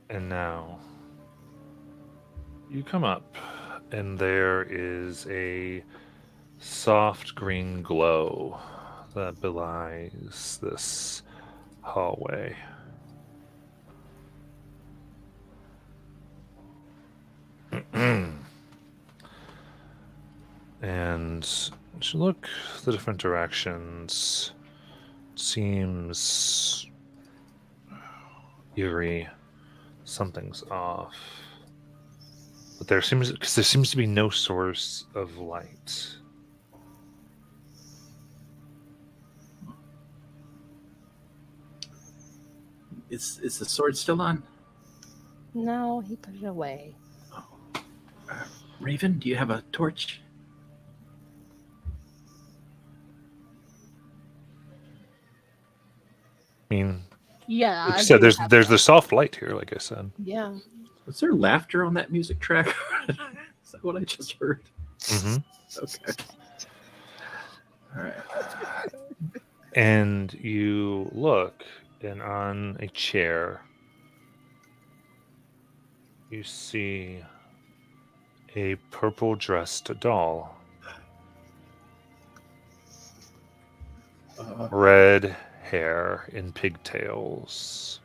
And now you come up, and there is a soft green glow that belies this hallway. And as you look the different directions, seems eerie. Something's off. But there seems to be no source of light. Is the sword still on? No, he put it away. Raven, do you have a torch? I mean, Yeah. like I I said, do there's have there's that. the soft light here, like I said. Yeah. Was there laughter on that music track? Is that what I just heard? Hmm. Okay. All right. And you look, and on a chair, you see a purple dressed doll. red hair in pigtails,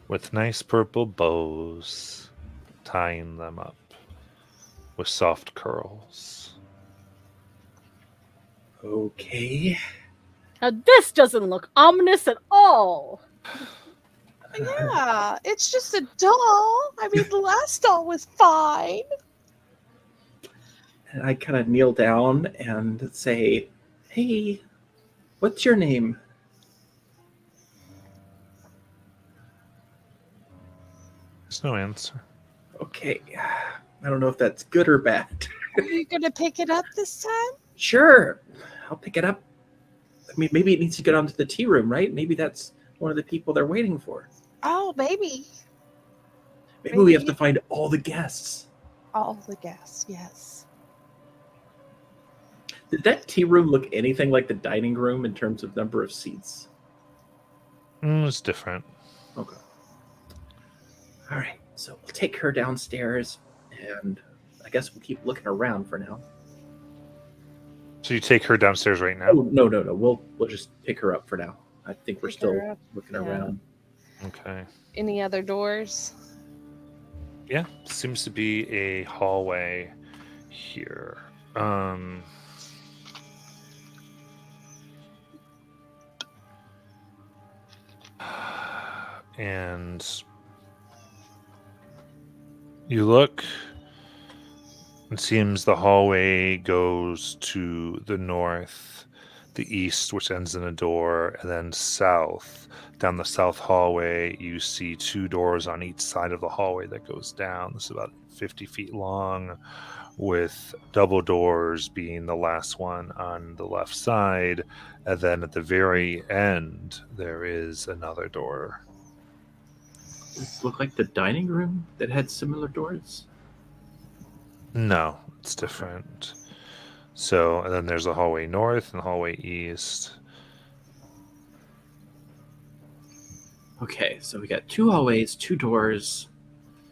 with nice purple bows tying them up with soft curls. Okay. Now this doesn't look ominous at all. Yeah, it's just a doll. I mean, the last doll was fine. And I kind of kneel down and say, "Hey, what's your name?" There's no answer. Okay. I don't know if that's good or bad. Are you gonna pick it up this time? Sure. I'll pick it up. I mean, maybe it needs to get onto the tea room, right? Maybe that's one of the people they're waiting for. Oh, maybe. Maybe we have to find all the guests. All the guests, yes. Did that tea room look anything like the dining room in terms of number of seats? It's different. Okay. All right. So we'll take her downstairs, and I guess we'll keep looking around for now. So you take her downstairs right now? Oh, no. We'll just pick her up for now. I think we're Pick still her up, looking yeah. around. Okay. Any other doors? Yeah, seems to be a hallway here. And you look, it seems the hallway goes to the north, the east, which ends in a door, and then south. Down the south hallway, you see two doors on each side of the hallway that goes down. This is about 50 feet long, with double doors being the last one on the left side. And then at the very end, there is another door. Does it look like the dining room that had similar doors? No, it's different. So, and then there's a hallway north and the hallway east. Okay, so we got two hallways, two doors,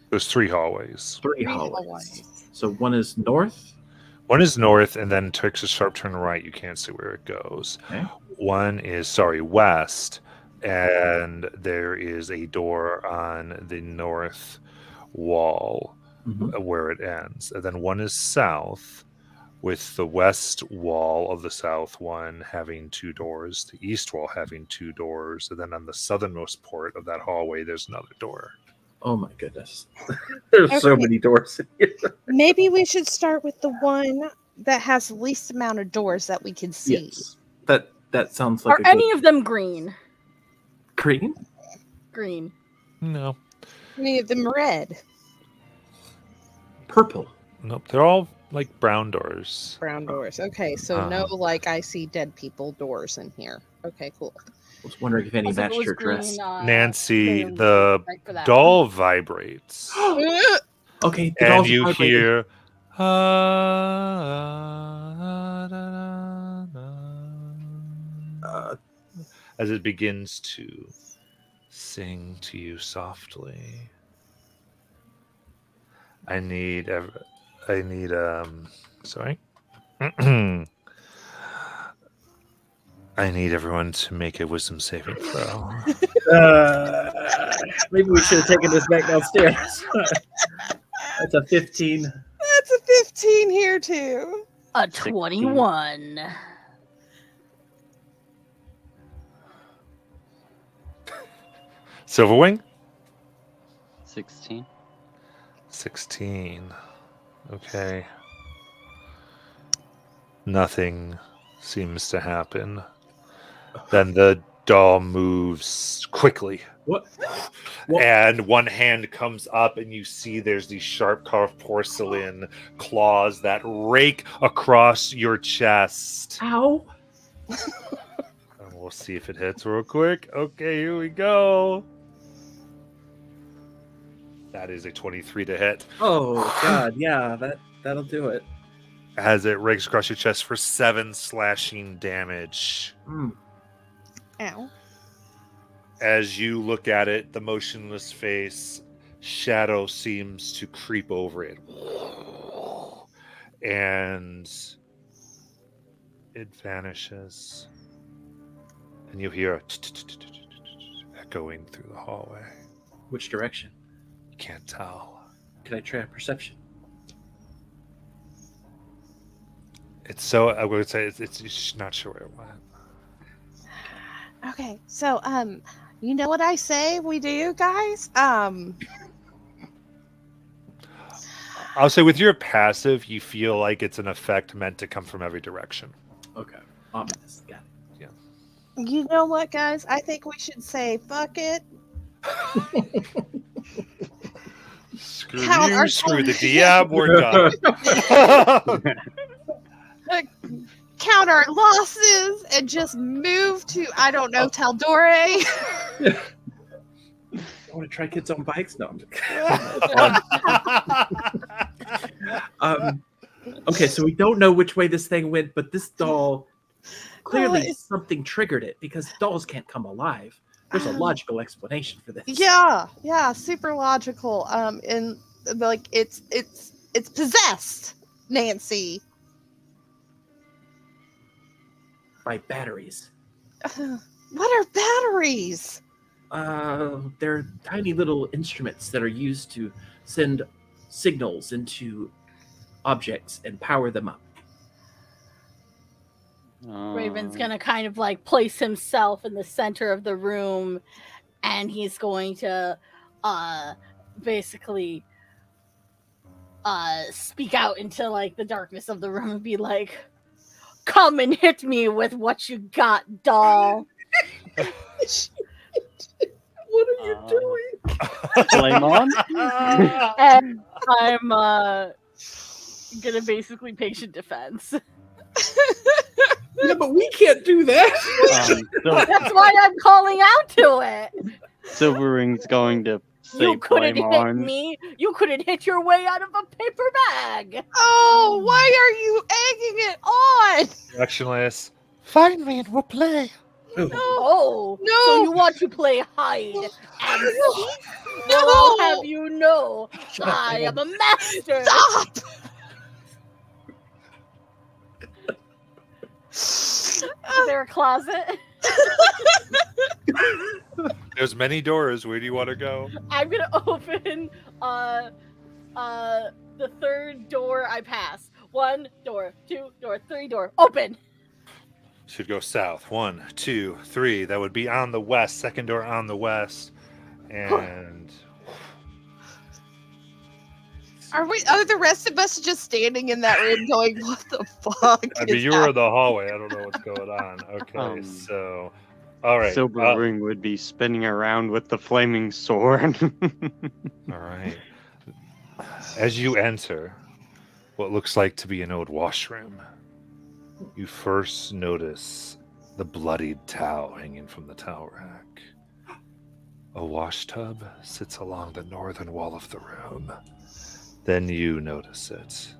There's three hallways. three hallways. So one is north. One is north and then takes a sharp turn right. You can't see where it goes. Okay. One is, west, and there is a door on the north wall where it ends. And then one is south, with the west wall of the south one having two doors, the east wall having two doors, and then on the southernmost port of that hallway, there's another door. Oh my goodness. There's so Okay. many doors in here. Maybe we should start with the one that has the least amount of doors that we can see. Yes. That sounds like Are a any good of them green? green. Green. No. Any of them red? Purple. Nope. They're all like brown doors. Brown doors. Okay, so no, like I see dead people doors in here. Okay, cool. I was wondering if any Also, if it matched was your dress. green, Nancy, boom, the right for that. doll vibrates. Okay, the And dolls you vibrating. hear as it begins to sing to you softly. I need sorry. I need everyone to make a wisdom saving throw. Maybe we should have taken this back downstairs. That's a 15. That's a 15 here too. A 21. Silverwing? 16. 16. Okay. Nothing seems to happen. Then the doll moves quickly. What? And one hand comes up, and you see there's these sharp carved porcelain claws that rake across your chest. Ow. And we'll see if it hits real quick. Okay, here we go. That is a 23 to hit. Oh god, yeah, that'll do it. As it rakes across your chest for 7 slashing damage. Ow. As you look at it, the motionless face, shadow seems to creep over it. And it vanishes, and you hear echoing through the hallway. Which direction? You can't tell. Can I try a perception? It's so, I would say it's just not sure where it went. Okay, so you know what I say we do, guys? I'll say with your passive, you feel like it's an effect meant to come from every direction. Okay. Ominous. Got it. You know what, guys? I think we should say fuck it. Screw Count you, our screw the time. DM, we're done. Count our losses and just move to, I don't know, Taldore. I want to try kids on bikes? No. Okay, so we don't know which way this thing went, but this doll, clearly it's- something triggered it because dolls can't come alive. There's a logical explanation for this. Yeah, super logical. And like it's possessed, Nancy. By batteries. What are batteries? They're tiny little instruments that are used to send signals into objects and power them up. Raven's gonna kind of like place himself in the center of the room, and he's going to basically speak out into like the darkness of the room and be like, "Come and hit me with what you got, doll." What are you doing? Flame on? And I'm gonna basically patient defense. Yeah, but we can't do that. That's why I'm calling out to it. Silvering's going to say You couldn't flame hit on. me. You couldn't hit your way out of a paper bag. Oh, why are you egging it on? Directionless. Find me and we'll play. Oh, No. So you want to play hide and seek? No. Well, I'll have you know, I am a master. Stop! Is there a closet? There's many doors. Where do you want to go? I'm gonna open the third door I pass. 1 door, 2 door, 3 door. Open. Should go south. 1, 2, 3. That would be on the west. Second door on the west. And Are the rest of us just standing in that room going, what the fuck? I mean, is you were in happening?" the hallway. I don't know what's going on. Okay, so all right. Silvering would be spinning around with the flaming sword. All right. As you enter what looks like to be an old washroom, you first notice the bloodied towel hanging from the towel rack. A wash tub sits along the northern wall of the room. Then you notice it.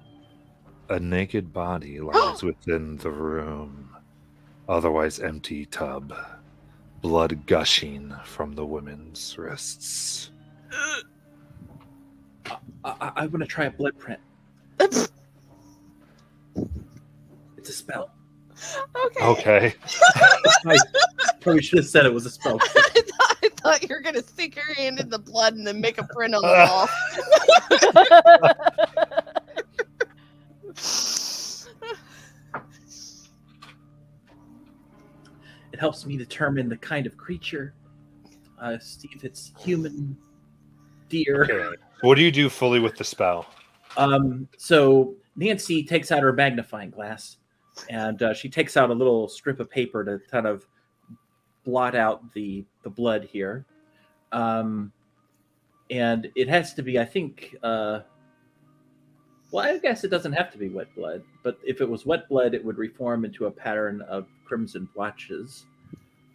A naked body lies within the room. Otherwise empty tub. Blood gushing from the women's wrists. I want to try a blood print. It's a spell. Okay. Okay. I probably should have said it was a spell. I thought you were going to stick your hand in the blood and then make a print on the wall. It helps me determine the kind of creature. See if it's human, deer. Okay. What do you do fully with the spell? So Nancy takes out her magnifying glass, and she takes out a little strip of paper to kind of blot out the blood here. And it has to be, I think, well, I guess it doesn't have to be wet blood, but if it was wet blood, it would reform into a pattern of crimson blotches.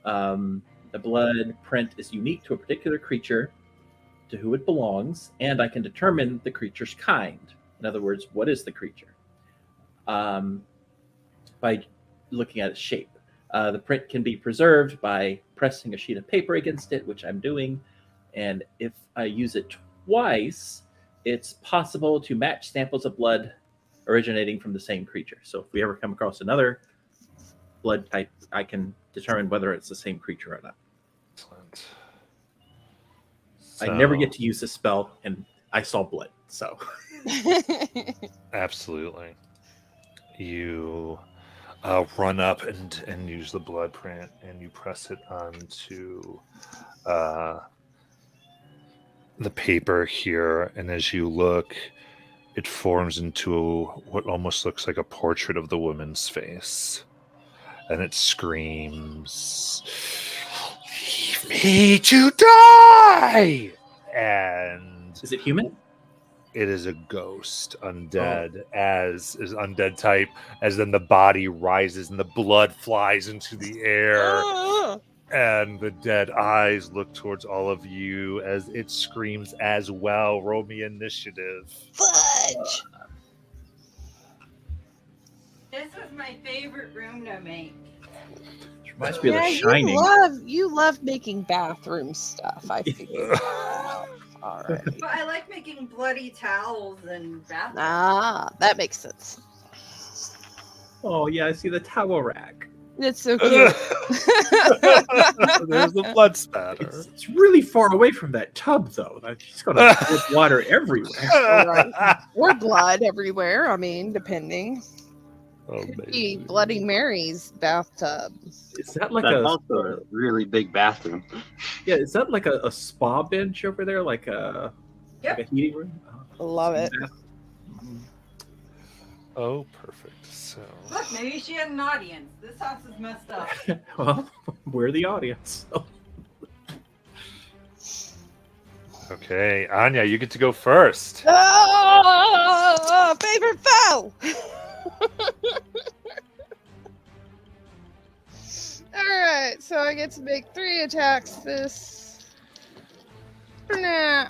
The blood print is unique to a particular creature, to who it belongs, and I can determine the creature's kind. In other words, what is the creature? By looking at its shape. The print can be preserved by pressing a sheet of paper against it, which I'm doing, and if I use it twice, it's possible to match samples of blood originating from the same creature. So if we ever come across another blood type, I can determine whether it's the same creature or not. Excellent. I never So- get to use this spell, and I saw blood, so. Absolutely. You run up and use the blood print, and you press it onto the paper here. And as you look, it forms into what almost looks like a portrait of the woman's face. And it screams, "Leave me to die!" And Is it human? it is a ghost, undead, as is undead type, as then the body rises and the blood flies into the air, and the dead eyes look towards all of you as it screams as well. Roll me initiative. Fudge. This was my favorite room to make. Reminds me of Yeah, The Shining. you love making bathroom stuff. I figured that out already. But I like making bloody towels and bath. Ah, that makes sense. Oh, yeah, I see the towel rack. It's so cute. There's the blood spatter. It's really far away from that tub, though. She's got to put water everywhere. Right. Or blood everywhere. I mean, depending. Oh, Could baby. be Bloody Mary's bathtub. Is that like That's a also a really big bathroom. yeah? Is that like a spa bench over there, like a Yep. like a heating room? Love it. Oh, perfect. So, Look, maybe she had an audience. This house is messed up. Well, we're the audience. okay, Anya, you get to go first. Oh, favorite foe. All right, so I get to make 3 attacks this. Nah.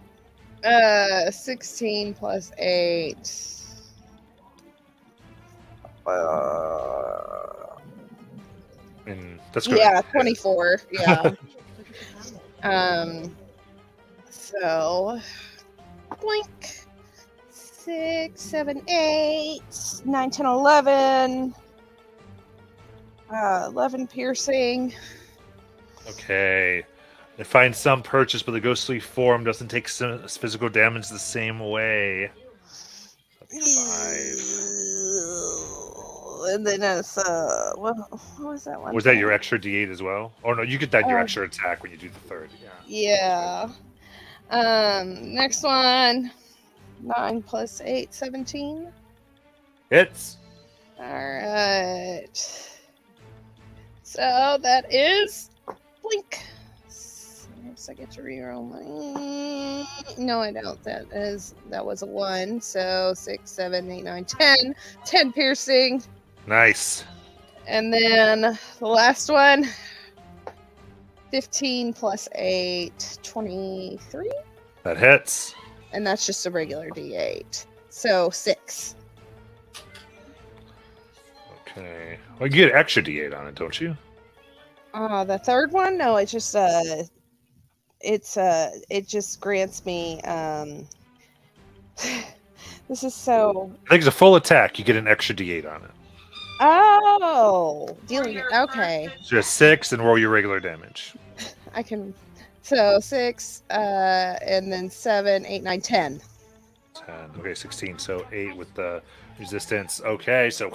16 plus 8. And that's good. Yeah, 24. Yeah. So blink. 6, 7, 8, 9, 10, 11. 11 piercing. Okay. It finds some purchase, but the ghostly form doesn't take physical damage the same way. And then it's what was that one? Was that your extra D8 as well? Oh no, you get that in your Oh. extra attack when you do the third. Yeah. Yeah. Next one. 9 plus 8, 17. Hits. Alright. So that is blink. So I get to reroll my. No, I don't. That was a 1. So 6, 7, 8, 9, 10. 10 piercing. Nice. And then the last one. 15 plus 8, 23. That hits. And that's just a regular D8. So 6. Okay. Well, you get extra D8 on it, don't you? The third one? No, it just it just grants me this is so I think it's a full attack. You get an extra D8 on it. oh dealing okay. So you're 6 and roll your regular damage. I can so 6 and then 7, 8, 9, 10. 10. Okay, 16. So 8 with the resistance. Okay, so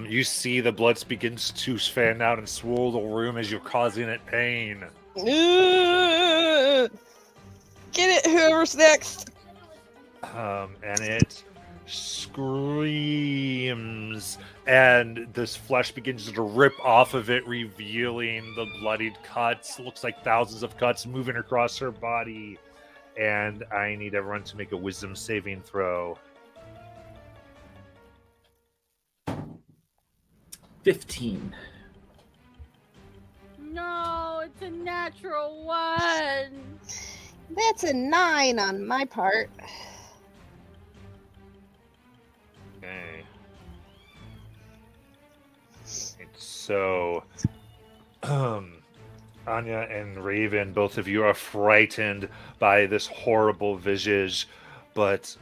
you see the blood begins to fan out and swirl the room as you're causing it pain. Get it, whoever's next. And it screams, and this flesh begins to rip off of it, revealing the bloodied cuts. Looks like thousands of cuts moving across her body. And I need everyone to make a wisdom saving throw. 15. No, it's a natural 1. That's a 9 on my part. Okay. So, Anya and Raven, both of you are frightened by this horrible visage, but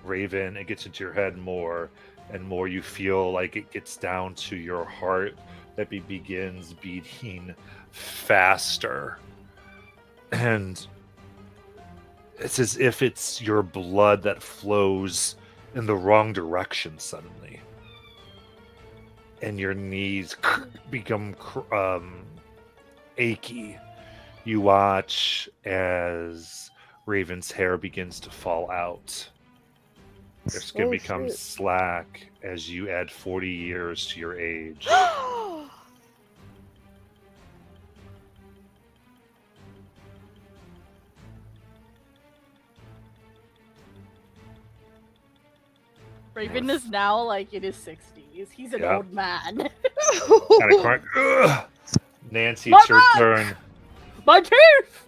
Raven, it gets into your head more. and more you feel like it gets down to your heart that begins beating faster. And it's as if it's your blood that flows in the wrong direction suddenly. And your knees become achy. You watch as Raven's hair begins to fall out. Your skin Oh, becomes shit. slack as you add 40 years to your age. Raven is now like in his 60s. He's an Yeah. old man. Kind of crying. Ugh! Nancy, My it's your back! turn. My teeth!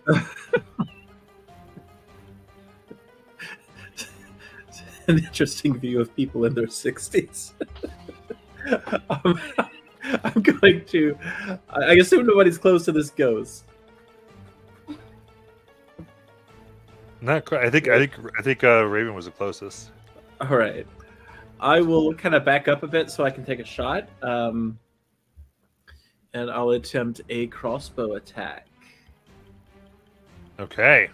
An interesting view of people in their 60s. I'm going to. I assume nobody's close to this ghost. Not quite. I think Raven was the closest. All right. I will kind of back up a bit so I can take a shot. And I'll attempt a crossbow attack. Okay.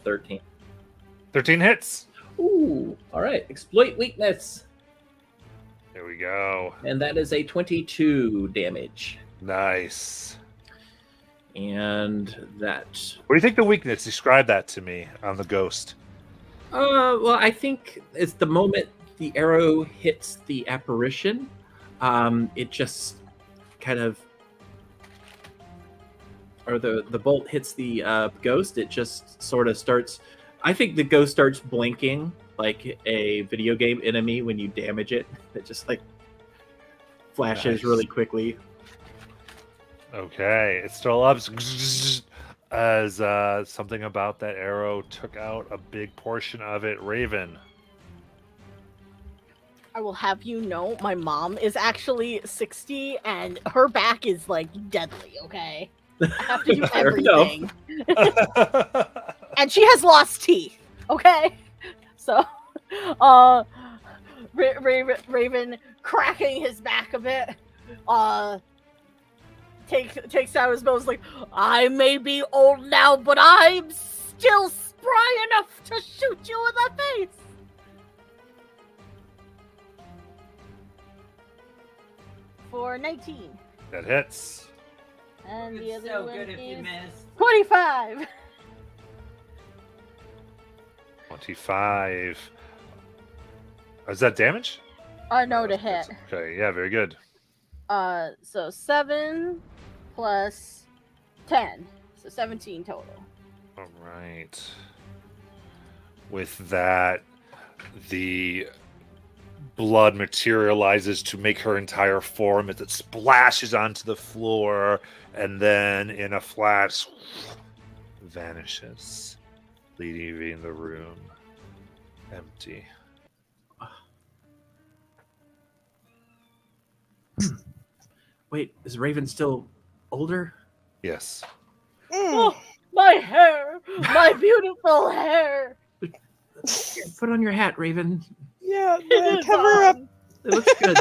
13. 13 hits. Ooh. All right. Exploit weakness. There we go. And that is a 22 damage. Nice. And that. What do you think the weakness? Describe that to me on the ghost. Well, I think it's the moment the arrow hits the apparition. It just kind of, or the bolt hits the ghost. It just sort of starts. I think the ghost starts blinking like a video game enemy when you damage it. It just like flashes Nice. really quickly. Okay, it's still up as something about that arrow took out a big portion of it. Raven. I will have you know, my mom is actually 60 and her back is like deadly, okay? I have to do Fair enough. everything. And she has lost teeth, okay? So, Raven cracking his back a bit, takes out his bow, is like, I may be old now, but I'm still spry enough to shoot you in the face! For 19. That hits. And the It's other so one good if you is missed. 25. 25. Is that damage? No, to hit. Okay, yeah, very good. So 7 plus 10. So 17 total. All right. With that, the blood materializes to make her entire form as it splashes onto the floor and then in a flash vanishes, leaving the room empty. Wait, is Raven still older? Yes. Oh, my hair! My beautiful hair! Put on your hat, Raven. Yeah, It is cover up. It looks good.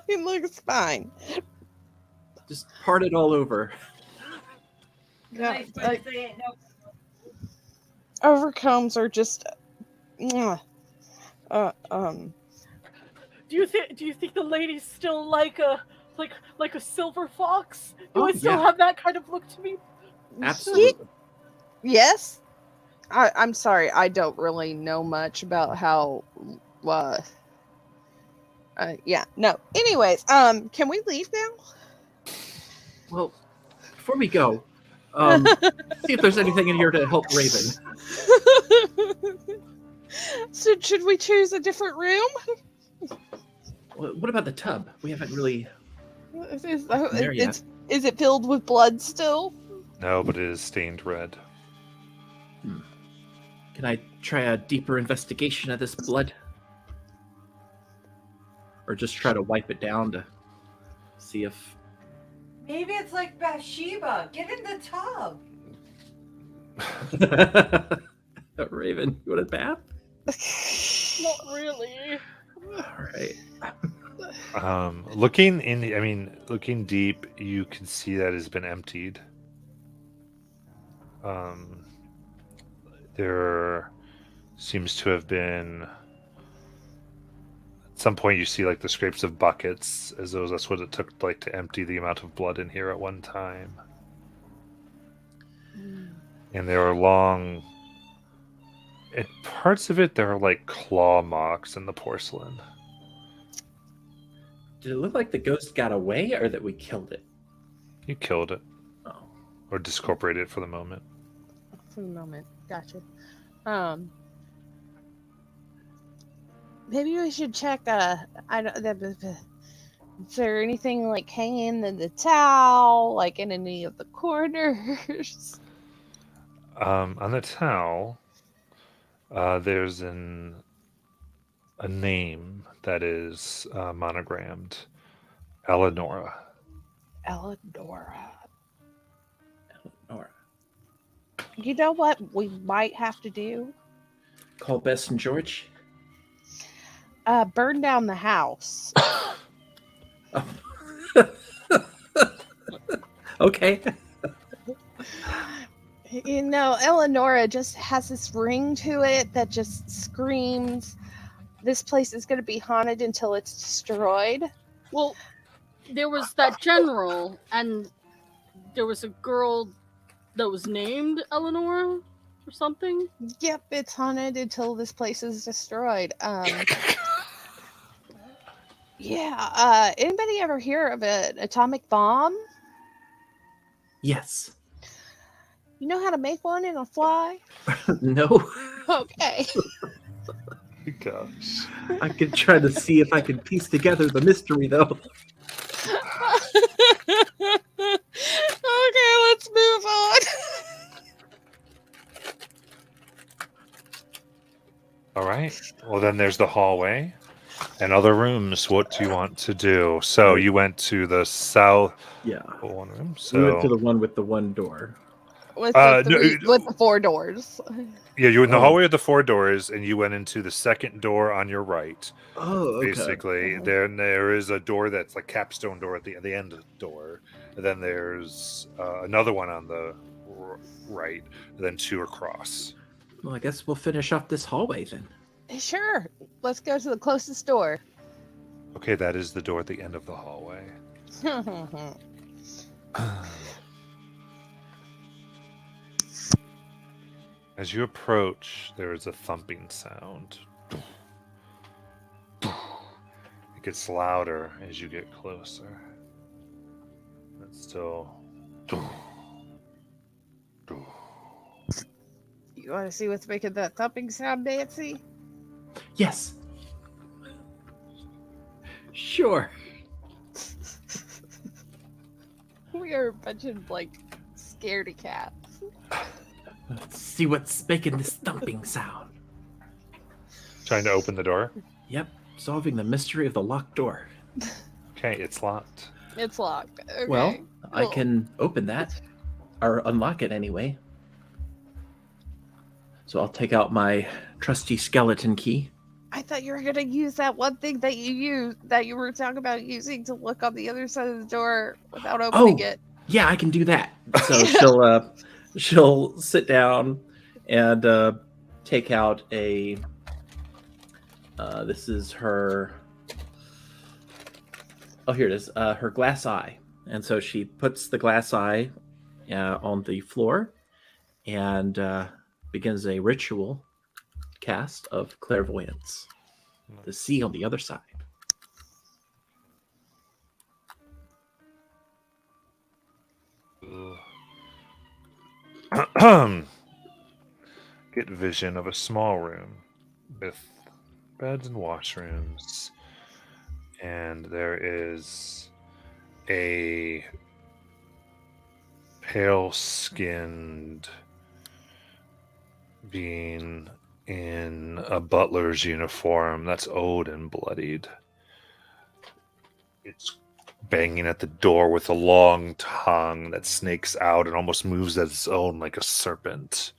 It looks fine. Just part it all over. Yeah, Nice way to say it. No. overcombs are just. mwah. Do you think the lady's still like a silver fox? Do Oh, I still yeah. have that kind of look to me? Absolutely. Yes. I'm sorry. I don't really know much about how. Yeah. No. Anyways, can we leave now? Well, before we go, see if there's anything in here to help Raven. So should we choose a different room? What about the tub? We haven't really. Is There yet. is it filled with blood still? No, but it is stained red. Can I try a deeper investigation of this blood? Or just try to wipe it down to see if. Maybe it's like Bathsheba. Get in the tub. Raven, you want a bath? Not really. All right. Looking deep, you can see that it's been emptied. There seems to have been, at some point you see like the scrapes of buckets, as though that's what it took like to empty the amount of blood in here at one time. And there are long, in parts of it there are like claw marks in the porcelain. Did it look like the ghost got away, or that we killed it? You killed it, Oh, or discorporated it for the moment. For the moment, gotcha. Maybe we should check. Is there anything like hanging in the towel, like in any of the corners? On the towel, there's a name that is monogrammed, Eleonora. Eleonora. Eleanor. You know what we might have to do? Call Bess and George. Burn down the house. Oh. Okay. You know, Eleonora just has this ring to it that just screams, this place is going to be haunted until it's destroyed. Well, there was that general, and there was a girl that was named Eleanor or something. Yep, it's haunted until this place is destroyed. Yeah, anybody ever hear of an atomic bomb? Yes. You know how to make one in a fly? No. Okay. Gosh. I could try to see if I can piece together the mystery, though. Okay, let's move on. All right. Well, then there's the hallway and other rooms. What do you want to do? So you went to the south Yeah. one room. We went to So the one with the one door. With, no, with the 4 doors. yeah, you were in the Oh. hallway with the 4 doors, and you went into the second door on your right. Oh, okay. Basically, then there is a door that's like capstone door at the end door. And then there's another one on the right. And then 2 across. Well, I guess we'll finish off this hallway then. Sure. Let's go to the closest door. Okay, that is the door at the end of the hallway. As you approach, there is a thumping sound. It gets louder as you get closer. It's still. You want to see what's making that thumping sound, Nancy? Yes. Sure. We are a bunch of, like, scaredy cats. Let's see what's making this thumping sound. Trying to open the door. Yep. Solving the mystery of the locked door. Okay, it's locked. It's locked. Okay. Well, I cool. can open that. Or unlock it anyway. So I'll take out my trusty skeleton key. I thought you were gonna use that one thing that you were talking about using to look on the other side of the door without opening it. Yeah, I can do that. So she'll sit down and take out a. This is her. Oh, here it is. Her glass eye, and so she puts the glass eye on the floor, and begins a ritual cast of clairvoyance. The sea on the other side. Get vision of a small room with beds and washrooms, and there is a pale-skinned being in a butler's uniform that's old and bloodied. It's banging at the door with a long tongue that snakes out and almost moves as its own like a serpent.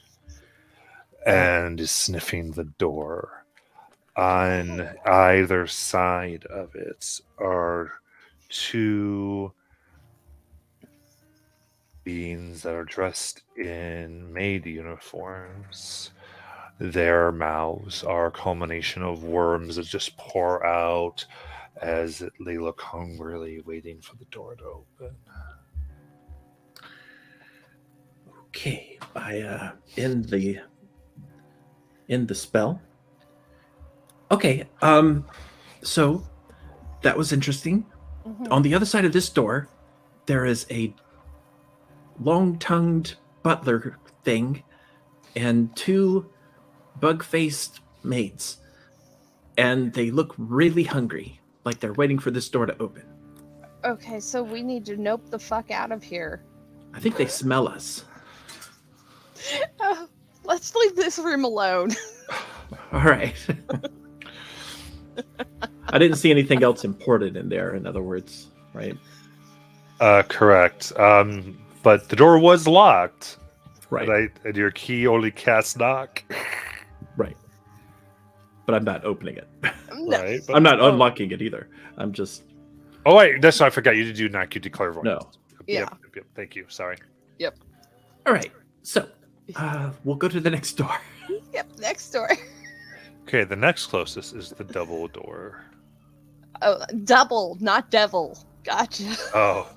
and is sniffing the door. On either side of it are two beings that are dressed in maid uniforms. Their mouths are a culmination of worms that just pour out as they look hungrily waiting for the door to open. Okay, I end the spell. Okay, so that was interesting. On the other side of this door, there is a long-tongued butler thing and two bug-faced maids, and they look really hungry, like they're waiting for this door to open. Okay, so we need to nope the fuck out of here. I think they smell us. Let's leave this room alone. All right. I didn't see anything else important in there, in other words, right? Correct. But the door was locked. Right. And your key only casts knock. Right. But I'm not opening it. No. Right. I'm not unlocking it either. I'm just... Oh, wait. That's I forgot. You did do knock. You declare voice. No. Yeah. Yep. Thank you. Sorry. Yep. All right. So, we'll go to the next door. Yep, next door. Okay, the next closest is the double door. Oh, double, not devil. Gotcha. Oh,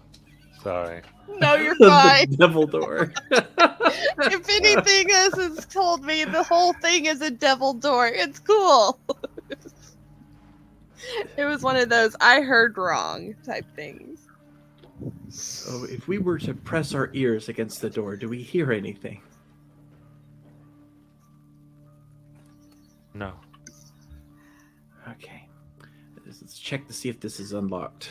sorry. No, you're fine. The devil door. If anything else has told me, the whole thing is a devil door. It's cool. It was one of those I heard wrong type things. So, if we were to press our ears against the door, do we hear anything? No. Okay. Let's check to see if this is unlocked.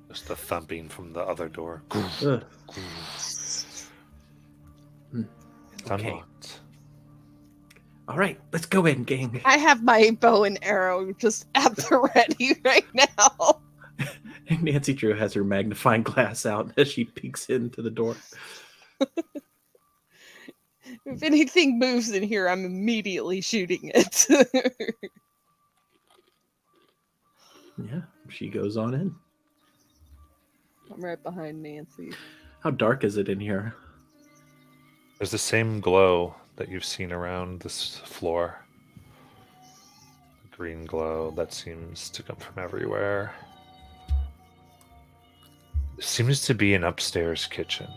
Just the thumping from the other door. Ugh. It's Okay. unlocked. All right, let's go in, gang. I have my bow and arrow just at the ready right now. Nancy Drew has her magnifying glass out as she peeks into the door. If anything moves in here, I'm immediately shooting it. Yeah, she goes on in. I'm right behind Nancy. How dark is it in here? There's the same glow that you've seen around this floor. The green glow that seems to come from everywhere. There seems to be an upstairs kitchen.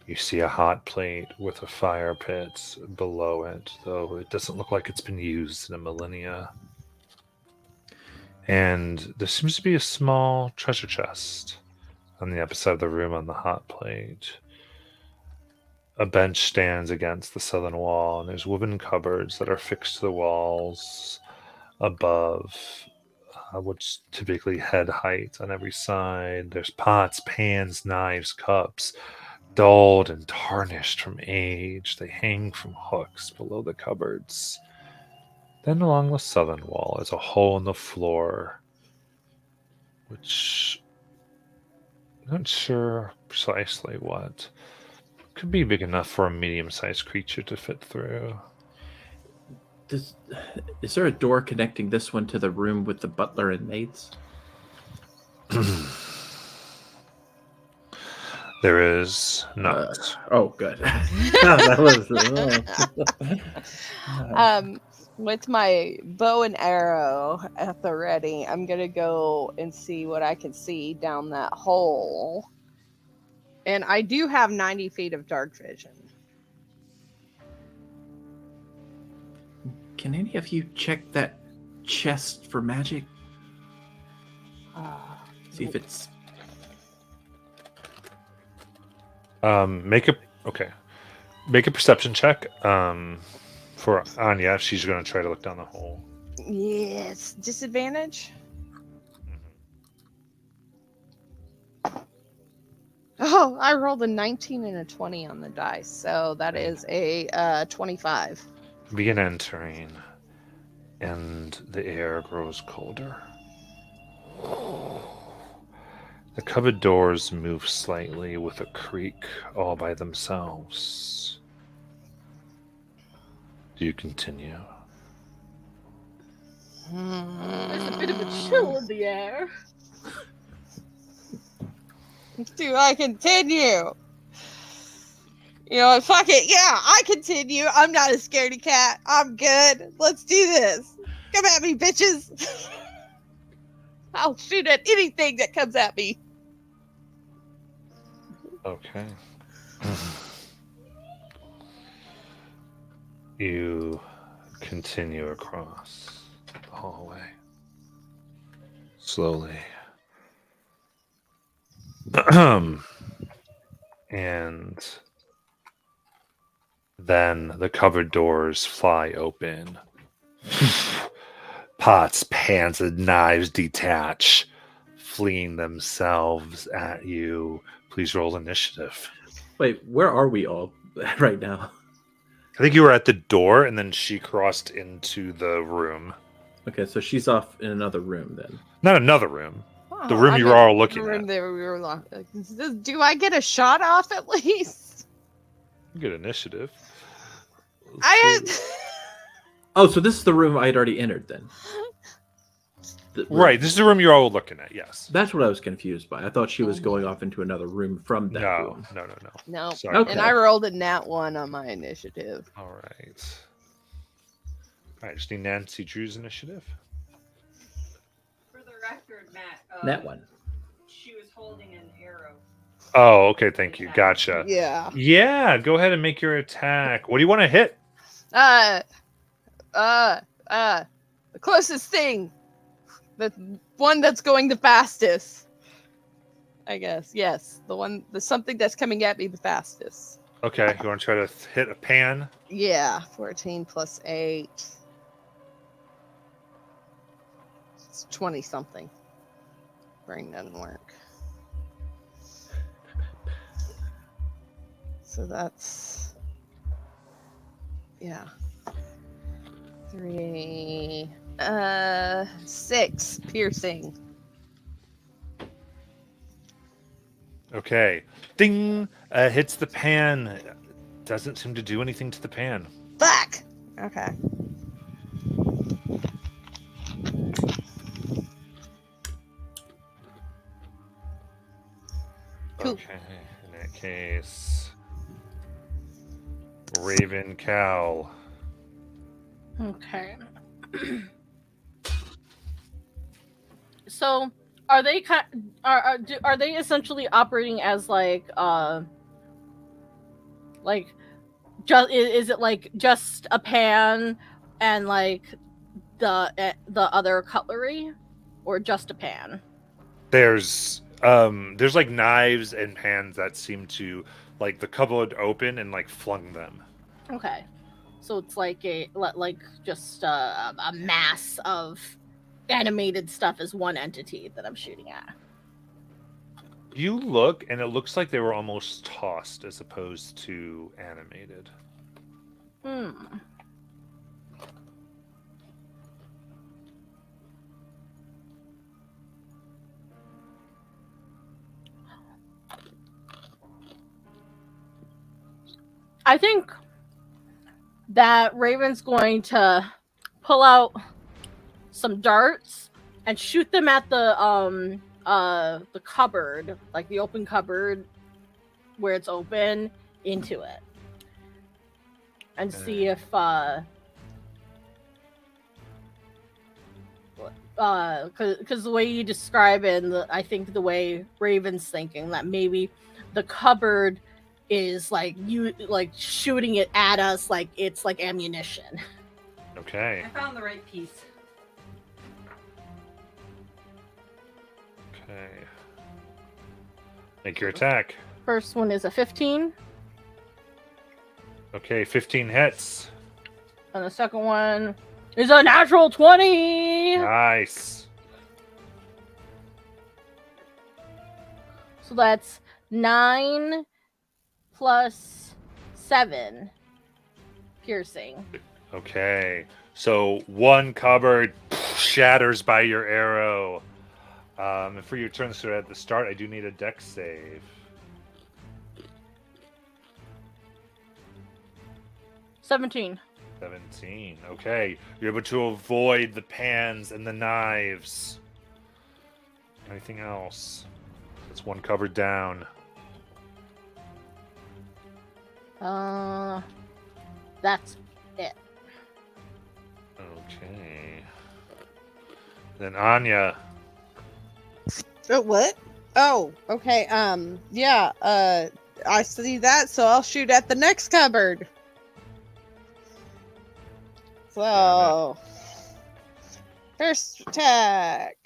You see a hot plate with a fire pit below it, though it doesn't look like it's been used in a millennia. And there seems to be a small treasure chest on the upper side of the room on the hot plate. A bench stands against the southern wall, and there's wooden cupboards that are fixed to the walls above, which typically head height on every side. There's pots, pans, knives, cups, dulled and tarnished from age. They hang from hooks below the cupboards. Then along the southern wall is a hole in the floor, which I'm not sure precisely what. Could be big enough for a medium-sized creature to fit through. Is there a door connecting this one to the room with the butler and maids? There is not. Oh, good. That was. With my bow and arrow at the ready, I'm gonna go and see what I can see down that hole. And I do have 90 feet of dark vision. Can any of you check that chest for magic? See if it's... Make a perception check. For Anya, she's going to try to look down the hole. Yes. Disadvantage? Oh, I rolled a 19 and a 20 on the dice, so that is a 25. Begin entering, and the air grows colder. The cupboard doors move slightly with a creak all by themselves. Do you continue? There's a bit of a chill in the air. Do I continue? You know what? Fuck it. Yeah, I continue. I'm not a scaredy cat. I'm good. Let's do this. Come at me, bitches. I'll shoot at anything that comes at me. Okay. You continue across the hallway. Slowly. And then the cupboard doors fly open. Pots, pans, and knives detach, fleeing themselves at you. Please roll initiative. Wait, where are we all right now? I think you were at the door, and then she crossed into the room. Okay, so she's off in another room then. Not another room. Oh, The room I'm you were in all looking the room at. that we were do I get a shot off at least? Good initiative. I had... Oh, so this is the room I had already entered then. Right, this is the room you're all looking at, yes. That's what I was confused by. I thought she was going off into another room from that No, room. no. No. Sorry. Okay. And I rolled a nat 1 on my initiative. All right. All right, just need Nancy Drew's initiative. For the record, Matt. That one. She was holding an arrow. Oh, okay, thank you. Gotcha. Yeah. Yeah, go ahead and make your attack. What do you want to hit? The closest thing. The one that's going the fastest. I guess. Yes. The something that's coming at me the fastest. Okay, you want to try to hit a pan? Yeah. 14 plus 8. It's 20 something. Brain doesn't work. So that's, yeah. 3, 6 piercing. Okay. Ding! Hits the pan. Doesn't seem to do anything to the pan. Fuck! Okay. Cool. Okay, in that case, Raven Cow. Okay. So, are they are they essentially operating as just is it like just a pan and like the other cutlery, or just a pan? There's like knives and pans that seem to, like, the cupboard open and like flung them. Okay, so it's like just a mass of animated stuff as one entity that I'm shooting at. You look, and it looks like they were almost tossed as opposed to animated. I think that Raven's going to pull out some darts and shoot them at the cupboard, like the open cupboard where it's open, into it, and see if because the way you describe it, and I think the way Raven's thinking, that maybe the cupboard is like you like shooting it at us like it's like ammunition. Okay. I found the right piece. Okay. Make your attack. First one is a 15, Okay, 15 hits. and the second one is a natural 20. Nice. So that's 9 plus 7 piercing. Okay. So one cupboard shatters by your arrow. And for your turn, so at the start, I do need a dex save. 17. 17. Okay. You're able to avoid the pans and the knives. Anything else? That's one covered down. That's it. Okay. Then Anya. Oh, what? Oh, okay. Yeah. I see that, so I'll shoot at the next cupboard. So, first attack.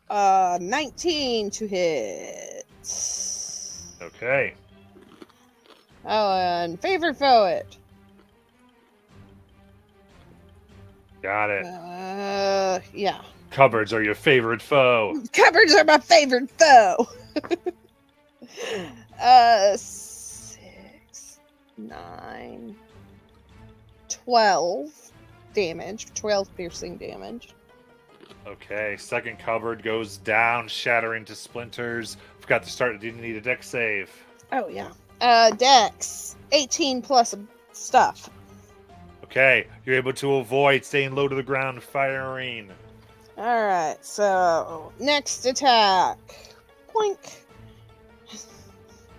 19 to hit. Okay. Oh, and favorite foe it. Got it. Yeah. Cupboards are your favorite foe. Cupboards are my favorite foe. 6, 9, 12 damage. 12 piercing damage. Okay, second cupboard goes down, shattering to splinters. Forgot to start. Didn't need a deck save. Oh, yeah. Dex. 18 plus stuff. Okay, you're able to avoid staying low to the ground, firing. Alright, so next attack. Poink.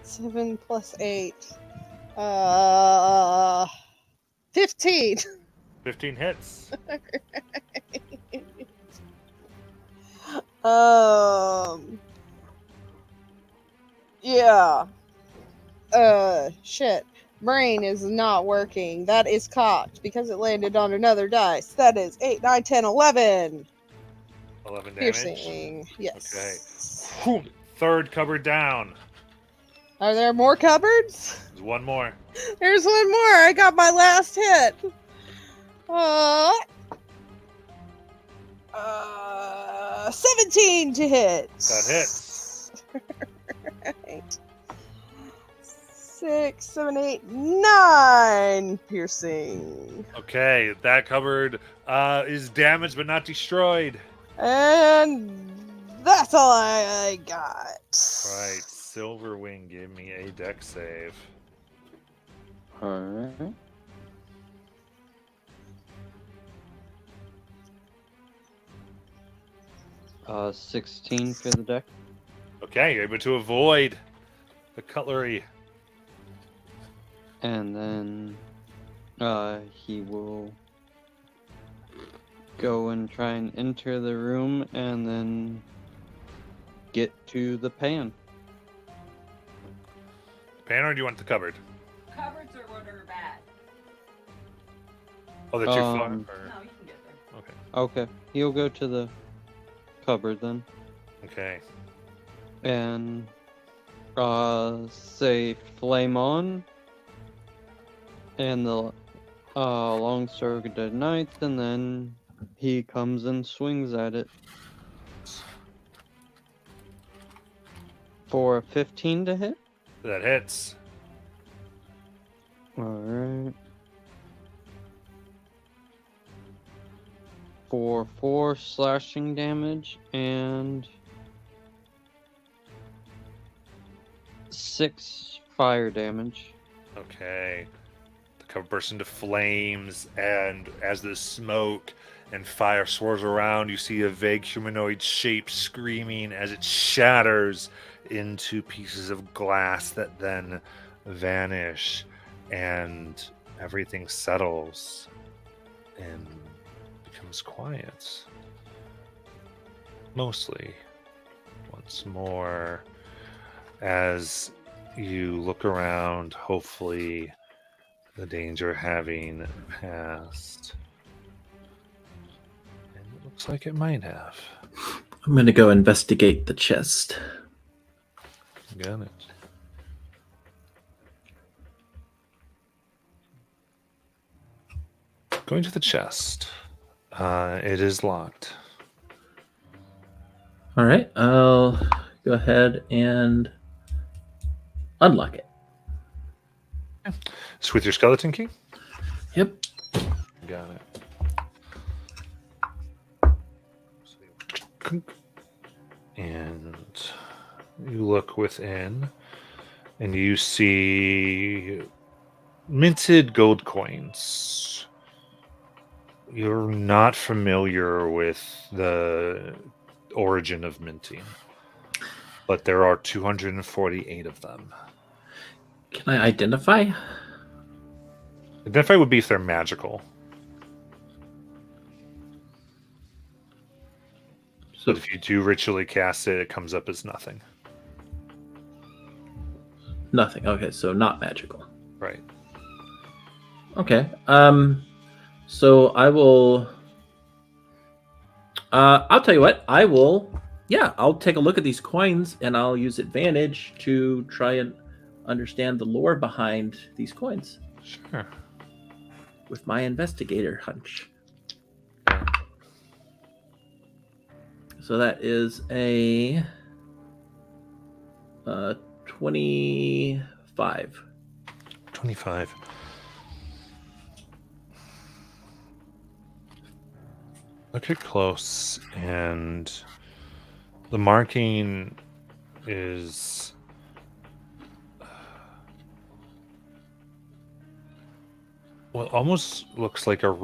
7 plus 8. 15. 15 hits. Yeah. Shit. Brain is not working. That is cocked because it landed on another dice. That is 8, 9, 10, 11. 11 damage. Piercing. Yes. Okay. Third cupboard down. Are there more cupboards? There's one more. There's one more. I got my last hit. 17 to hit. That hits. Right. 6, 7, 8, 9 piercing. Okay, that cupboard is damaged but not destroyed. And that's all I got. Right, Silverwing, give me a deck save. Alright. Uh, 16 for the deck. Okay, you're able to avoid the cutlery. And then he will go and try and enter the room and then get to the pan. Pan, or do you want the cupboard? Cupboards are what are bad. Oh, they're too far. Um, or- No, you can get there. Okay. Okay, he'll go to the cupboard then. Okay. And say flame on. And the long sword of the knights, and then he comes and swings at it. For a 15 to hit. That hits. Alright. For 4 slashing damage and 6 fire damage. Okay. The cupboard bursts into flames, and as the smoke and fire swirls around, you see a vague humanoid shape screaming as it shatters into pieces of glass that then vanish, and everything settles and becomes quiet. Mostly. Once more, as you look around, hopefully the danger having passed. And it looks like it might have. I'm gonna go investigate the chest. Got it. Going to the chest. It is locked. All right, I'll go ahead and unlock it. It's with your skeleton key? Yep. Got it. And you look within, and you see minted gold coins You're not familiar with the origin of minting, but there are 248 of them. Can I identify? Identify would be if they're magical. So But if you do ritually cast it, it comes up as nothing. nothing. Okay, so not magical. Right. Okay. So I will. I'll tell you what. I will. Yeah, I'll take a look at these coins and I'll use advantage to try and understand the lore behind these coins Sure. with my investigator hunch. So that is a 25. 25. Look at close, and the marking is well, almost looks like a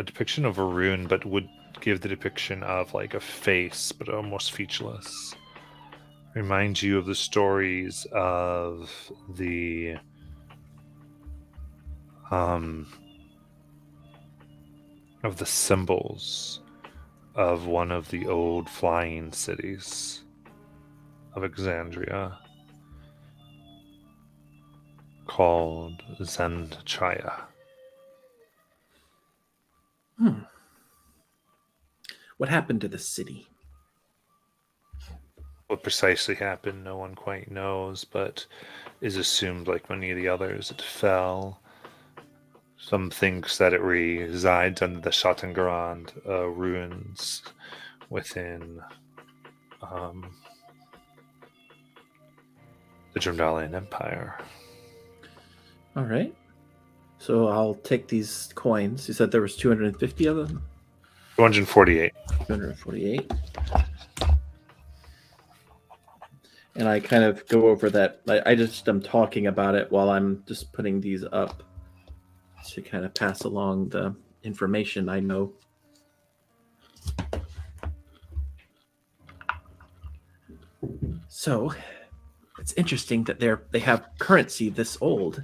depiction of a rune, but would give the depiction of like a face, but almost featureless. Reminds you of the stories of the symbols of one of the old flying cities of Exandria called Zendchaya. What happened to the city? What precisely happened, no one quite knows, but is assumed like many of the others, it fell. Some thinks that it resides under the Shattangrand ruins within the Jundalian Empire. All right. So I'll take these coins. You said there was 250 of them? 248. 248. And I kind of go over that. I just am talking about it while I'm just putting these up to kind of pass along the information I know. So it's interesting that they have currency this old,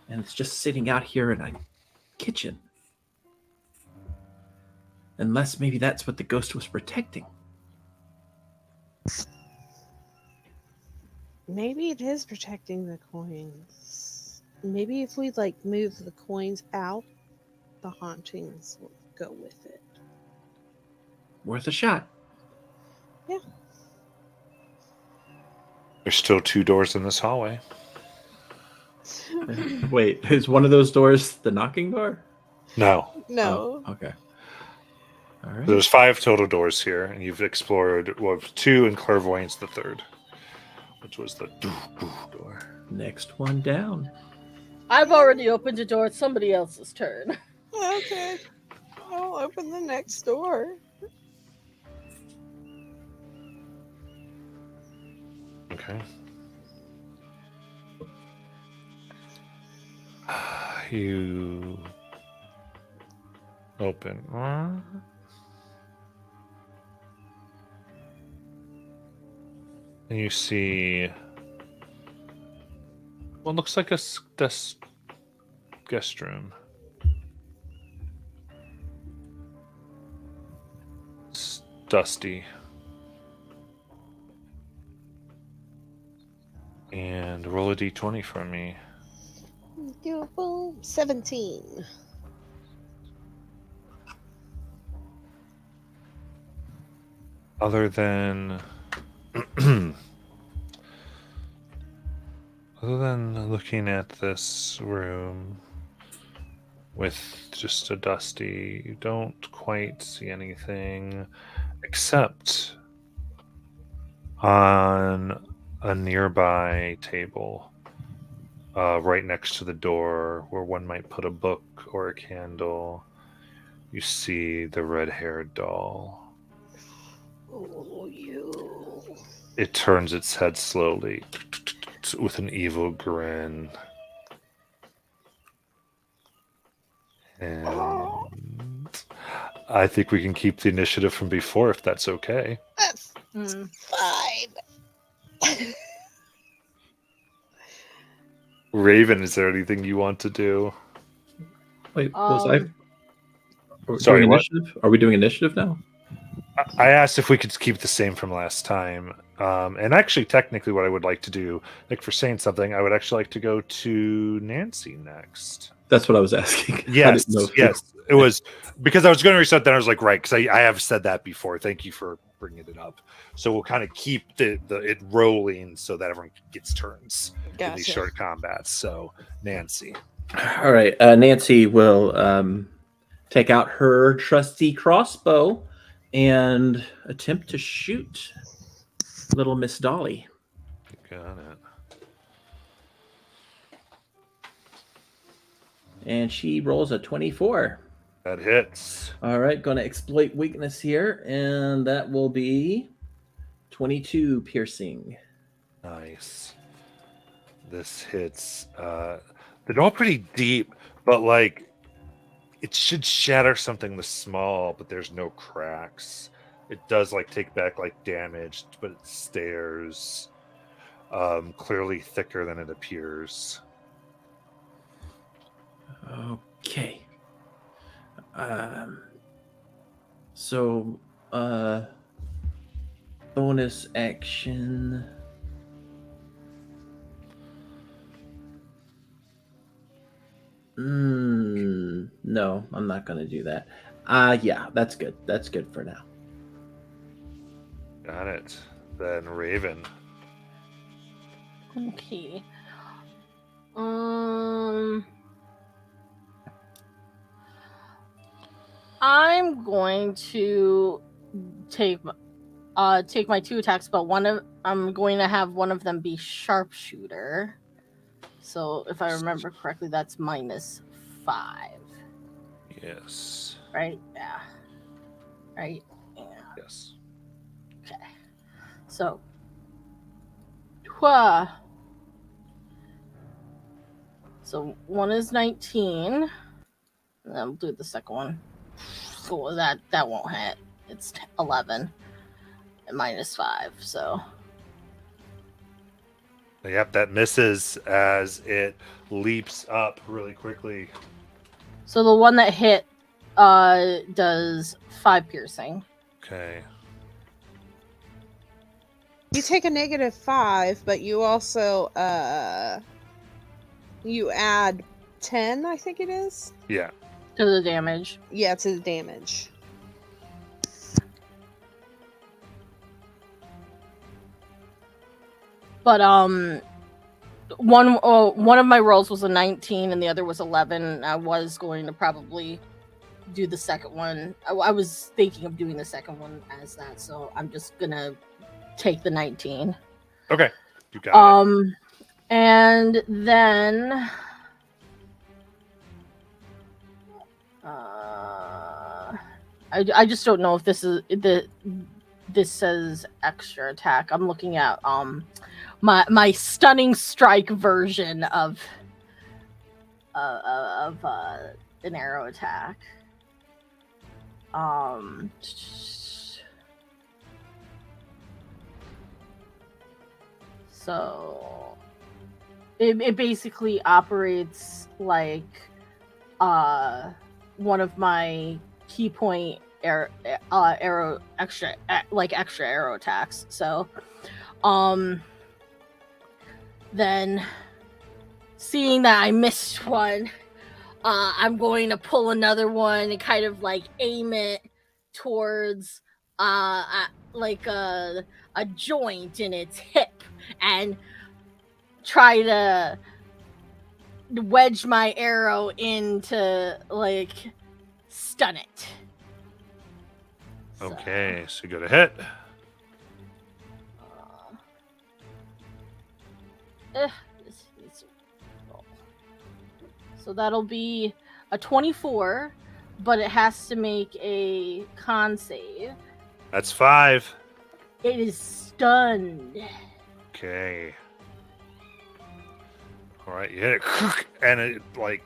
and it's just sitting out here in a kitchen. Unless maybe that's what the ghost was protecting. Maybe it is protecting the coins. Maybe if we like move the coins out, the hauntings will go with it. Worth a shot. Yeah. There's still 2 doors in this hallway. Wait, is one of those doors the knocking door? No. No. Oh, okay. All right. There's 5 total doors here, and you've explored 2 and clairvoyance the 3rd, which was the door. Next one down. I've already opened a door. It's somebody else's turn. Okay. I'll open the next door. Okay. You open. And you see what looks like a guest room. It's dusty. And roll a d20 for me. Beautiful. 17. Other than looking at this room with just a dusty, you don't quite see anything except on a nearby table right next to the door where one might put a book or a candle. You see the red-haired doll. Oh, you. It turns its head slowly with an evil grin. And I think we can keep the initiative from before if that's okay. That's Hmm. fine. Raven, is there anything you want to do? Wait, was I? Are we Sorry, doing what? initiative? Are we doing initiative now? I asked if we could keep the same from last time. And actually, technically, what I would like to do, like for saying something, I would actually like to go to Nancy next. That's what I was asking. I Yes, didn't know if yes. It was because I was going to reset that. I was like, right, because I have said that before. Thank you for bringing it up. So we'll kind of keep it rolling so that everyone gets turns in these Gotcha. short combats. So Nancy. All right, Nancy will take out her trusty crossbow and attempt to shoot little Miss Dolly. Got it. And she rolls a 24. That hits. All right, going to exploit weakness here, and that will be 22 piercing. Nice. This hits. They're all pretty deep, but like it should shatter something this small, but there's no cracks. It does like take back like damage, but it stares clearly thicker than it appears. Okay. So, bonus action. No, I'm not going to do that. Yeah, that's good. That's good for now. Got it. Then Raven. Okay. I'm going to take my 2 attacks, but I'm going to have one of them be sharpshooter. So if I remember correctly, that's -5. Yes. Right? Yeah. Right? Yeah. Yes. Okay. So, so one is 19. And then we'll do the second one. So that won't hit. It's 11 and -5. So Yep, that misses as it leaps up really quickly. so the one that hit does 5 piercing. Okay. You take a -5, but you also you add 10, I think it is. Yeah. To the damage. Yeah, to the damage. But one of my rolls was a 19 and the other was 11. I was going to probably do the second one. I was thinking of doing the second one as that, so I'm just gonna take the 19. Okay. You got it. And then I just don't know if this is this says extra attack. I'm looking at my stunning strike version of an arrow attack. So it basically operates like one of my key point arrow extra arrow attacks. So then seeing that I missed one, I'm going to pull another one and kind of like aim it towards like a joint in its hip and try to wedge my arrow into like stun it. Okay, so you got a hit. So that'll be a 24, but it has to make a con save. That's 5. It is stunned. Okay. All right, you hit it, and it like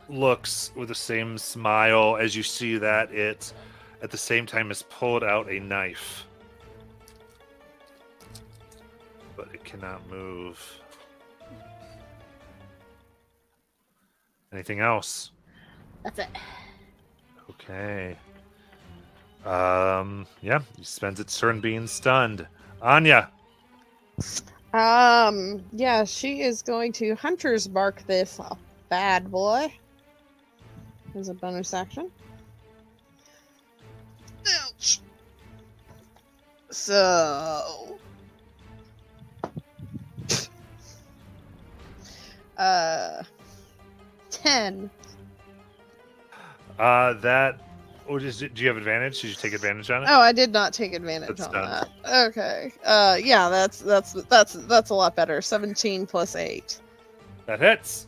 looks with the same smile as you see that it at the same time has pulled out a knife. But it cannot move. Anything else? That's it. Okay. Yeah, he spends its turn being stunned. Anya. Yeah, she is going to Hunter's Mark this bad boy. As a bonus action. Ouch. So 10. That. Or do you have advantage? Did you take advantage on it? Oh, I did not take advantage That's on done. that. Okay. Yeah, that's a lot better. 17 plus 8. That hits.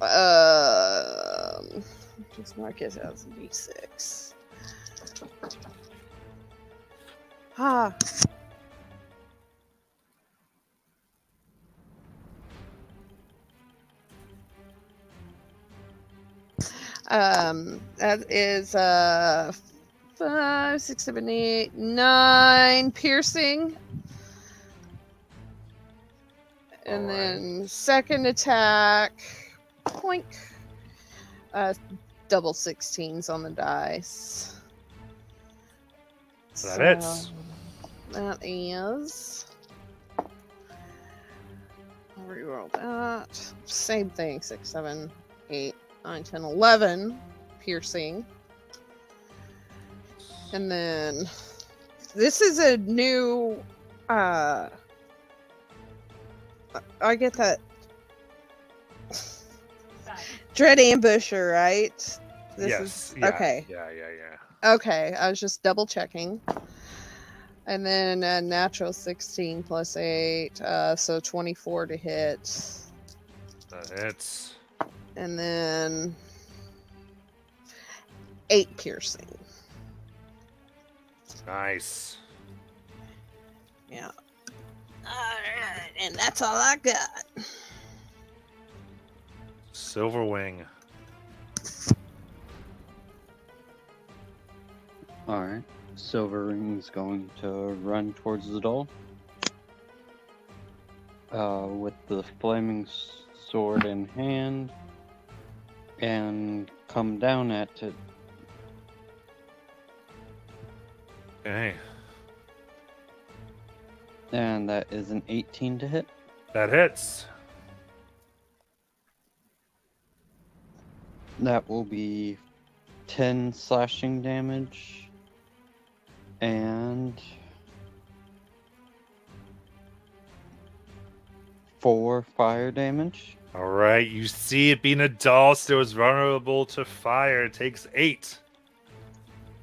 Just mark it as D6. Ah. That is 5, 6, 7, 8, 9 piercing. And Alright. then second attack, poink. Double 16s on the dice. That hits. That is. I'll reroll that. Same thing. 6, 7, 8, 9, 10, 11 piercing. And then this is a new. I get that. Dread Ambusher, right? This Yes. is Yeah, okay. Yeah. Okay, I was just double checking. And then a natural 16 plus 8, so 24 to hit. That hits. And then 8 piercing. Nice. Yeah. Alright, and that's all I got. Silverwing. Alright. Silverwing's going to run towards the doll. With the flaming sword in hand. And come down at it. Okay. And that is an 18 to hit. That hits. That will be 10 slashing damage. And 4 fire damage. All right. You see it being a doll, still is vulnerable to fire. It takes 8.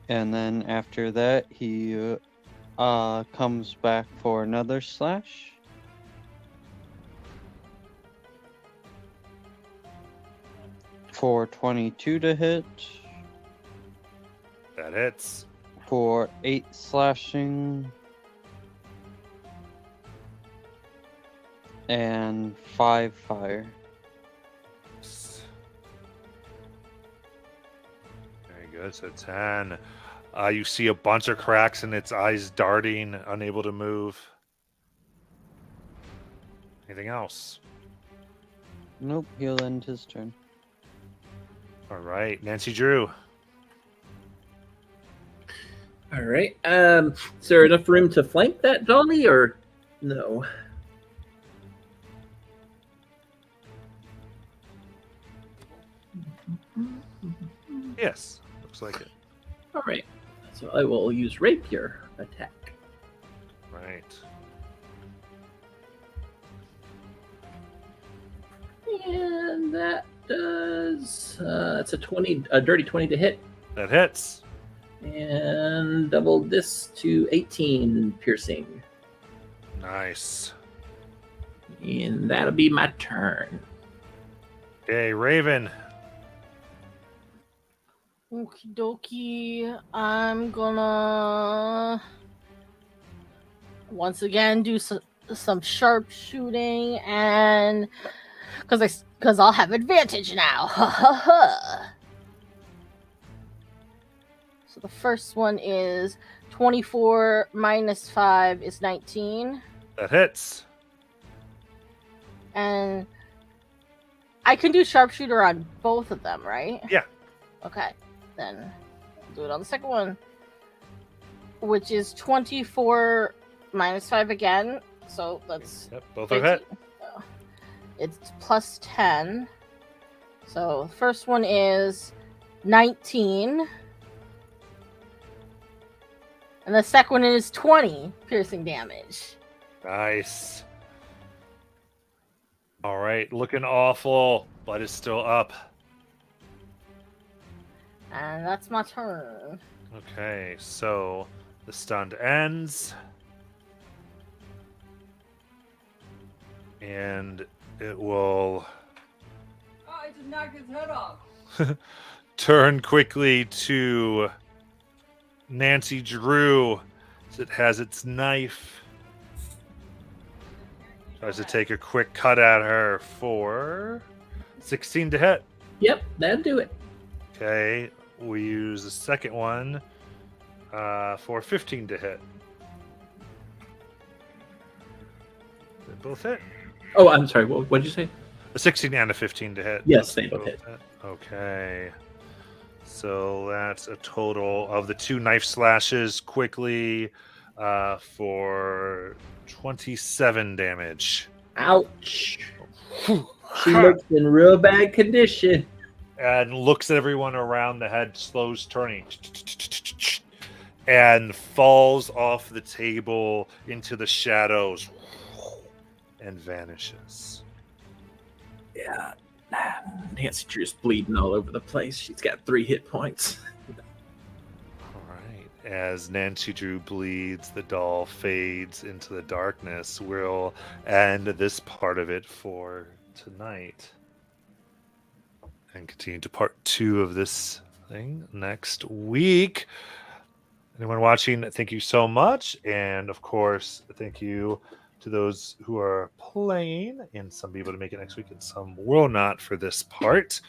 And then after that, he comes back for another slash. For 22 to hit. That hits. For 8 slashing. And 5 fire. Very good. So 10. You see a bunch of cracks in its eyes darting, unable to move. Anything else? Nope, he'll end his turn. All right. Nancy Drew. All right. Is there enough room to flank that dolly, or no? Yes. Looks like it. All right. So I will use rapier attack. Right. And that does it's a dirty 20 to hit, That hits. and double this to 18 piercing. Nice. And that'll be my turn. Okay, Raven. Okie dokie. I'm gonna once again do some sharp shooting, and because I'll have advantage now. So the first one is 24 minus 5 is 19. That hits. And I can do sharpshooter on both of them, right? Yeah. Okay. Then I'll do it on the second one, which is 24 minus 5 again. So that's Yep, both are hit. So it's plus 10. So the first one is 19. And the second one is 20 piercing damage. Nice. All right, looking awful, but it's still up. And that's my turn. Okay, so the stun ends. And it will Oh, I just knocked his head off. turn quickly to Nancy Drew as it has its knife. Tries to take a quick cut at her for 16 to hit. Yep, that'd do it. Okay, we use the second one for 15 to hit. They both hit. Oh, I'm sorry. What did you say? A 16 and a 15 to hit. Yes, they both hit. Okay. So that's a total of the 2 knife slashes quickly for 27 damage. Ouch. She looks in real bad condition. And looks at everyone around. The head slows turning and falls off the table into the shadows and vanishes. Yeah. Nancy Drew's bleeding all over the place. She's got 3 hit points. All right. As Nancy Drew bleeds, the doll fades into the darkness. We'll end this part of it for tonight and continue to part 2 of this thing next week. Anyone watching, thank you so much. And of course, thank you to those who are playing, and some people to make it next week and some will not for this part.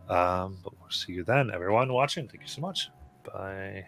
But we'll see you then. Everyone watching, thank you so much. Bye.